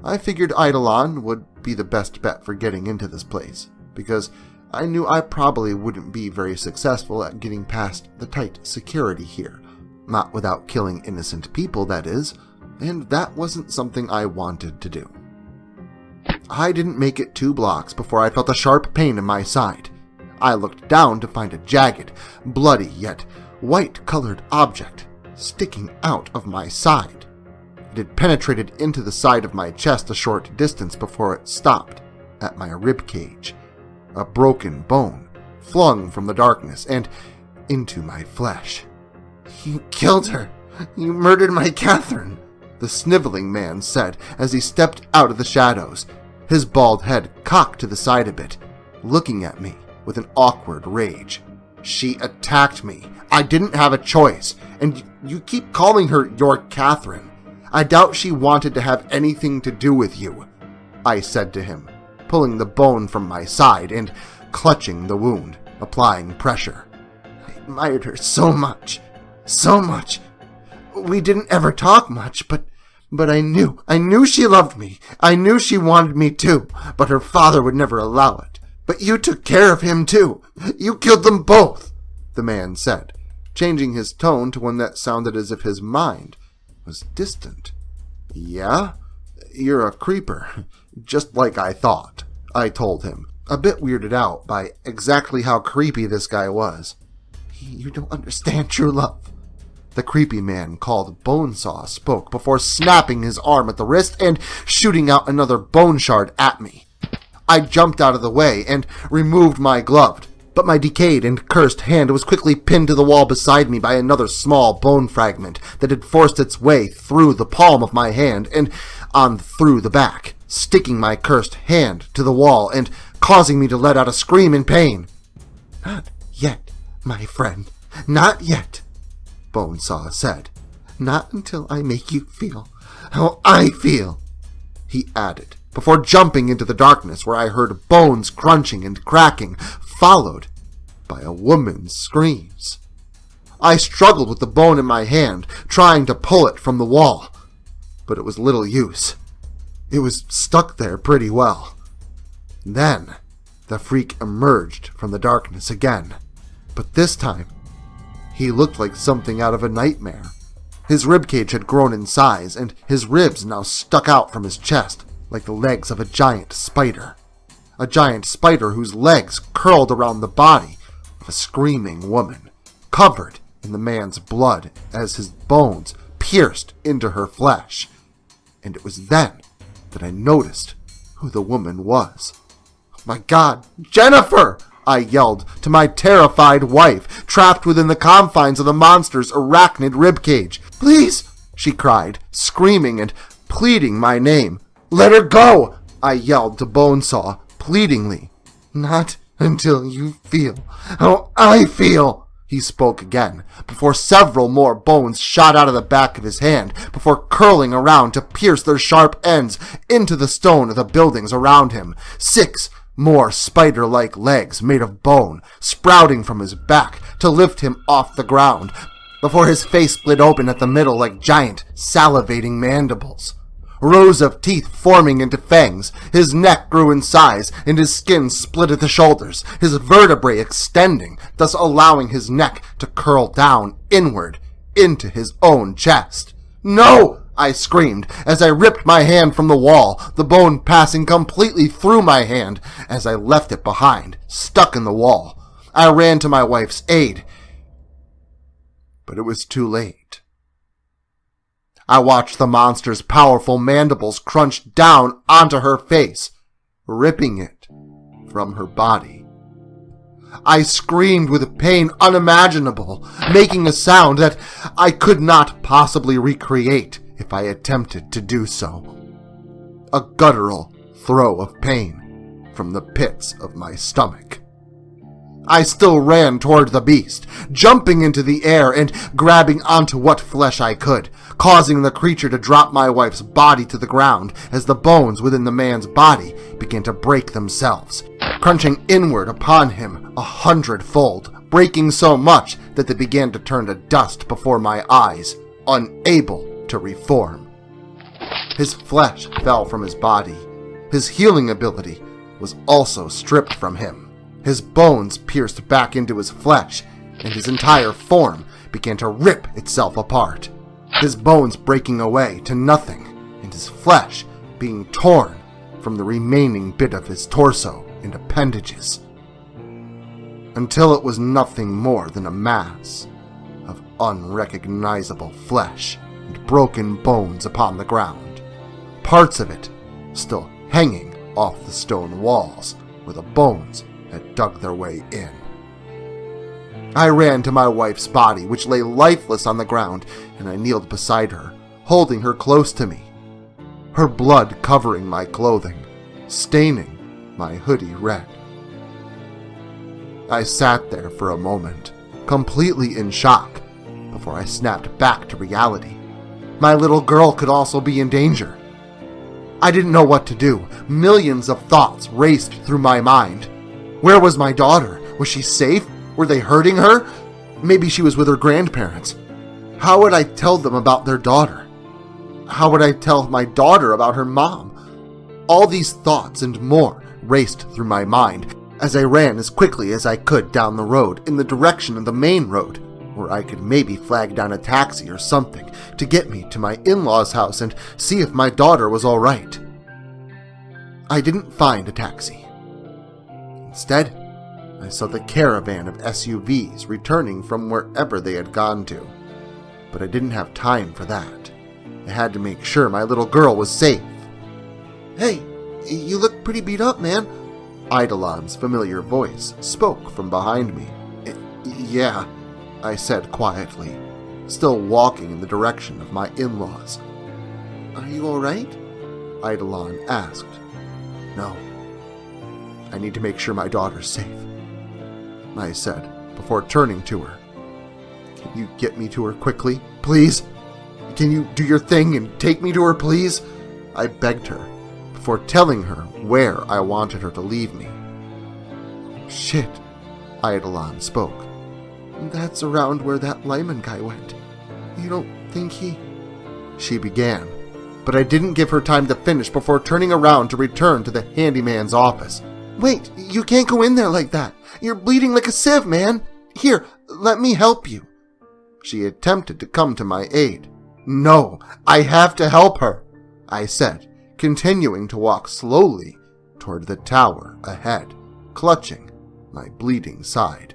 S1: I figured Eidolon would be the best bet for getting into this place, because I knew I probably wouldn't be very successful at getting past the tight security here. Not without killing innocent people, that is, and that wasn't something I wanted to do. I didn't make it 2 blocks before I felt a sharp pain in my side. I looked down to find a jagged, bloody yet white-colored object sticking out of my side. It had penetrated into the side of my chest a short distance before it stopped at my rib cage. A broken bone flung from the darkness and into my flesh. "You killed her! You murdered my Catherine!" the sniveling man said as he stepped out of the shadows, his bald head cocked to the side a bit, looking at me with an awkward rage. "She attacked me. I didn't have a choice, and you keep calling her your Catherine. I doubt she wanted to have anything to do with you," I said to him, pulling the bone from my side and clutching the wound, applying pressure. "I admired her so much. We didn't ever talk much, but I knew she loved me. I knew she wanted me too, but her father would never allow it. But you took care of him too. You killed them both," the man said, changing his tone to one that sounded as if his mind was distant. "Yeah? You're a creeper, just like I thought," I told him, a bit weirded out by exactly how creepy this guy was. "You don't understand true love," the creepy man called Bonesaw spoke before snapping his arm at the wrist and shooting out another bone shard at me. I jumped out of the way and removed my glove, but my decayed and cursed hand was quickly pinned to the wall beside me by another small bone fragment that had forced its way through the palm of my hand and on through the back, sticking my cursed hand to the wall and causing me to let out a scream in pain. "Not yet, my friend, not yet," Bonesaw said. "Not until I make you feel how I feel," he added, before jumping into the darkness where I heard bones crunching and cracking, followed by a woman's screams. I struggled with the bone in my hand, trying to pull it from the wall, but it was little use. It was stuck there pretty well. Then the freak emerged from the darkness again, but this time he looked like something out of a nightmare. His ribcage had grown in size, and his ribs now stuck out from his chest like the legs of a giant spider. A giant spider whose legs curled around the body of a screaming woman, covered in the man's blood as his bones pierced into her flesh. And it was then that I noticed who the woman was. "My God, Jennifer!" I yelled to my terrified wife, trapped within the confines of the monster's arachnid ribcage. "Please!" she cried, screaming and pleading my name. "Let her go!" I yelled to Bonesaw, pleadingly. "Not until you feel how I feel," he spoke again, before several more bones shot out of the back of his hand, before curling around to pierce their sharp ends into the stone of the buildings around him. 6 more spider-like legs made of bone sprouting from his back to lift him off the ground, before his face split open at the middle like giant, salivating mandibles. Rows of teeth forming into fangs, his neck grew in size, and his skin split at the shoulders, his vertebrae extending, thus allowing his neck to curl down inward into his own chest. "No!" I screamed as I ripped my hand from the wall, the bone passing completely through my hand as I left it behind, stuck in the wall. I ran to my wife's aid, but it was too late. I watched the monster's powerful mandibles crunch down onto her face, ripping it from her body. I screamed with pain unimaginable, making a sound that I could not possibly recreate if I attempted to do so. A guttural throe of pain from the pits of my stomach. I still ran toward the beast, jumping into the air and grabbing onto what flesh I could, causing the creature to drop my wife's body to the ground as the bones within the man's body began to break themselves. crunching inward upon him 100-fold, breaking so much that they began to turn to dust before my eyes, unable to reform. His flesh fell from his body. His healing ability was also stripped from him. His bones pierced back into his flesh, and his entire form began to rip itself apart. His bones breaking away to nothing, and his flesh being torn from the remaining bit of his torso and appendages, until it was nothing more than a mass of unrecognizable flesh and broken bones upon the ground, parts of it still hanging off the stone walls where the bones had dug their way in. I ran to my wife's body, which lay lifeless on the ground, and I kneeled beside her, holding her close to me, her blood covering my clothing, staining my hoodie red. I sat there for a moment, completely in shock, before I snapped back to reality. My little girl could also be in danger. I didn't know what to do. Millions of thoughts raced through my mind. Where was my daughter? Was she safe? Were they hurting her? Maybe she was with her grandparents. How would I tell them about their daughter? How would I tell my daughter about her mom? All these thoughts and more raced through my mind as I ran as quickly as I could down the road in the direction of the main road, where I could maybe flag down a taxi or something to get me to my in-laws' house and see if my daughter was all right. I didn't find a taxi. Instead, I saw the caravan of SUVs returning from wherever they had gone to. But I didn't have time for that. I had to make sure my little girl was safe. "Hey, you look pretty beat up, man." Eidolon's familiar voice spoke from behind me. "Yeah," I said quietly, still walking in the direction of my in-laws. "Are you all right?" Eidolon asked. "No. I need to make sure my daughter's safe," I said before turning to her. "Can you get me to her quickly, please? Can you do your thing and take me to her, please?" I begged her before telling her where I wanted her to leave me. "Shit," Eidolon spoke. "That's around where that Lyman guy went. You don't think he—" she began, but I didn't give her time to finish before turning around to return to the handyman's office. "Wait, you can't go in there like that. You're bleeding like a sieve, man. Here, let me help you." She attempted to come to my aid. "No, I have to help her," I said, continuing to walk slowly toward the tower ahead, clutching my bleeding side.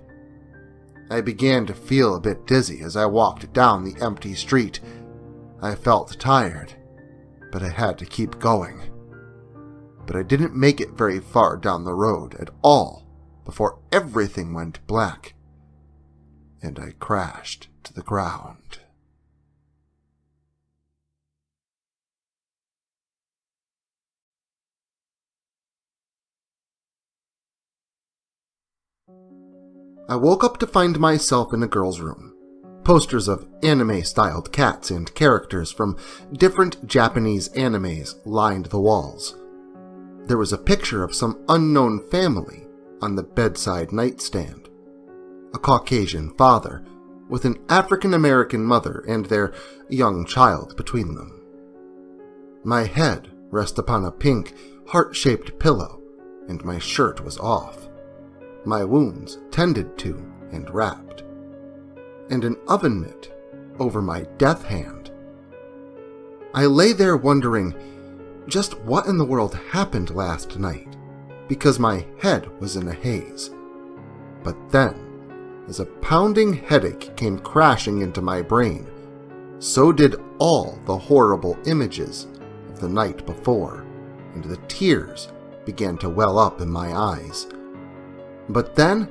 S1: I began to feel a bit dizzy as I walked down the empty street. I felt tired, but I had to keep going. But I didn't make it very far down the road at all before everything went black, and I crashed to the ground. I woke up to find myself in a girl's room. Posters of anime-styled cats and characters from different Japanese animes lined the walls. There was a picture of some unknown family on the bedside nightstand. A Caucasian father with an African-American mother and their young child between them. My head rested upon a pink, heart-shaped pillow, and my shirt was off. My wounds tended to and wrapped, and an oven mitt over my death hand. I lay there wondering just what in the world happened last night, because my head was in a haze. But then, as a pounding headache came crashing into my brain, so did all the horrible images of the night before, and the tears began to well up in my eyes. But then,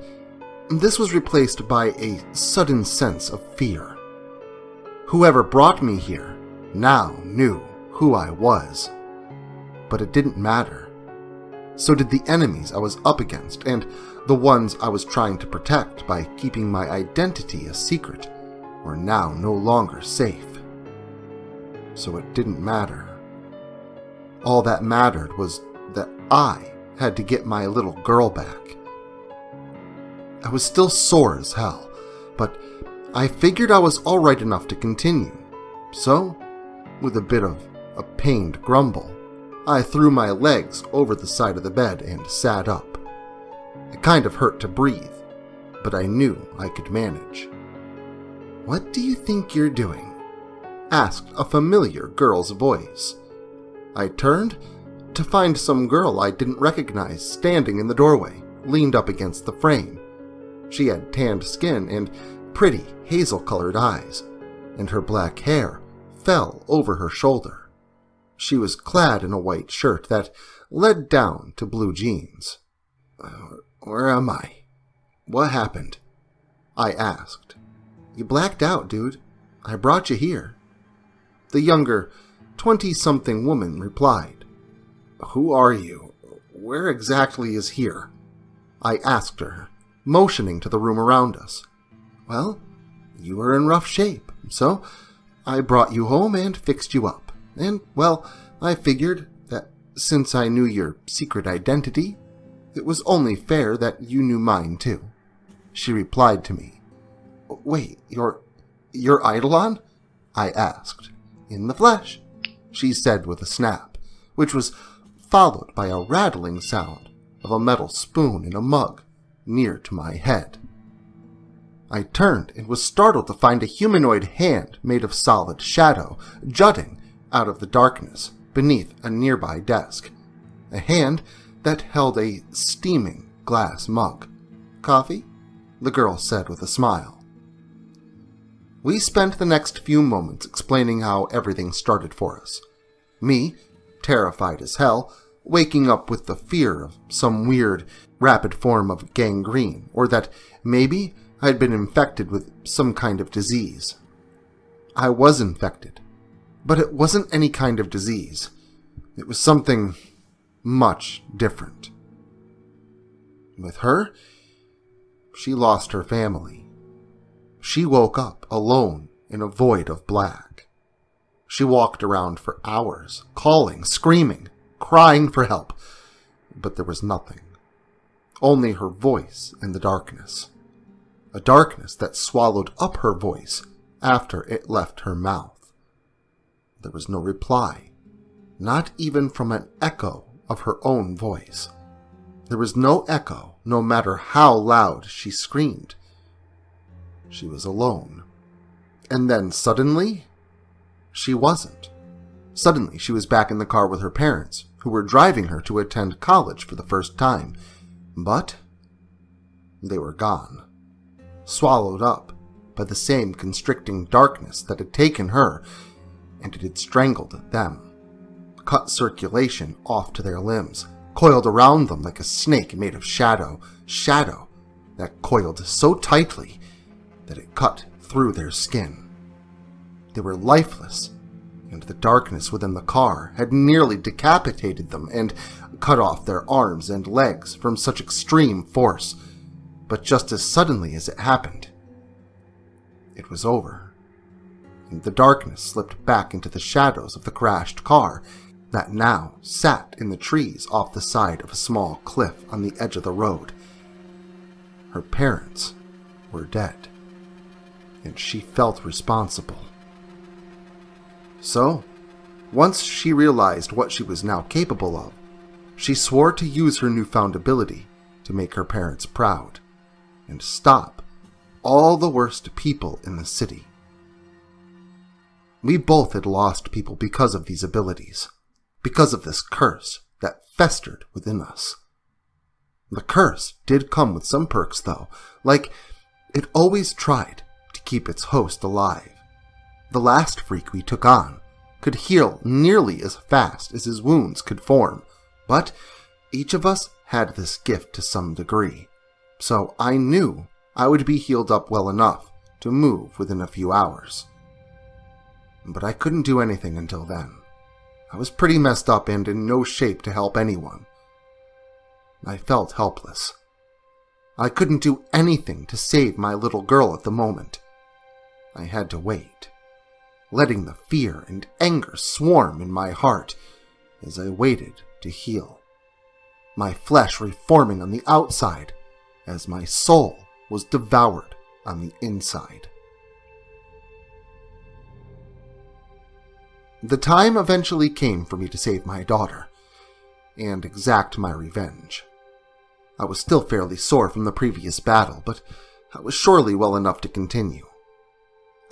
S1: this was replaced by a sudden sense of fear. Whoever brought me here now knew who I was. But it didn't matter. So did the enemies I was up against, and the ones I was trying to protect by keeping my identity a secret were now no longer safe. So it didn't matter. All that mattered was that I had to get my little girl back. I was still sore as hell, but I figured I was alright enough to continue. So, with a bit of a pained grumble, I threw my legs over the side of the bed and sat up. It kind of hurt to breathe, but I knew I could manage. "What do you think you're doing?" asked a familiar girl's voice. I turned to find some girl I didn't recognize standing in the doorway, leaned up against the frame. She had tanned skin and pretty hazel-colored eyes, and her black hair fell over her shoulder. She was clad in a white shirt that led down to blue jeans. Where am I? What happened?" I asked. "You blacked out, dude. I brought you here." The younger, 20-something woman replied. "Who are you? Where exactly is here?" I asked her, motioning to the room around us. "Well, you were in rough shape, so I brought you home and fixed you up. And, well, I figured that since I knew your secret identity, it was only fair that you knew mine too." She replied to me. "Wait, you're Eidolon?" I asked. "In the flesh," she said with a snap, which was followed by a rattling sound of a metal spoon in a mug near to my head. I turned and was startled to find a humanoid hand made of solid shadow jutting out of the darkness beneath a nearby desk. A hand that held a steaming glass mug. "Coffee?" the girl said with a smile. We spent the next few moments explaining how everything started for us. Me, terrified as hell, waking up with the fear of some weird, rapid form of gangrene, or that maybe I'd been infected with some kind of disease. I was infected, but it wasn't any kind of disease. It was something much different. With her, she lost her family. She woke up alone in a void of black. She walked around for hours, calling, screaming, crying for help, but there was nothing. Only her voice in the darkness. A darkness that swallowed up her voice after it left her mouth. There was no reply, not even from an echo of her own voice. There was no echo, no matter how loud she screamed. She was alone. And then suddenly, she wasn't. Suddenly, she was back in the car with her parents, who were driving her to attend college for the first time. But they were gone, swallowed up by the same constricting darkness that had taken her, and it had strangled them, cut circulation off to their limbs, coiled around them like a snake made of shadow that coiled so tightly that it cut through their skin. They were lifeless, and the darkness within the car had nearly decapitated them and cut off their arms and legs from such extreme force. But just as suddenly as it happened, it was over, and the darkness slipped back into the shadows of the crashed car that now sat in the trees off the side of a small cliff on the edge of the road. Her parents were dead, and she felt responsible. So, once she realized what she was now capable of, she swore to use her newfound ability to make her parents proud and stop all the worst people in the city. We both had lost people because of these abilities, because of this curse that festered within us. The curse did come with some perks, though, like it always tried to keep its host alive. The last freak we took on could heal nearly as fast as his wounds could form, but each of us had this gift to some degree, so I knew I would be healed up well enough to move within a few hours. But I couldn't do anything until then. I was pretty messed up and in no shape to help anyone. I felt helpless. I couldn't do anything to save my little girl at the moment. I had to wait, letting the fear and anger swarm in my heart as I waited to heal. my flesh reforming on the outside as my soul was devoured on the inside. The time eventually came for me to save my daughter and exact my revenge. I was still fairly sore from the previous battle, but I was surely well enough to continue.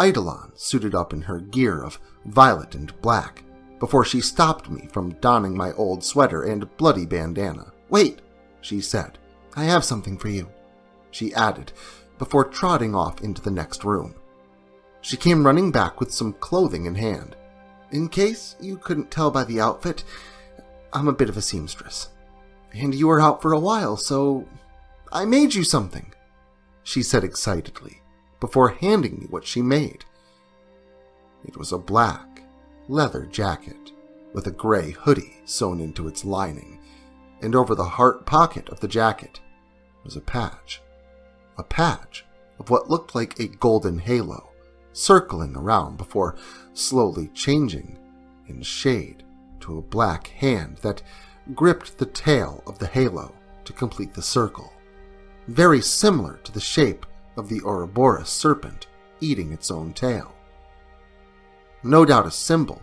S1: Eidolon suited up in her gear of violet and black before she stopped me from donning my old sweater and bloody bandana. "Wait," she said. "I have something for you," she added before trotting off into the next room. She came running back with some clothing in hand. "In case you couldn't tell by the outfit, I'm a bit of a seamstress. And you were out for a while, so I made you something," she said excitedly, before handing me what she made. It was a black leather jacket with a gray hoodie sewn into its lining, and over the heart pocket of the jacket was a patch of what looked like a golden halo, circling around before slowly changing in shade to a black hand that gripped the tail of the halo to complete the circle, very similar to the shape of the Ouroboros serpent eating its own tail. No doubt a symbol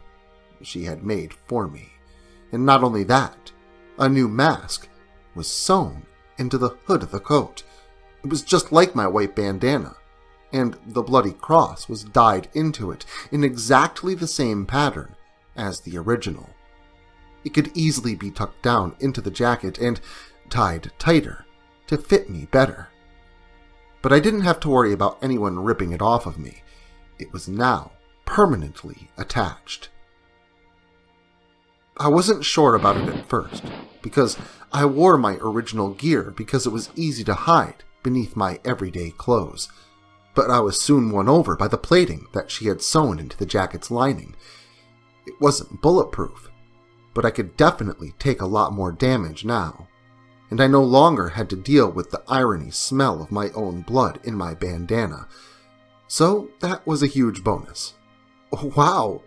S1: she had made for me, and not only that, a new mask was sewn into the hood of the coat. It was just like my white bandana, and the bloody cross was dyed into it in exactly the same pattern as the original. It could easily be tucked down into the jacket and tied tighter to fit me better. But I didn't have to worry about anyone ripping it off of me. It was now permanently attached. I wasn't sure about it at first, because I wore my original gear because it was easy to hide beneath my everyday clothes. But I was soon won over by the plating that she had sewn into the jacket's lining. It wasn't bulletproof, but I could definitely take a lot more damage now, and I no longer had to deal with the irony smell of my own blood in my bandana. So that was a huge bonus. "Wow,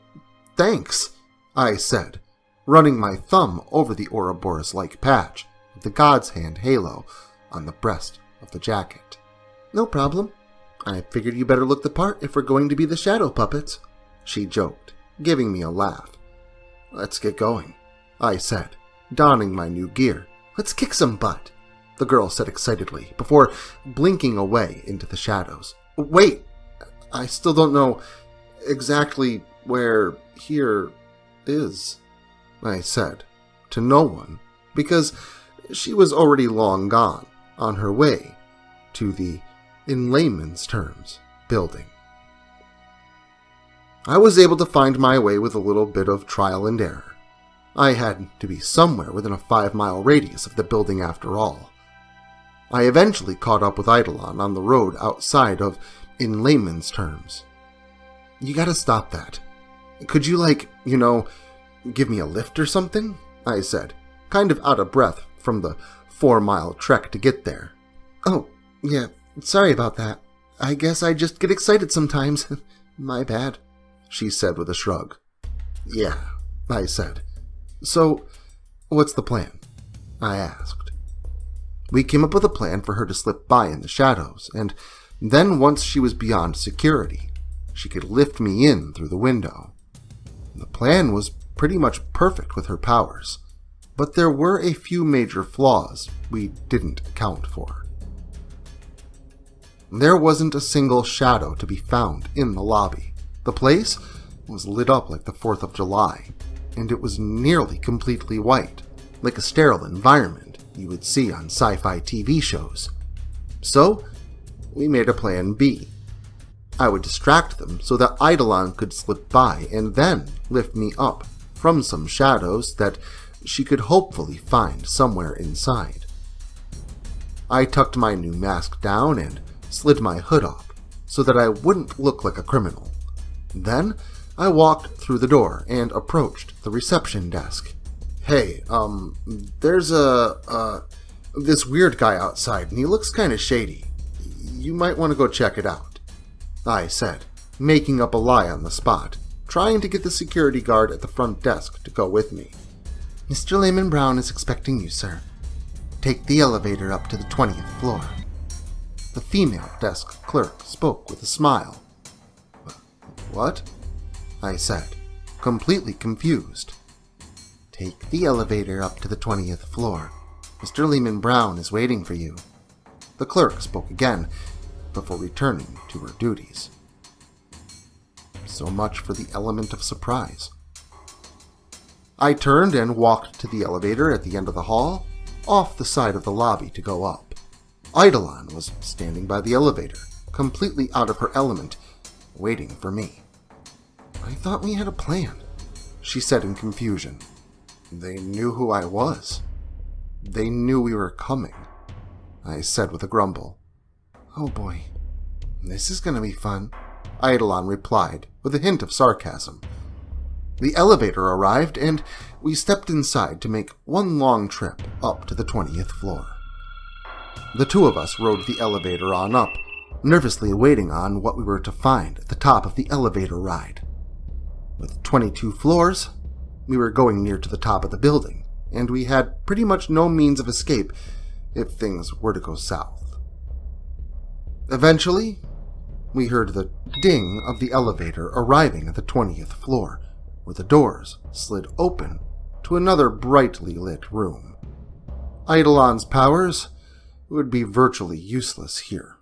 S1: thanks," I said, running my thumb over the Ouroboros-like patch of the God's Hand halo on the breast of the jacket. "No problem. I figured you better look the part if we're going to be the shadow puppets," she joked, giving me a laugh. "Let's get going," I said, donning my new gear. "Let's kick some butt," the girl said excitedly, before blinking away into the shadows. "Wait, I still don't know exactly where here is," I said, to no one, because she was already long gone, on her way to the, in layman's terms, building. I was able to find my way with a little bit of trial and error. I had to be somewhere within a 5-mile radius of the building after all. I eventually caught up with Eidolon on the road outside of, in layman's terms. "You gotta stop that. Could you, give me a lift or something?" I said, kind of out of breath from the 4-mile trek to get there. "Oh, yeah, sorry about that. I guess I just get excited sometimes. My bad," she said with a shrug. "Yeah," I said. "So, what's the plan?" I asked. We came up with a plan for her to slip by in the shadows, and then once she was beyond security, she could lift me in through the window. The plan was pretty much perfect with her powers, but there were a few major flaws we didn't account for. There wasn't a single shadow to be found in the lobby. The place was lit up like the 4th of July, and it was nearly completely white, like a sterile environment you would see on sci-fi TV shows. So, we made a plan B. I would distract them so that Eidolon could slip by and then lift me up from some shadows that she could hopefully find somewhere inside. I tucked my new mask down and slid my hood off so that I wouldn't look like a criminal. Then I walked through the door and approached the reception desk. "Hey, there's this weird guy outside and he looks kind of shady. You might want to go check it out," I said, making up a lie on the spot, trying to get the security guard at the front desk to go with me. "Mr. Lehman Brown is expecting you, sir," Take the elevator up to the 20th floor. The female desk clerk spoke with a smile. What? I said, completely confused. Take the elevator up to the 20th floor. Mr. Lehman Brown is waiting for you. The clerk spoke again, before returning to her duties. So much for the element of surprise. I turned and walked to the elevator at the end of the hall, off the side of the lobby to go up. Eidolon was standing by the elevator, completely out of her element, waiting for me. I thought we had a plan, she said in confusion. They knew who I was. They knew we were coming, I said with a grumble. Oh boy, this is going to be fun, Eidolon replied with a hint of sarcasm. The elevator arrived and we stepped inside to make one long trip up to the 20th floor. The two of us rode the elevator on up, nervously waiting on what we were to find at the top of the elevator ride. With 22 floors, we were going near to the top of the building, and we had pretty much no means of escape if things were to go south. Eventually, we heard the ding of the elevator arriving at the 20th floor, where the doors slid open to another brightly lit room. Eidolon's powers would be virtually useless here.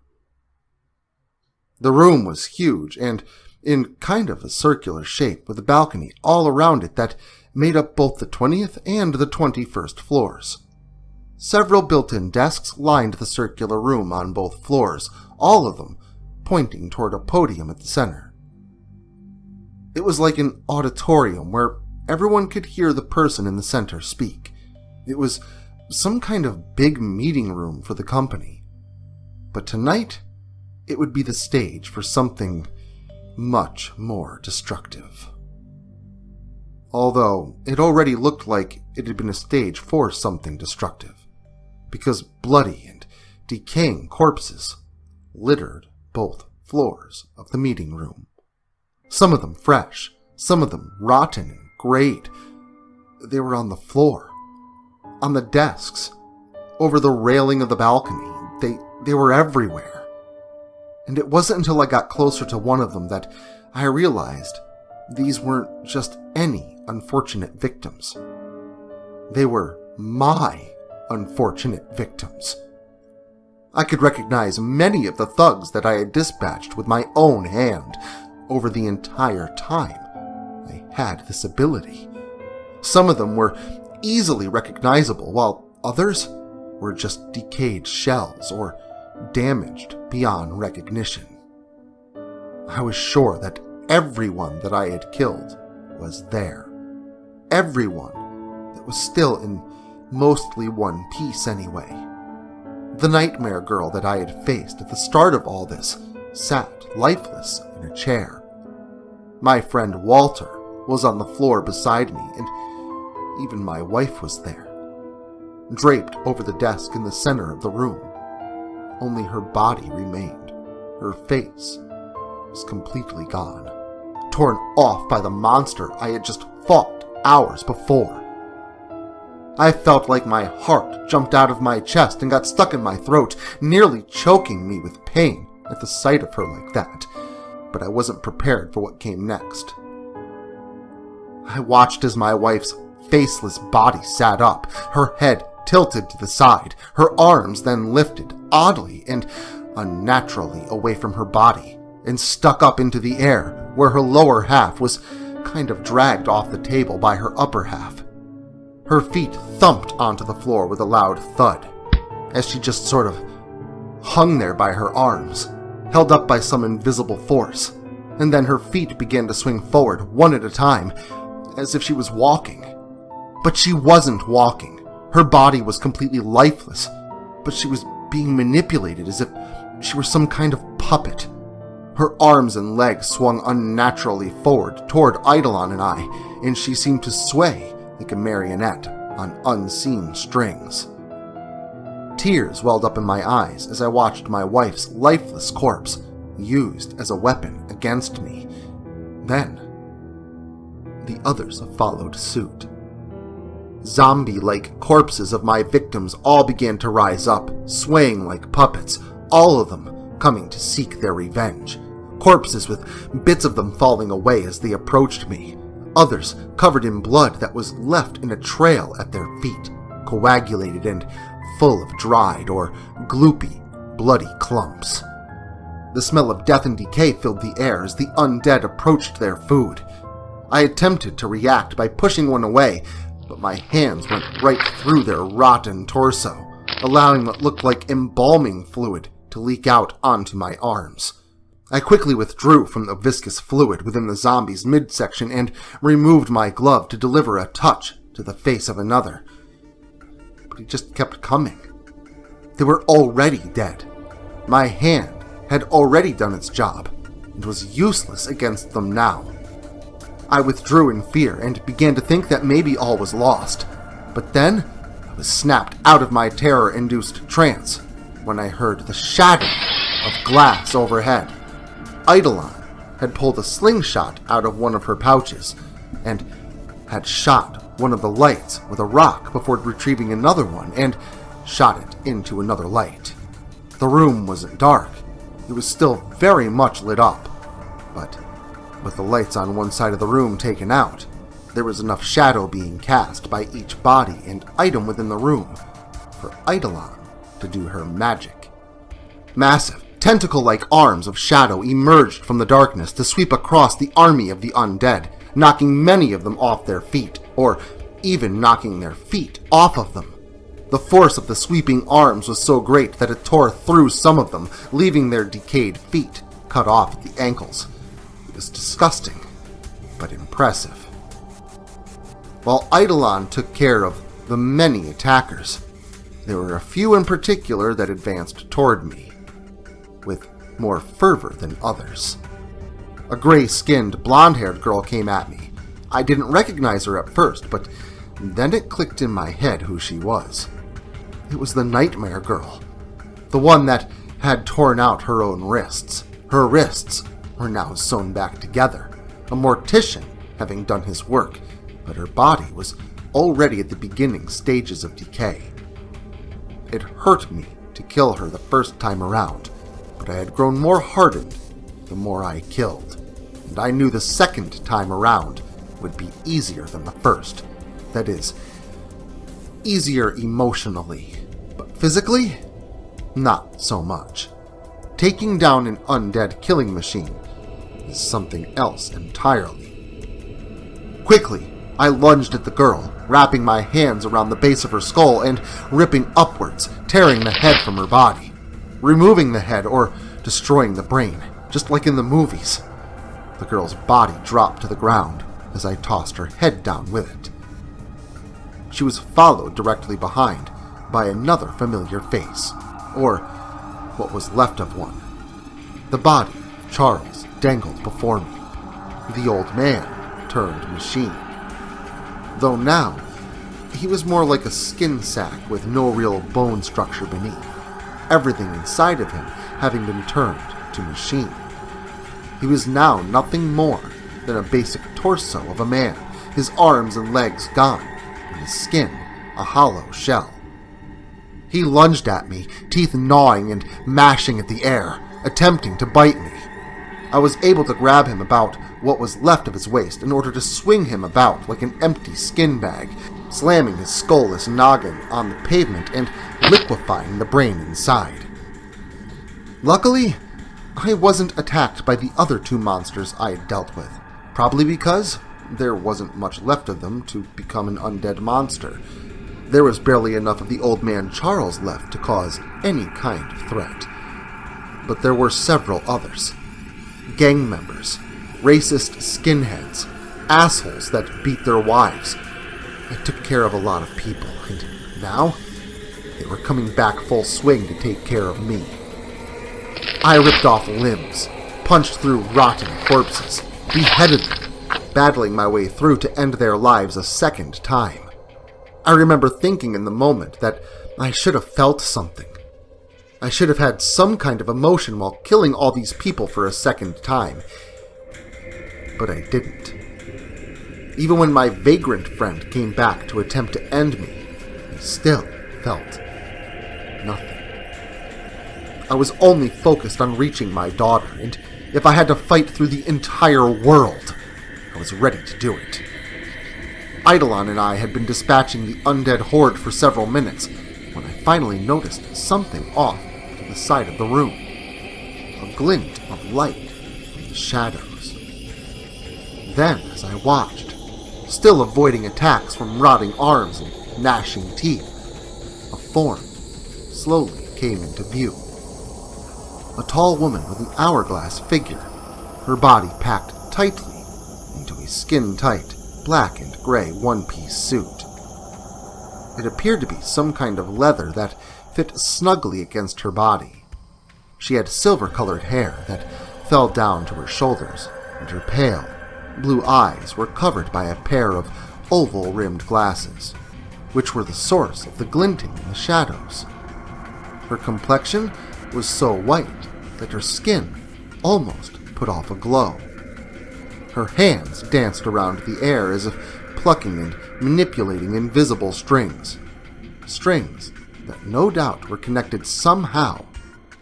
S1: The room was huge and in kind of a circular shape with a balcony all around it that made up both the 20th and the 21st floors. Several built-in desks lined the circular room on both floors, all of them pointing toward a podium at the center. It was like an auditorium where everyone could hear the person in the center speak. It was some kind of big meeting room for the company. But tonight, it would be the stage for something much more destructive. Although it already looked like it had been a stage for something destructive, because bloody and decaying corpses littered both floors of the meeting room. Some of them fresh, some of them rotten and grayed. They were on the floor, on the desks, over the railing of the balcony. They were everywhere. And it wasn't until I got closer to one of them that I realized these weren't just any unfortunate victims. They were my unfortunate victims. I could recognize many of the thugs that I had dispatched with my own hand over the entire time I had this ability. Some of them were easily recognizable, while others were just decayed shells or damaged beyond recognition. I was sure that everyone that I had killed was there. Everyone that was still in mostly one piece anyway. The nightmare girl that I had faced at the start of all this sat lifeless in a chair. My friend Walter was on the floor beside me, and even my wife was there, draped over the desk in the center of the room. Only her body remained. Her face was completely gone, torn off by the monster I had just fought hours before. I felt like my heart jumped out of my chest and got stuck in my throat, nearly choking me with pain at the sight of her like that, but I wasn't prepared for what came next. I watched as my wife's faceless body sat up, her head tilted to the side, her arms then lifted oddly and unnaturally away from her body and stuck up into the air, where her lower half was kind of dragged off the table by her upper half. Her feet thumped onto the floor with a loud thud, as she just sort of hung there by her arms, held up by some invisible force, and then her feet began to swing forward one at a time, as if she was walking. But she wasn't walking. Her body was completely lifeless, but she was being manipulated as if she were some kind of puppet. Her arms and legs swung unnaturally forward toward Eidolon and I, and she seemed to sway like a marionette on unseen strings. Tears welled up in my eyes as I watched my wife's lifeless corpse used as a weapon against me. Then, the others followed suit. Zombie-like corpses of my victims all began to rise up, swaying like puppets, all of them coming to seek their revenge. Corpses with bits of them falling away as they approached me. Others covered in blood that was left in a trail at their feet, coagulated and full of dried or gloopy, bloody clumps. The smell of death and decay filled the air as the undead approached their food. I attempted to react by pushing one away, but my hands went right through their rotten torso, allowing what looked like embalming fluid to leak out onto my arms. I quickly withdrew from the viscous fluid within the zombie's midsection and removed my glove to deliver a touch to the face of another. But he just kept coming. They were already dead. My hand had already done its job and was useless against them now. I withdrew in fear and began to think that maybe all was lost. But then I was snapped out of my terror-induced trance when I heard the shattering of glass overhead. Eidolon had pulled a slingshot out of one of her pouches and had shot one of the lights with a rock before retrieving another one and shot it into another light. The room wasn't dark. It was still very much lit up, but with the lights on one side of the room taken out, there was enough shadow being cast by each body and item within the room for Eidolon to do her magic. Massive, tentacle-like arms of shadow emerged from the darkness to sweep across the army of the undead, knocking many of them off their feet, or even knocking their feet off of them. The force of the sweeping arms was so great that it tore through some of them, leaving their decayed feet cut off at the ankles. It was disgusting, but impressive. While Eidolon took care of the many attackers, there were a few in particular that advanced toward me, with more fervor than others. A gray-skinned, blonde-haired girl came at me. I didn't recognize her at first, but then it clicked in my head who she was. It was the Nightmare Girl, the one that had torn out her own wrists. Her wrists were now sewn back together, a mortician having done his work, but her body was already at the beginning stages of decay. It hurt me to kill her the first time around, but I had grown more hardened the more I killed, and I knew the second time around would be easier than the first. That is, easier emotionally, but physically, not so much. Taking down an undead killing machine is something else entirely. Quickly, I lunged at the girl, wrapping my hands around the base of her skull and ripping upwards, tearing the head from her body, removing the head or destroying the brain, just like in the movies. The girl's body dropped to the ground as I tossed her head down with it. She was followed directly behind by another familiar face, or what was left of one. The body of Charles dangled before me. The old man turned machine. Though now, he was more like a skin sack with no real bone structure beneath, everything inside of him having been turned to machine. He was now nothing more than a basic torso of a man, his arms and legs gone, and his skin a hollow shell. He lunged at me, teeth gnawing and mashing at the air, attempting to bite me. I was able to grab him about what was left of his waist in order to swing him about like an empty skin bag, slamming his skullless noggin on the pavement and liquefying the brain inside. Luckily, I wasn't attacked by the other two monsters I had dealt with, probably because there wasn't much left of them to become an undead monster. There was barely enough of the old man Charles left to cause any kind of threat. But there were several others. Gang members, racist skinheads, assholes that beat their wives. I took care of a lot of people, and now they were coming back full swing to take care of me. I ripped off limbs, punched through rotten corpses, beheaded them, battling my way through to end their lives a second time. I remember thinking in the moment that I should have felt something. I should have had some kind of emotion while killing all these people for a second time. But I didn't. Even when my vagrant friend came back to attempt to end me, I still felt nothing. I was only focused on reaching my daughter, and if I had to fight through the entire world, I was ready to do it. Eidolon and I had been dispatching the undead horde for several minutes when I finally noticed something off to the side of the room. A glint of light from the shadows. Then, as I watched, still avoiding attacks from rotting arms and gnashing teeth, a form slowly came into view. A tall woman with an hourglass figure, her body packed tightly into a skin-tight, black and gray one-piece suit. It appeared to be some kind of leather that fit snugly against her body. She had silver-colored hair that fell down to her shoulders, and her pale, blue eyes were covered by a pair of oval-rimmed glasses, which were the source of the glinting in the shadows. Her complexion was so white that her skin almost put off a glow. Her hands danced around the air as if plucking and manipulating invisible strings. Strings that no doubt were connected somehow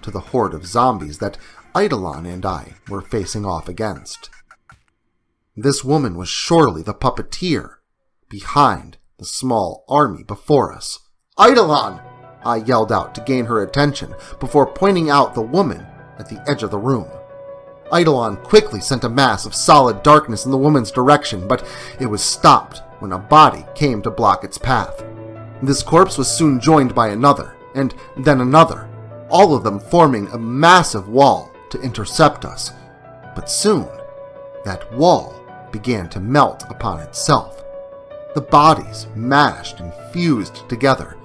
S1: to the horde of zombies that Eidolon and I were facing off against. This woman was surely the puppeteer behind the small army before us. "Eidolon!" I yelled out to gain her attention before pointing out the woman at the edge of the room. Eidolon quickly sent a mass of solid darkness in the woman's direction, but it was stopped when a body came to block its path. This corpse was soon joined by another, and then another, all of them forming a massive wall to intercept us. But soon, that wall began to melt upon itself. The bodies mashed and fused together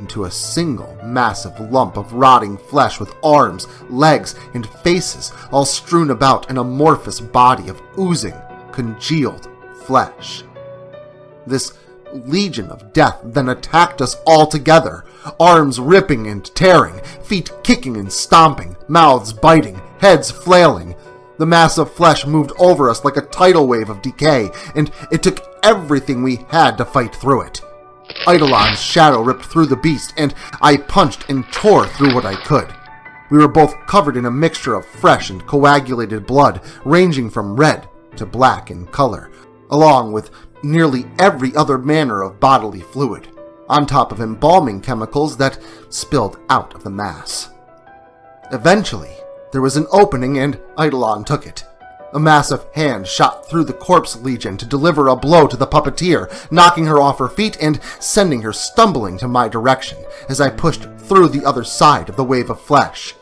S1: into a single massive lump of rotting flesh with arms, legs, and faces all strewn about an amorphous body of oozing, congealed flesh. This legion of death then attacked us all together, arms ripping and tearing, feet kicking and stomping, mouths biting, heads flailing. The mass of flesh moved over us like a tidal wave of decay, and it took everything we had to fight through it. Eidolon's shadow ripped through the beast, and I punched and tore through what I could. We were both covered in a mixture of fresh and coagulated blood, ranging from red to black in color, along with nearly every other manner of bodily fluid, on top of embalming chemicals that spilled out of the mass. Eventually, there was an opening and Eidolon took it. A massive hand shot through the corpse legion to deliver a blow to the puppeteer, knocking her off her feet and sending her stumbling to my direction as I pushed through the other side of the wave of flesh.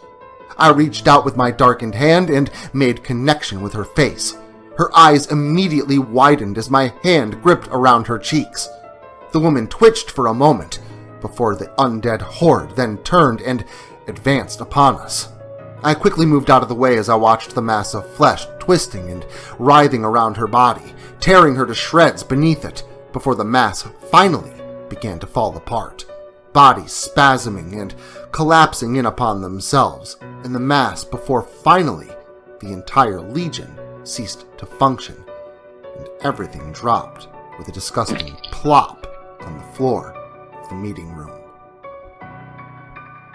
S1: I reached out with my darkened hand and made connection with her face. Her eyes immediately widened as my hand gripped around her cheeks. The woman twitched for a moment before the undead horde then turned and advanced upon us. I quickly moved out of the way as I watched the mass of flesh twisting and writhing around her body, tearing her to shreds beneath it, before the mass finally began to fall apart, bodies spasming and collapsing in upon themselves, and the mass before finally the entire legion ceased to function, and everything dropped with a disgusting plop on the floor of the meeting room.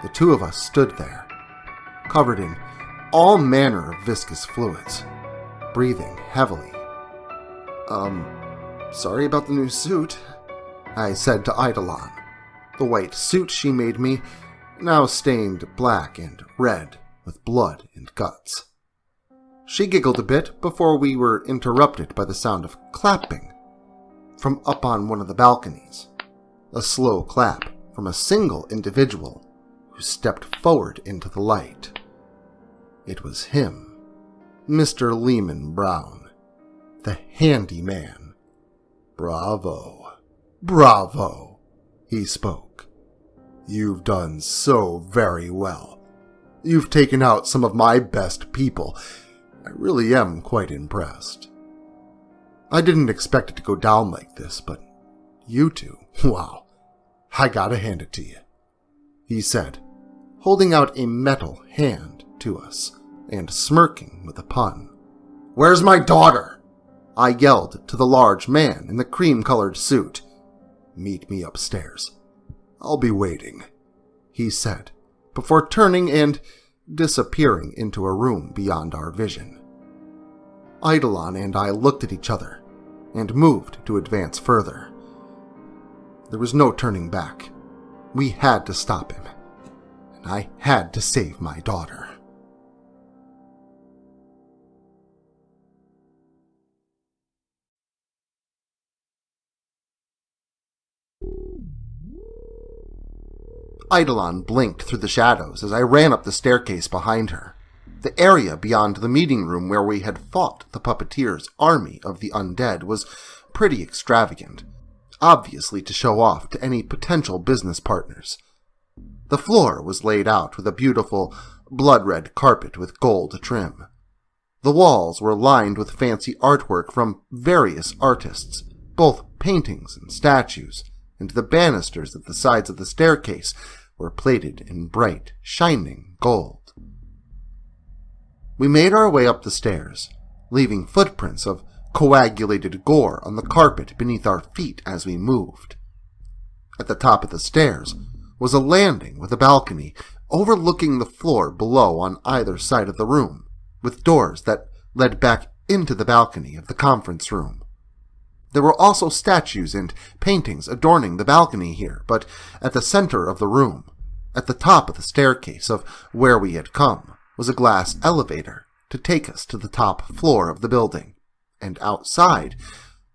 S1: The two of us stood there, covered in all manner of viscous fluids, breathing heavily. Sorry about the new suit," I said to Eidolon. The white suit she made me, now stained black and red with blood and guts. She giggled a bit before we were interrupted by the sound of clapping from up on one of the balconies. A slow clap from a single individual who stepped forward into the light. It was him, Mr. Lehman Brown, the handyman. "Bravo, bravo," he spoke. "You've done so very well. You've taken out some of my best people. I really am quite impressed. I didn't expect it to go down like this, but you two, wow, I gotta hand it to you," he said, holding out a metal hand to us and smirking with a pun. "Where's my daughter?" I yelled to the large man in the cream-colored suit. "Meet me upstairs. I'll be waiting," he said, before turning and disappearing into a room beyond our vision. Eidolon and I looked at each other and moved to advance further. There was no turning back. We had to stop him, and I had to save my daughter. Eidolon blinked through the shadows as I ran up the staircase behind her. The area beyond the meeting room where we had fought the puppeteer's army of the undead was pretty extravagant, obviously to show off to any potential business partners. The floor was laid out with a beautiful blood-red carpet with gold trim. The walls were lined with fancy artwork from various artists, both paintings and statues, and the banisters at the sides of the staircase were plated in bright, shining gold. We made our way up the stairs, leaving footprints of coagulated gore on the carpet beneath our feet as we moved. At the top of the stairs was a landing with a balcony overlooking the floor below on either side of the room, with doors that led back into the balcony of the conference room. There were also statues and paintings adorning the balcony here, but at the center of the room, at the top of the staircase of where we had come, was a glass elevator to take us to the top floor of the building, and outside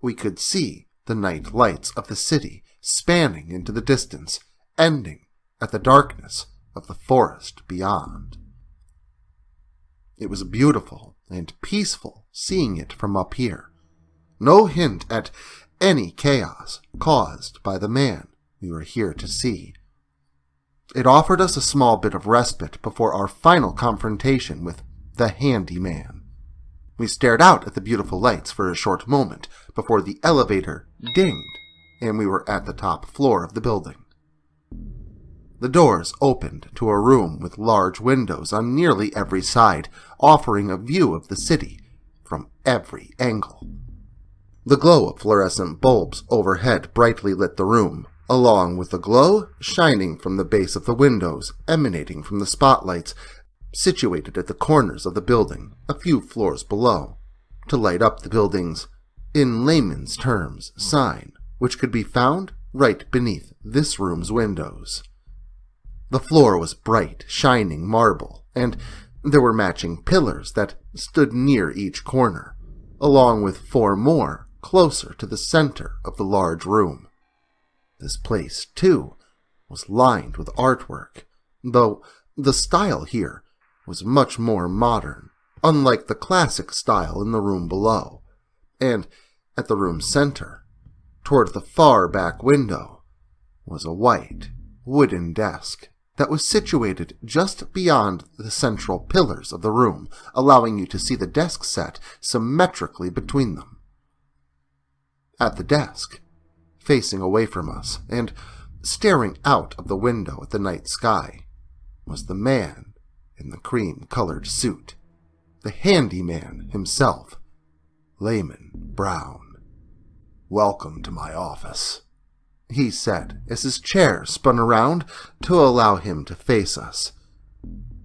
S1: we could see the night lights of the city spanning into the distance, ending at the darkness of the forest beyond. It was beautiful and peaceful seeing it from up here. No hint at any chaos caused by the man we were here to see. It offered us a small bit of respite before our final confrontation with the handyman. We stared out at the beautiful lights for a short moment before the elevator dinged and we were at the top floor of the building. The doors opened to a room with large windows on nearly every side, offering a view of the city from every angle. The glow of fluorescent bulbs overhead brightly lit the room, along with the glow shining from the base of the windows emanating from the spotlights situated at the corners of the building a few floors below, to light up the building's, in layman's terms, sign, which could be found right beneath this room's windows. The floor was bright, shining marble, and there were matching pillars that stood near each corner, along with 4 more closer to the center of the large room. This place, too, was lined with artwork, though the style here was much more modern, unlike the classic style in the room below. And at the room's center, toward the far back window, was a white, wooden desk that was situated just beyond the central pillars of the room, allowing you to see the desk set symmetrically between them. At the desk, facing away from us and staring out of the window at the night sky, was the man in the cream-colored suit, the handyman himself, Layman Brown. "Welcome to my office," he said as his chair spun around to allow him to face us.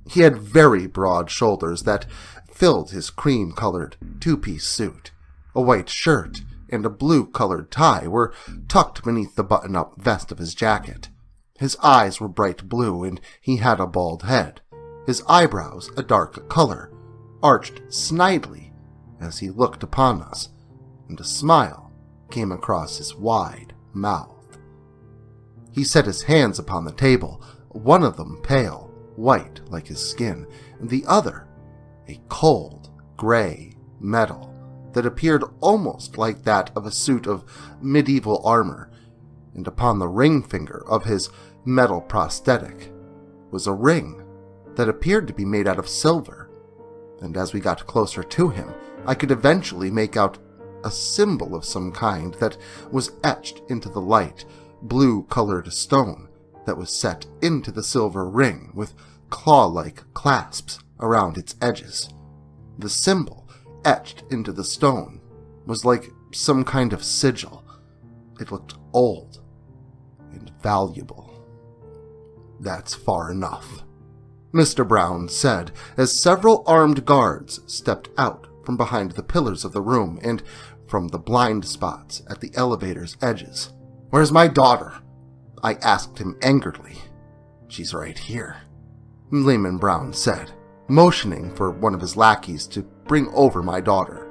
S1: He had very broad shoulders that filled his cream-colored 2-piece suit. A white shirt and a blue-colored tie were tucked beneath the button-up vest of his jacket. His eyes were bright blue, and he had a bald head, his eyebrows a dark color, arched snidely as he looked upon us, and a smile came across his wide mouth. He set his hands upon the table, one of them pale, white like his skin, and the other a cold, gray metal that appeared almost like that of a suit of medieval armor, and upon the ring finger of his metal prosthetic was a ring that appeared to be made out of silver, and as we got closer to him, I could eventually make out a symbol of some kind that was etched into the light, blue-colored stone that was set into the silver ring with claw-like clasps around its edges. The symbol etched into the stone was like some kind of sigil. It looked old and valuable. "That's far enough," Mr. Brown said as several armed guards stepped out from behind the pillars of the room and from the blind spots at the elevator's edges. "Where's my daughter?" I asked him angeredly. "She's right here," Lehman Brown said, motioning for one of his lackeys to bring over my daughter.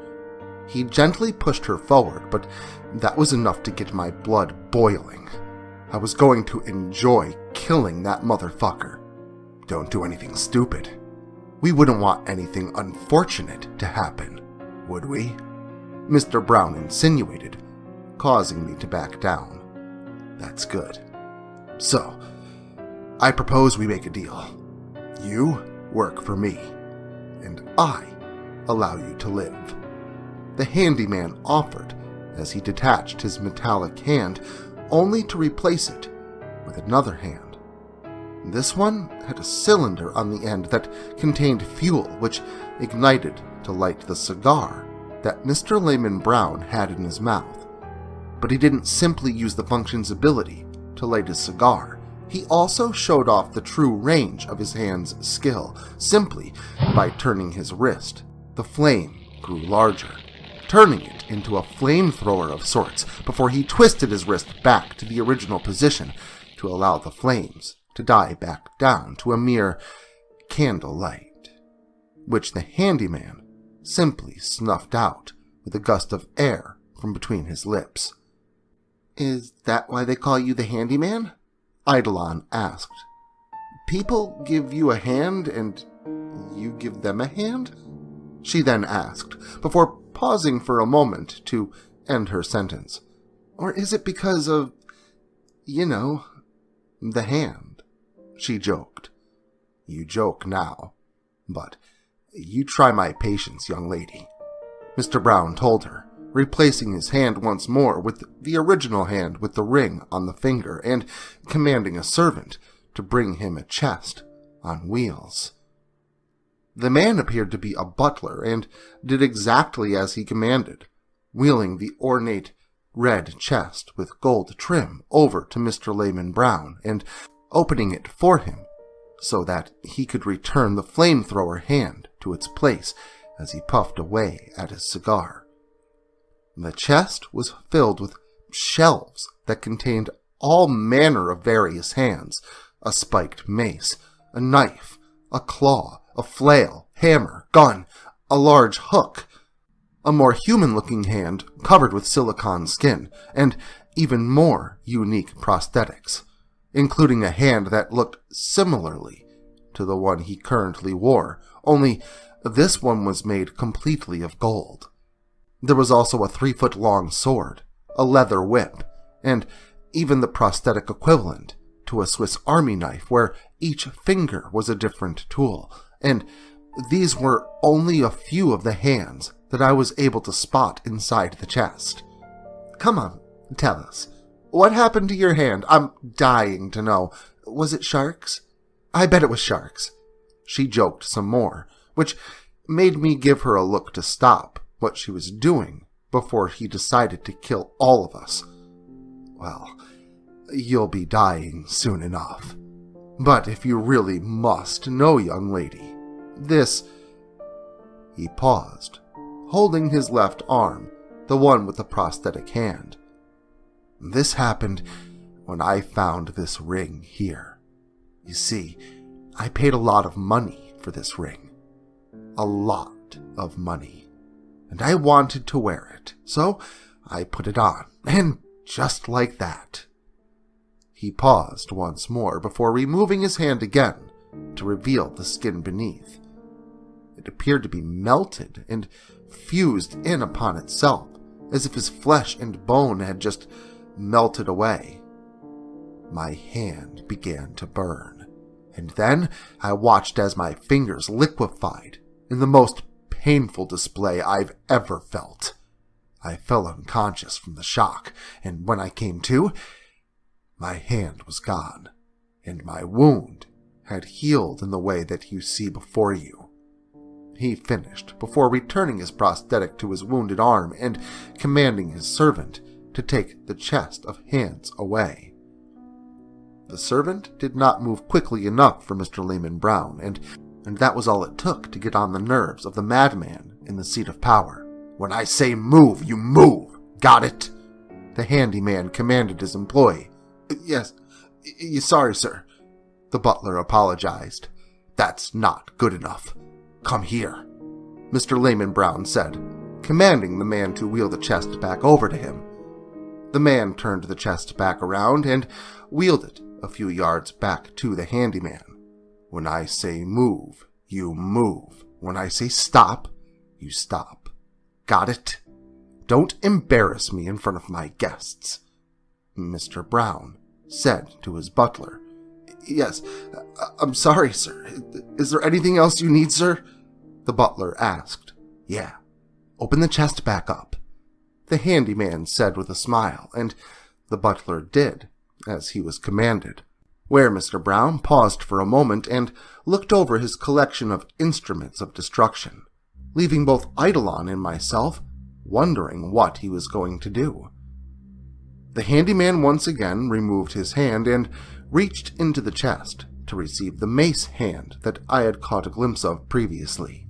S1: He gently pushed her forward, but that was enough to get my blood boiling. I was going to enjoy killing that motherfucker. Don't do anything stupid. We wouldn't want anything unfortunate to happen, would we? Mr. Brown insinuated, causing me to back down. That's good. So, I propose we make a deal. You work for me, and I allow you to live. The handyman offered as he detached his metallic hand, only to replace it with another hand. This one had a cylinder on the end that contained fuel, which ignited to light the cigar that Mr. Lehman Brown had in his mouth. But he didn't simply use the function's ability to light his cigar. He also showed off the true range of his hand's skill, simply by turning his wrist. The flame grew larger, turning it into a flamethrower of sorts before he twisted his wrist back to the original position to allow the flames to die back down to a mere candlelight, which the handyman simply snuffed out with a gust of air from between his lips. "Is that why they call you the handyman?" Eidolon asked. "People give you a hand and you give them a hand?" She then asked, before pausing for a moment to end her sentence. "Or is it because of, the hand?" She joked. "You joke now, but you try my patience, young lady," Mr. Brown told her, replacing his hand once more with the original hand with the ring on the finger and commanding a servant to bring him a chest on wheels. The man appeared to be a butler and did exactly as he commanded, wheeling the ornate red chest with gold trim over to Mr. Lehman Brown and opening it for him so that he could return the flamethrower hand to its place as he puffed away at his cigar. The chest was filled with shelves that contained all manner of various hands, a spiked mace, a knife, a claw, a flail, hammer, gun, a large hook, a more human-looking hand covered with silicone skin, and even more unique prosthetics, including a hand that looked similarly to the one he currently wore, only this one was made completely of gold. There was also a 3-foot-long sword, a leather whip, and even the prosthetic equivalent to a Swiss Army knife where each finger was a different tool, and these were only a few of the hands that I was able to spot inside the chest. "Come on, tell us. What happened to your hand? I'm dying to know. Was it sharks?" "I bet it was sharks." She joked some more, which made me give her a look to stop what she was doing before he decided to kill all of us. "Well, you'll be dying soon enough. But if you really must know, young lady, this..." He paused, holding his left arm, the one with the prosthetic hand. "This happened when I found this ring here. You see, I paid a lot of money for this ring. A lot of money. And I wanted to wear it, so I put it on, and just like that." He paused once more before removing his hand again to reveal the skin beneath. It appeared to be melted and fused in upon itself, as if his flesh and bone had just melted away. My hand began to burn, and then I watched as my fingers liquefied in the most painful display I've ever felt. I fell unconscious from the shock, and when I came to, my hand was gone, and my wound had healed in the way that you see before you. he finished, before returning his prosthetic to his wounded arm and commanding his servant to take the chest of hands away. The servant did not move quickly enough for Mr. Lehman Brown, and that was all it took to get on the nerves of the madman in the seat of power. "When I say move, you move! Got it?" the handyman commanded his employee. "Yes, sorry, sir," the butler apologized. "That's not good enough. Come here," Mr. Lehman Brown said, commanding the man to wheel the chest back over to him. The man turned the chest back around and wheeled it a few yards back to the handyman. "When I say move, you move. When I say stop, you stop. Got it? Don't embarrass me in front of my guests," Mr. Brown said to his butler. "Yes, I'm sorry, sir. Is there anything else you need, sir?" the butler asked. "Yeah, open the chest back up," the handyman said with a smile, and the butler did as he was commanded, where Mr. Brown paused for a moment and looked over his collection of instruments of destruction, leaving both Eidolon and myself wondering what he was going to do. The handyman once again removed his hand and reached into the chest to receive the mace hand that I had caught a glimpse of previously.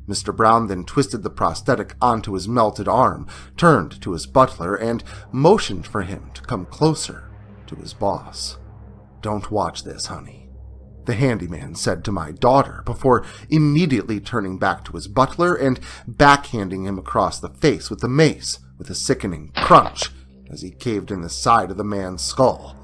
S1: Mr. Brown then twisted the prosthetic onto his melted arm, turned to his butler, and motioned for him to come closer to his boss. "Don't watch this, honey," the handyman said to my daughter, before immediately turning back to his butler and backhanding him across the face with the mace with a sickening crunch as he caved in the side of the man's skull.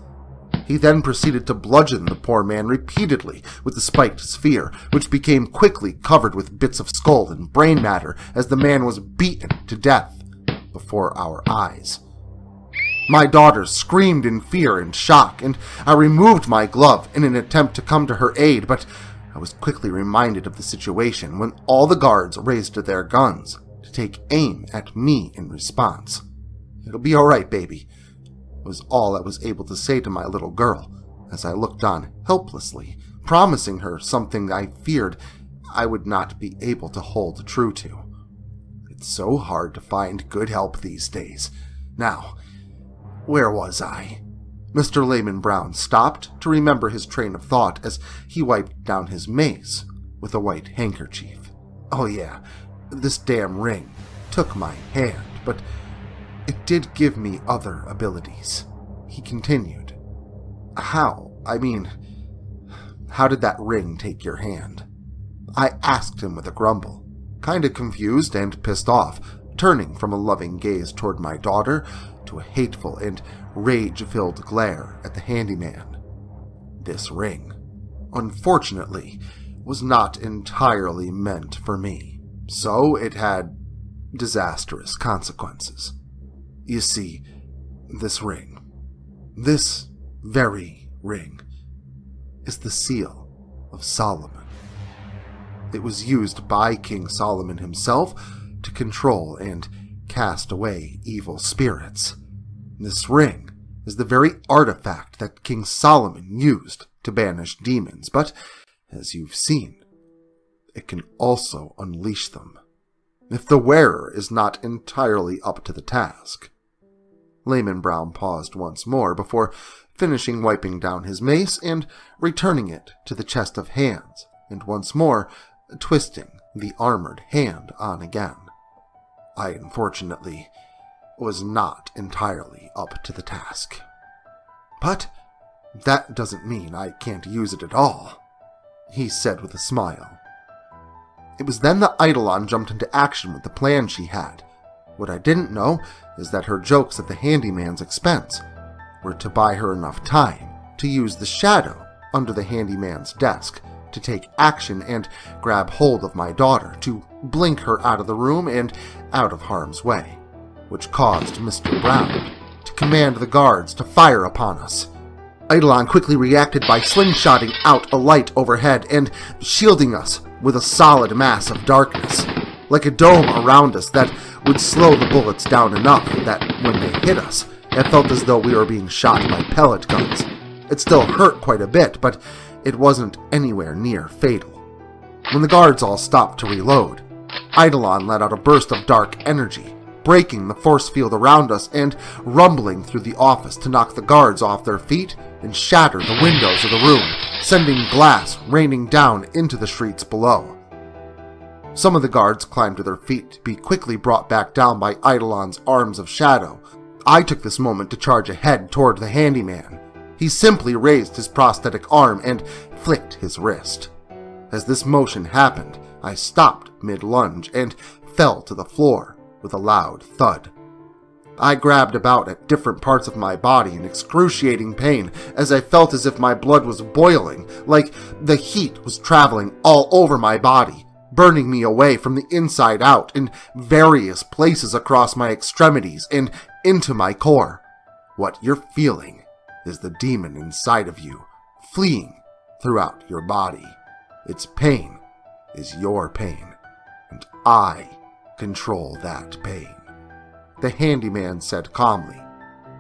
S1: He then proceeded to bludgeon the poor man repeatedly with the spiked sphere, which became quickly covered with bits of skull and brain matter as the man was beaten to death before our eyes. My daughter screamed in fear and shock, and I removed my glove in an attempt to come to her aid, but I was quickly reminded of the situation when all the guards raised their guns to take aim at me in response. "It'll be all right, baby," was all I was able to say to my little girl as I looked on helplessly, promising her something I feared I would not be able to hold true to. It's so hard to find good help these days. Now, where was I? Mr. Lehman Brown stopped to remember his train of thought as he wiped down his mace with a white handkerchief. "Oh yeah, this damn ring took my hand, but it did give me other abilities," he continued. How did that ring take your hand?" I asked him with a grumble, kinda confused and pissed off, turning from a loving gaze toward my daughter to a hateful and rage-filled glare at the handyman. This ring, unfortunately, was not entirely meant for me, so it had disastrous consequences. You see, this ring, this very ring, is the seal of Solomon. It was used by King Solomon himself to control and cast away evil spirits. This ring is the very artifact that King Solomon used to banish demons, but, as you've seen, it can also unleash them, if the wearer is not entirely up to the task. Lehman Brown paused once more before finishing wiping down his mace and returning it to the chest of hands, and once more twisting the armored hand on again. I, unfortunately, was not entirely up to the task. "But that doesn't mean I can't use it at all," he said with a smile. It was then that Eidolon jumped into action with the plan she had. What I didn't know is that her jokes at the handyman's expense were to buy her enough time to use the shadow under the handyman's desk to take action and grab hold of my daughter to blink her out of the room and out of harm's way, which caused Mr. Brown to command the guards to fire upon us. Eidolon quickly reacted by slingshotting out a light overhead and shielding us with a solid mass of darkness, like a dome around us that would slow the bullets down enough that when they hit us, it felt as though we were being shot by pellet guns. It still hurt quite a bit, but it wasn't anywhere near fatal. When the guards all stopped to reload, Eidolon let out a burst of dark energy, breaking the force field around us and rumbling through the office to knock the guards off their feet and shatter the windows of the room, sending glass raining down into the streets below. Some of the guards climbed to their feet to be quickly brought back down by Eidolon's arms of shadow. I took this moment to charge ahead toward the handyman. He simply raised his prosthetic arm and flicked his wrist. As this motion happened, I stopped mid-lunge and fell to the floor with a loud thud. I grabbed about at different parts of my body in excruciating pain as I felt as if my blood was boiling, like the heat was traveling all over my body, burning me away from the inside out in various places across my extremities and into my core. What you're feeling is the demon inside of you, fleeing throughout your body. Its pain is your pain, and I control that pain. The handyman said calmly.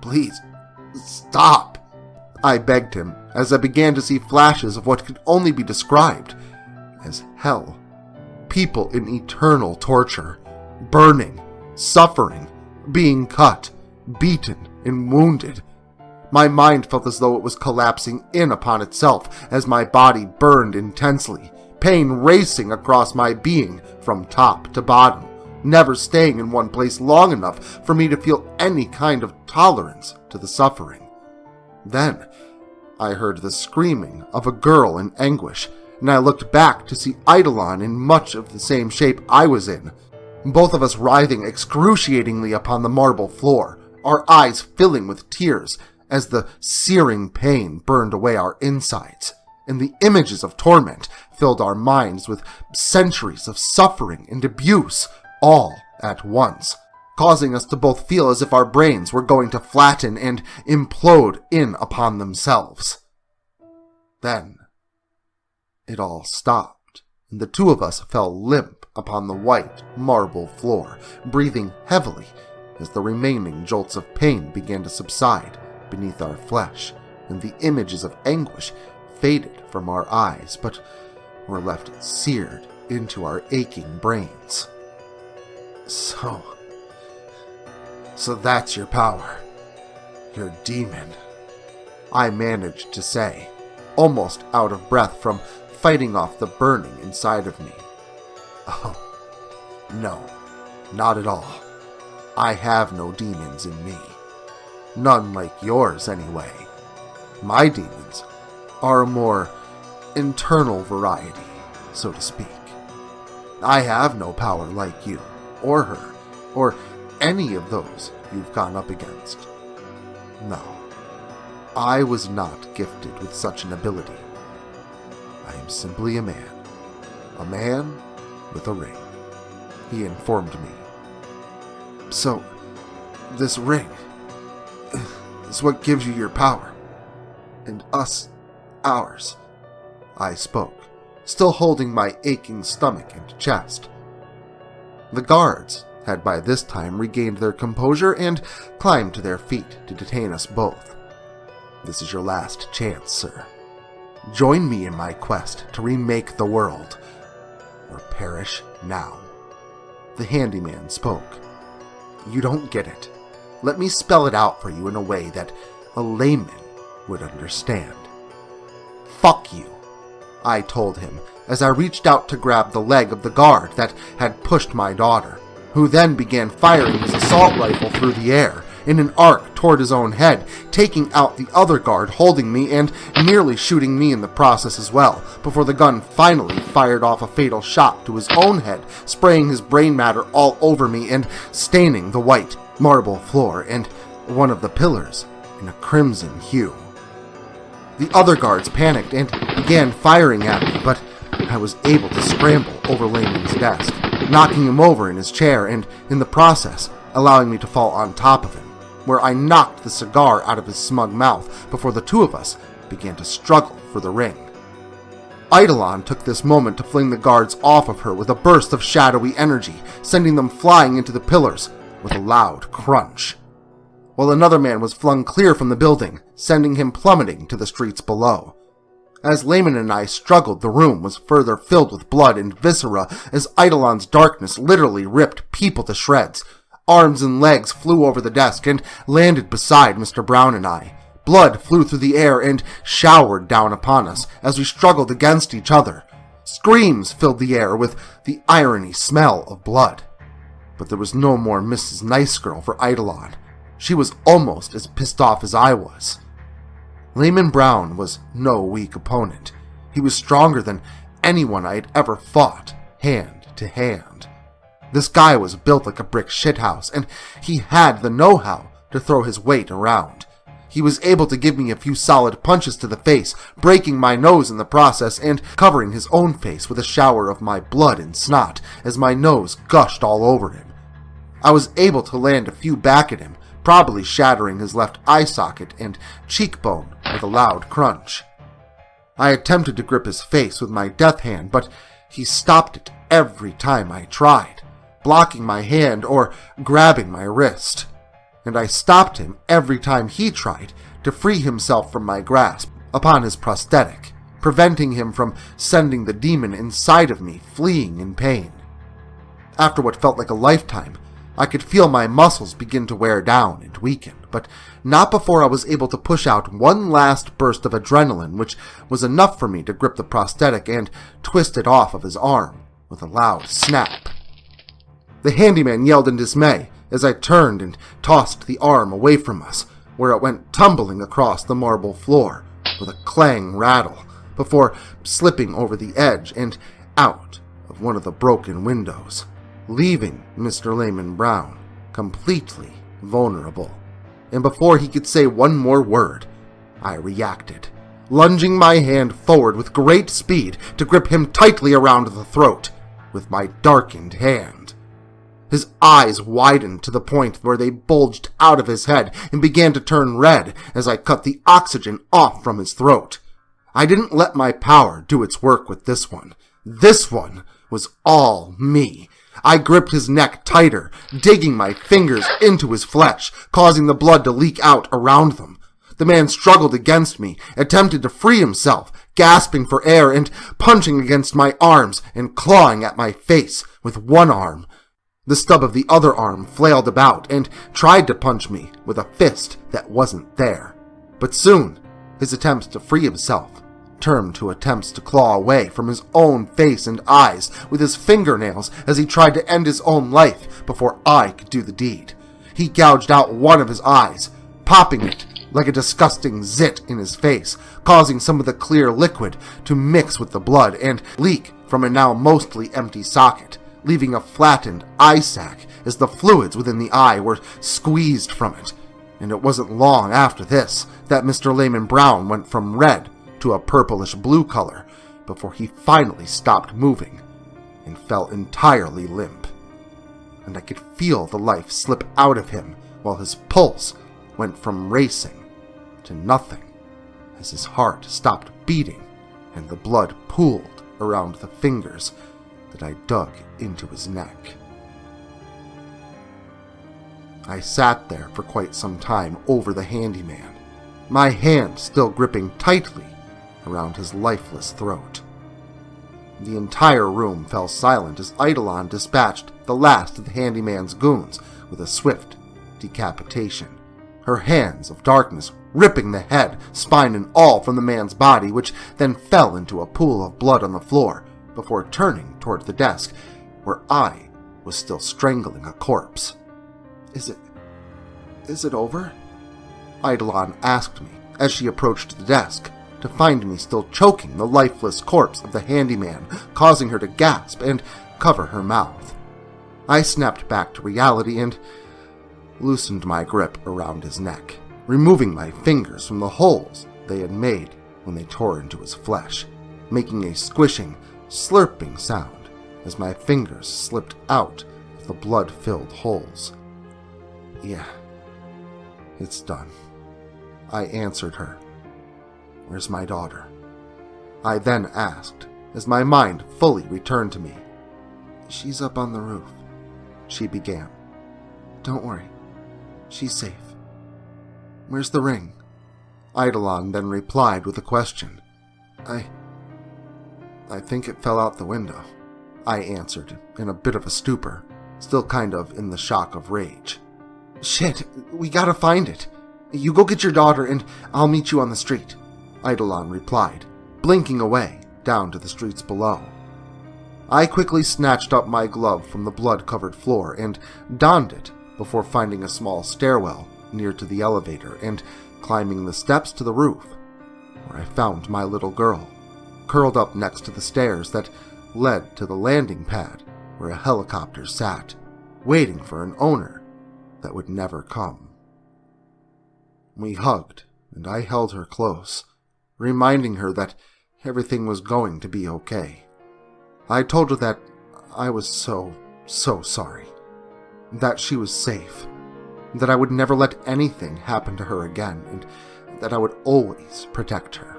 S1: Please, stop, I begged him as I began to see flashes of what could only be described as hell. People in eternal torture, burning, suffering, being cut, beaten, and wounded. My mind felt as though it was collapsing in upon itself as my body burned intensely, pain racing across my being from top to bottom, never staying in one place long enough for me to feel any kind of tolerance to the suffering. Then, I heard the screaming of a girl in anguish, and I looked back to see Eidolon in much of the same shape I was in, both of us writhing excruciatingly upon the marble floor, our eyes filling with tears as the searing pain burned away our insides, and the images of torment filled our minds with centuries of suffering and abuse, all at once, causing us to both feel as if our brains were going to flatten and implode in upon themselves. Then, it all stopped, and the two of us fell limp upon the white marble floor, breathing heavily as the remaining jolts of pain began to subside beneath our flesh, and the images of anguish faded from our eyes, but were left seared into our aching brains. So that's your power. Your demon, I managed to say, almost out of breath from fighting off the burning inside of me. Oh, no, not at all. I have no demons in me. None like yours, anyway. My demons are a more internal variety, so to speak. I have no power like you, or her, or any of those you've gone up against. No, I was not gifted with such an ability. I am simply a man with a ring, he informed me. So, this ring is what gives you your power, and us ours, I spoke, still holding my aching stomach and chest. The guards had by this time regained their composure and climbed to their feet to detain us both. This is your last chance, sir. Join me in my quest to remake the world, or perish now. The handyman spoke. You don't get it. Let me spell it out for you in a way that a layman would understand. Fuck you, I told him as I reached out to grab the leg of the guard that had pushed my daughter, who then began firing his assault rifle through the air in an arc toward his own head, taking out the other guard holding me and nearly shooting me in the process as well, before the gun finally fired off a fatal shot to his own head, spraying his brain matter all over me and staining the white marble floor and one of the pillars in a crimson hue. The other guards panicked and began firing at me, but I was able to scramble over Layman's desk, knocking him over in his chair and, in the process, allowing me to fall on top of him, where I knocked the cigar out of his smug mouth before the two of us began to struggle for the ring. Eidolon took this moment to fling the guards off of her with a burst of shadowy energy, sending them flying into the pillars with a loud crunch, while another man was flung clear from the building, sending him plummeting to the streets below. As Layman and I struggled, the room was further filled with blood and viscera as Eidolon's darkness literally ripped people to shreds. Arms and legs flew over the desk and landed beside Mr. Brown and I. Blood flew through the air and showered down upon us as we struggled against each other. Screams filled the air with the irony smell of blood. But there was no more Mrs. Nice Girl for Eidolon. She was almost as pissed off as I was. Layman Brown was no weak opponent. He was stronger than anyone I had ever fought, hand to hand. This guy was built like a brick shithouse, and he had the know-how to throw his weight around. He was able to give me a few solid punches to the face, breaking my nose in the process and covering his own face with a shower of my blood and snot as my nose gushed all over him. I was able to land a few back at him, probably shattering his left eye socket and cheekbone with a loud crunch. I attempted to grip his face with my death hand, but he stopped it every time I tried, blocking my hand or grabbing my wrist. And I stopped him every time he tried to free himself from my grasp upon his prosthetic, preventing him from sending the demon inside of me fleeing in pain. After what felt like a lifetime, I could feel my muscles begin to wear down and weaken, but not before I was able to push out one last burst of adrenaline, which was enough for me to grip the prosthetic and twist it off of his arm with a loud snap. The handyman yelled in dismay as I turned and tossed the arm away from us, where it went tumbling across the marble floor with a clang rattle before slipping over the edge and out of one of the broken windows, leaving Mr. Layman Brown completely vulnerable. And before he could say one more word, I reacted, lunging my hand forward with great speed to grip him tightly around the throat with my darkened hand. His eyes widened to the point where they bulged out of his head and began to turn red as I cut the oxygen off from his throat. I didn't let my power do its work with this one. This one was all me. I gripped his neck tighter, digging my fingers into his flesh, causing the blood to leak out around them. The man struggled against me, attempted to free himself, gasping for air and punching against my arms and clawing at my face with one arm. The stub of the other arm flailed about and tried to punch me with a fist that wasn't there. But soon, his attempts to free himself turned to attempts to claw away from his own face and eyes with his fingernails as he tried to end his own life before I could do the deed. He gouged out one of his eyes, popping it like a disgusting zit in his face, causing some of the clear liquid to mix with the blood and leak from a now mostly empty socket, leaving a flattened eye sac as the fluids within the eye were squeezed from it. And it wasn't long after this that Mr. Layman Brown went from red to a purplish blue color before he finally stopped moving and fell entirely limp. And I could feel the life slip out of him while his pulse went from racing to nothing as his heart stopped beating and the blood pooled around the fingers that I dug into his neck. I sat there for quite some time over the handyman, my hand still gripping tightly around his lifeless throat. The entire room fell silent as Eidolon dispatched the last of the handyman's goons with a swift decapitation, her hands of darkness ripping the head, spine and all from the man's body, which then fell into a pool of blood on the floor before turning toward the desk where I was still strangling a corpse. Is it over? Eidolon asked me as she approached the desk, to find me still choking the lifeless corpse of the handyman, causing her to gasp and cover her mouth. I snapped back to reality and loosened my grip around his neck, removing my fingers from the holes they had made when they tore into his flesh, making a squishing, slurping sound as my fingers slipped out of the blood-filled holes. Yeah, it's done, I answered her. Where's my daughter? I then asked, as my mind fully returned to me. She's up on the roof, she began. Don't worry, she's safe. Where's the ring? Eidolon then replied with a question. I think it fell out the window, I answered in a bit of a stupor, still kind of in the shock of rage. Shit, we gotta find it. You go get your daughter and I'll meet you on the street, Eidolon replied, blinking away down to the streets below. I quickly snatched up my glove from the blood-covered floor and donned it before finding a small stairwell near to the elevator and climbing the steps to the roof, where I found my little girl, curled up next to the stairs that led to the landing pad where a helicopter sat, waiting for an owner that would never come. We hugged, and I held her close, reminding her that everything was going to be okay. I told her that I was so sorry, that she was safe, that I would never let anything happen to her again, and that I would always protect her.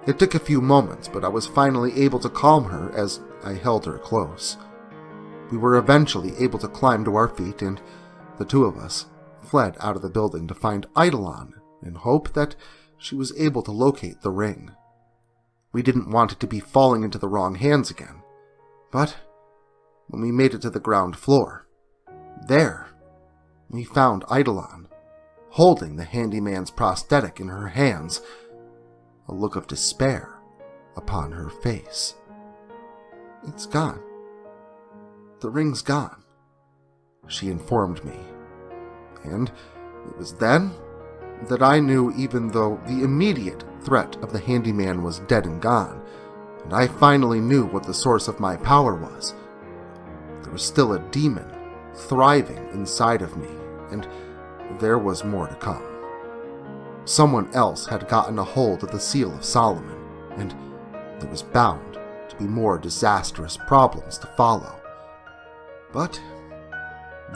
S1: It took a few moments, but I was finally able to calm her as I held her close. We were eventually able to climb to our feet, and the two of us fled out of the building to find Eidolon in hope that she was able to locate the ring. We didn't want it to be falling into the wrong hands again, but when we made it to the ground floor, there we found Eidolon, holding the handyman's prosthetic in her hands, a look of despair upon her face. It's gone. The ring's gone, she informed me. And it was then that I knew, even though the immediate threat of the handyman was dead and gone, and I finally knew what the source of my power was, there was still a demon thriving inside of me, and there was more to come. Someone else had gotten a hold of the Seal of Solomon, and there was bound to be more disastrous problems to follow. But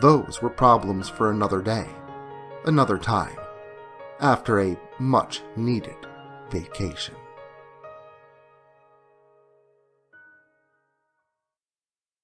S1: those were problems for another day, another time, after a much-needed vacation.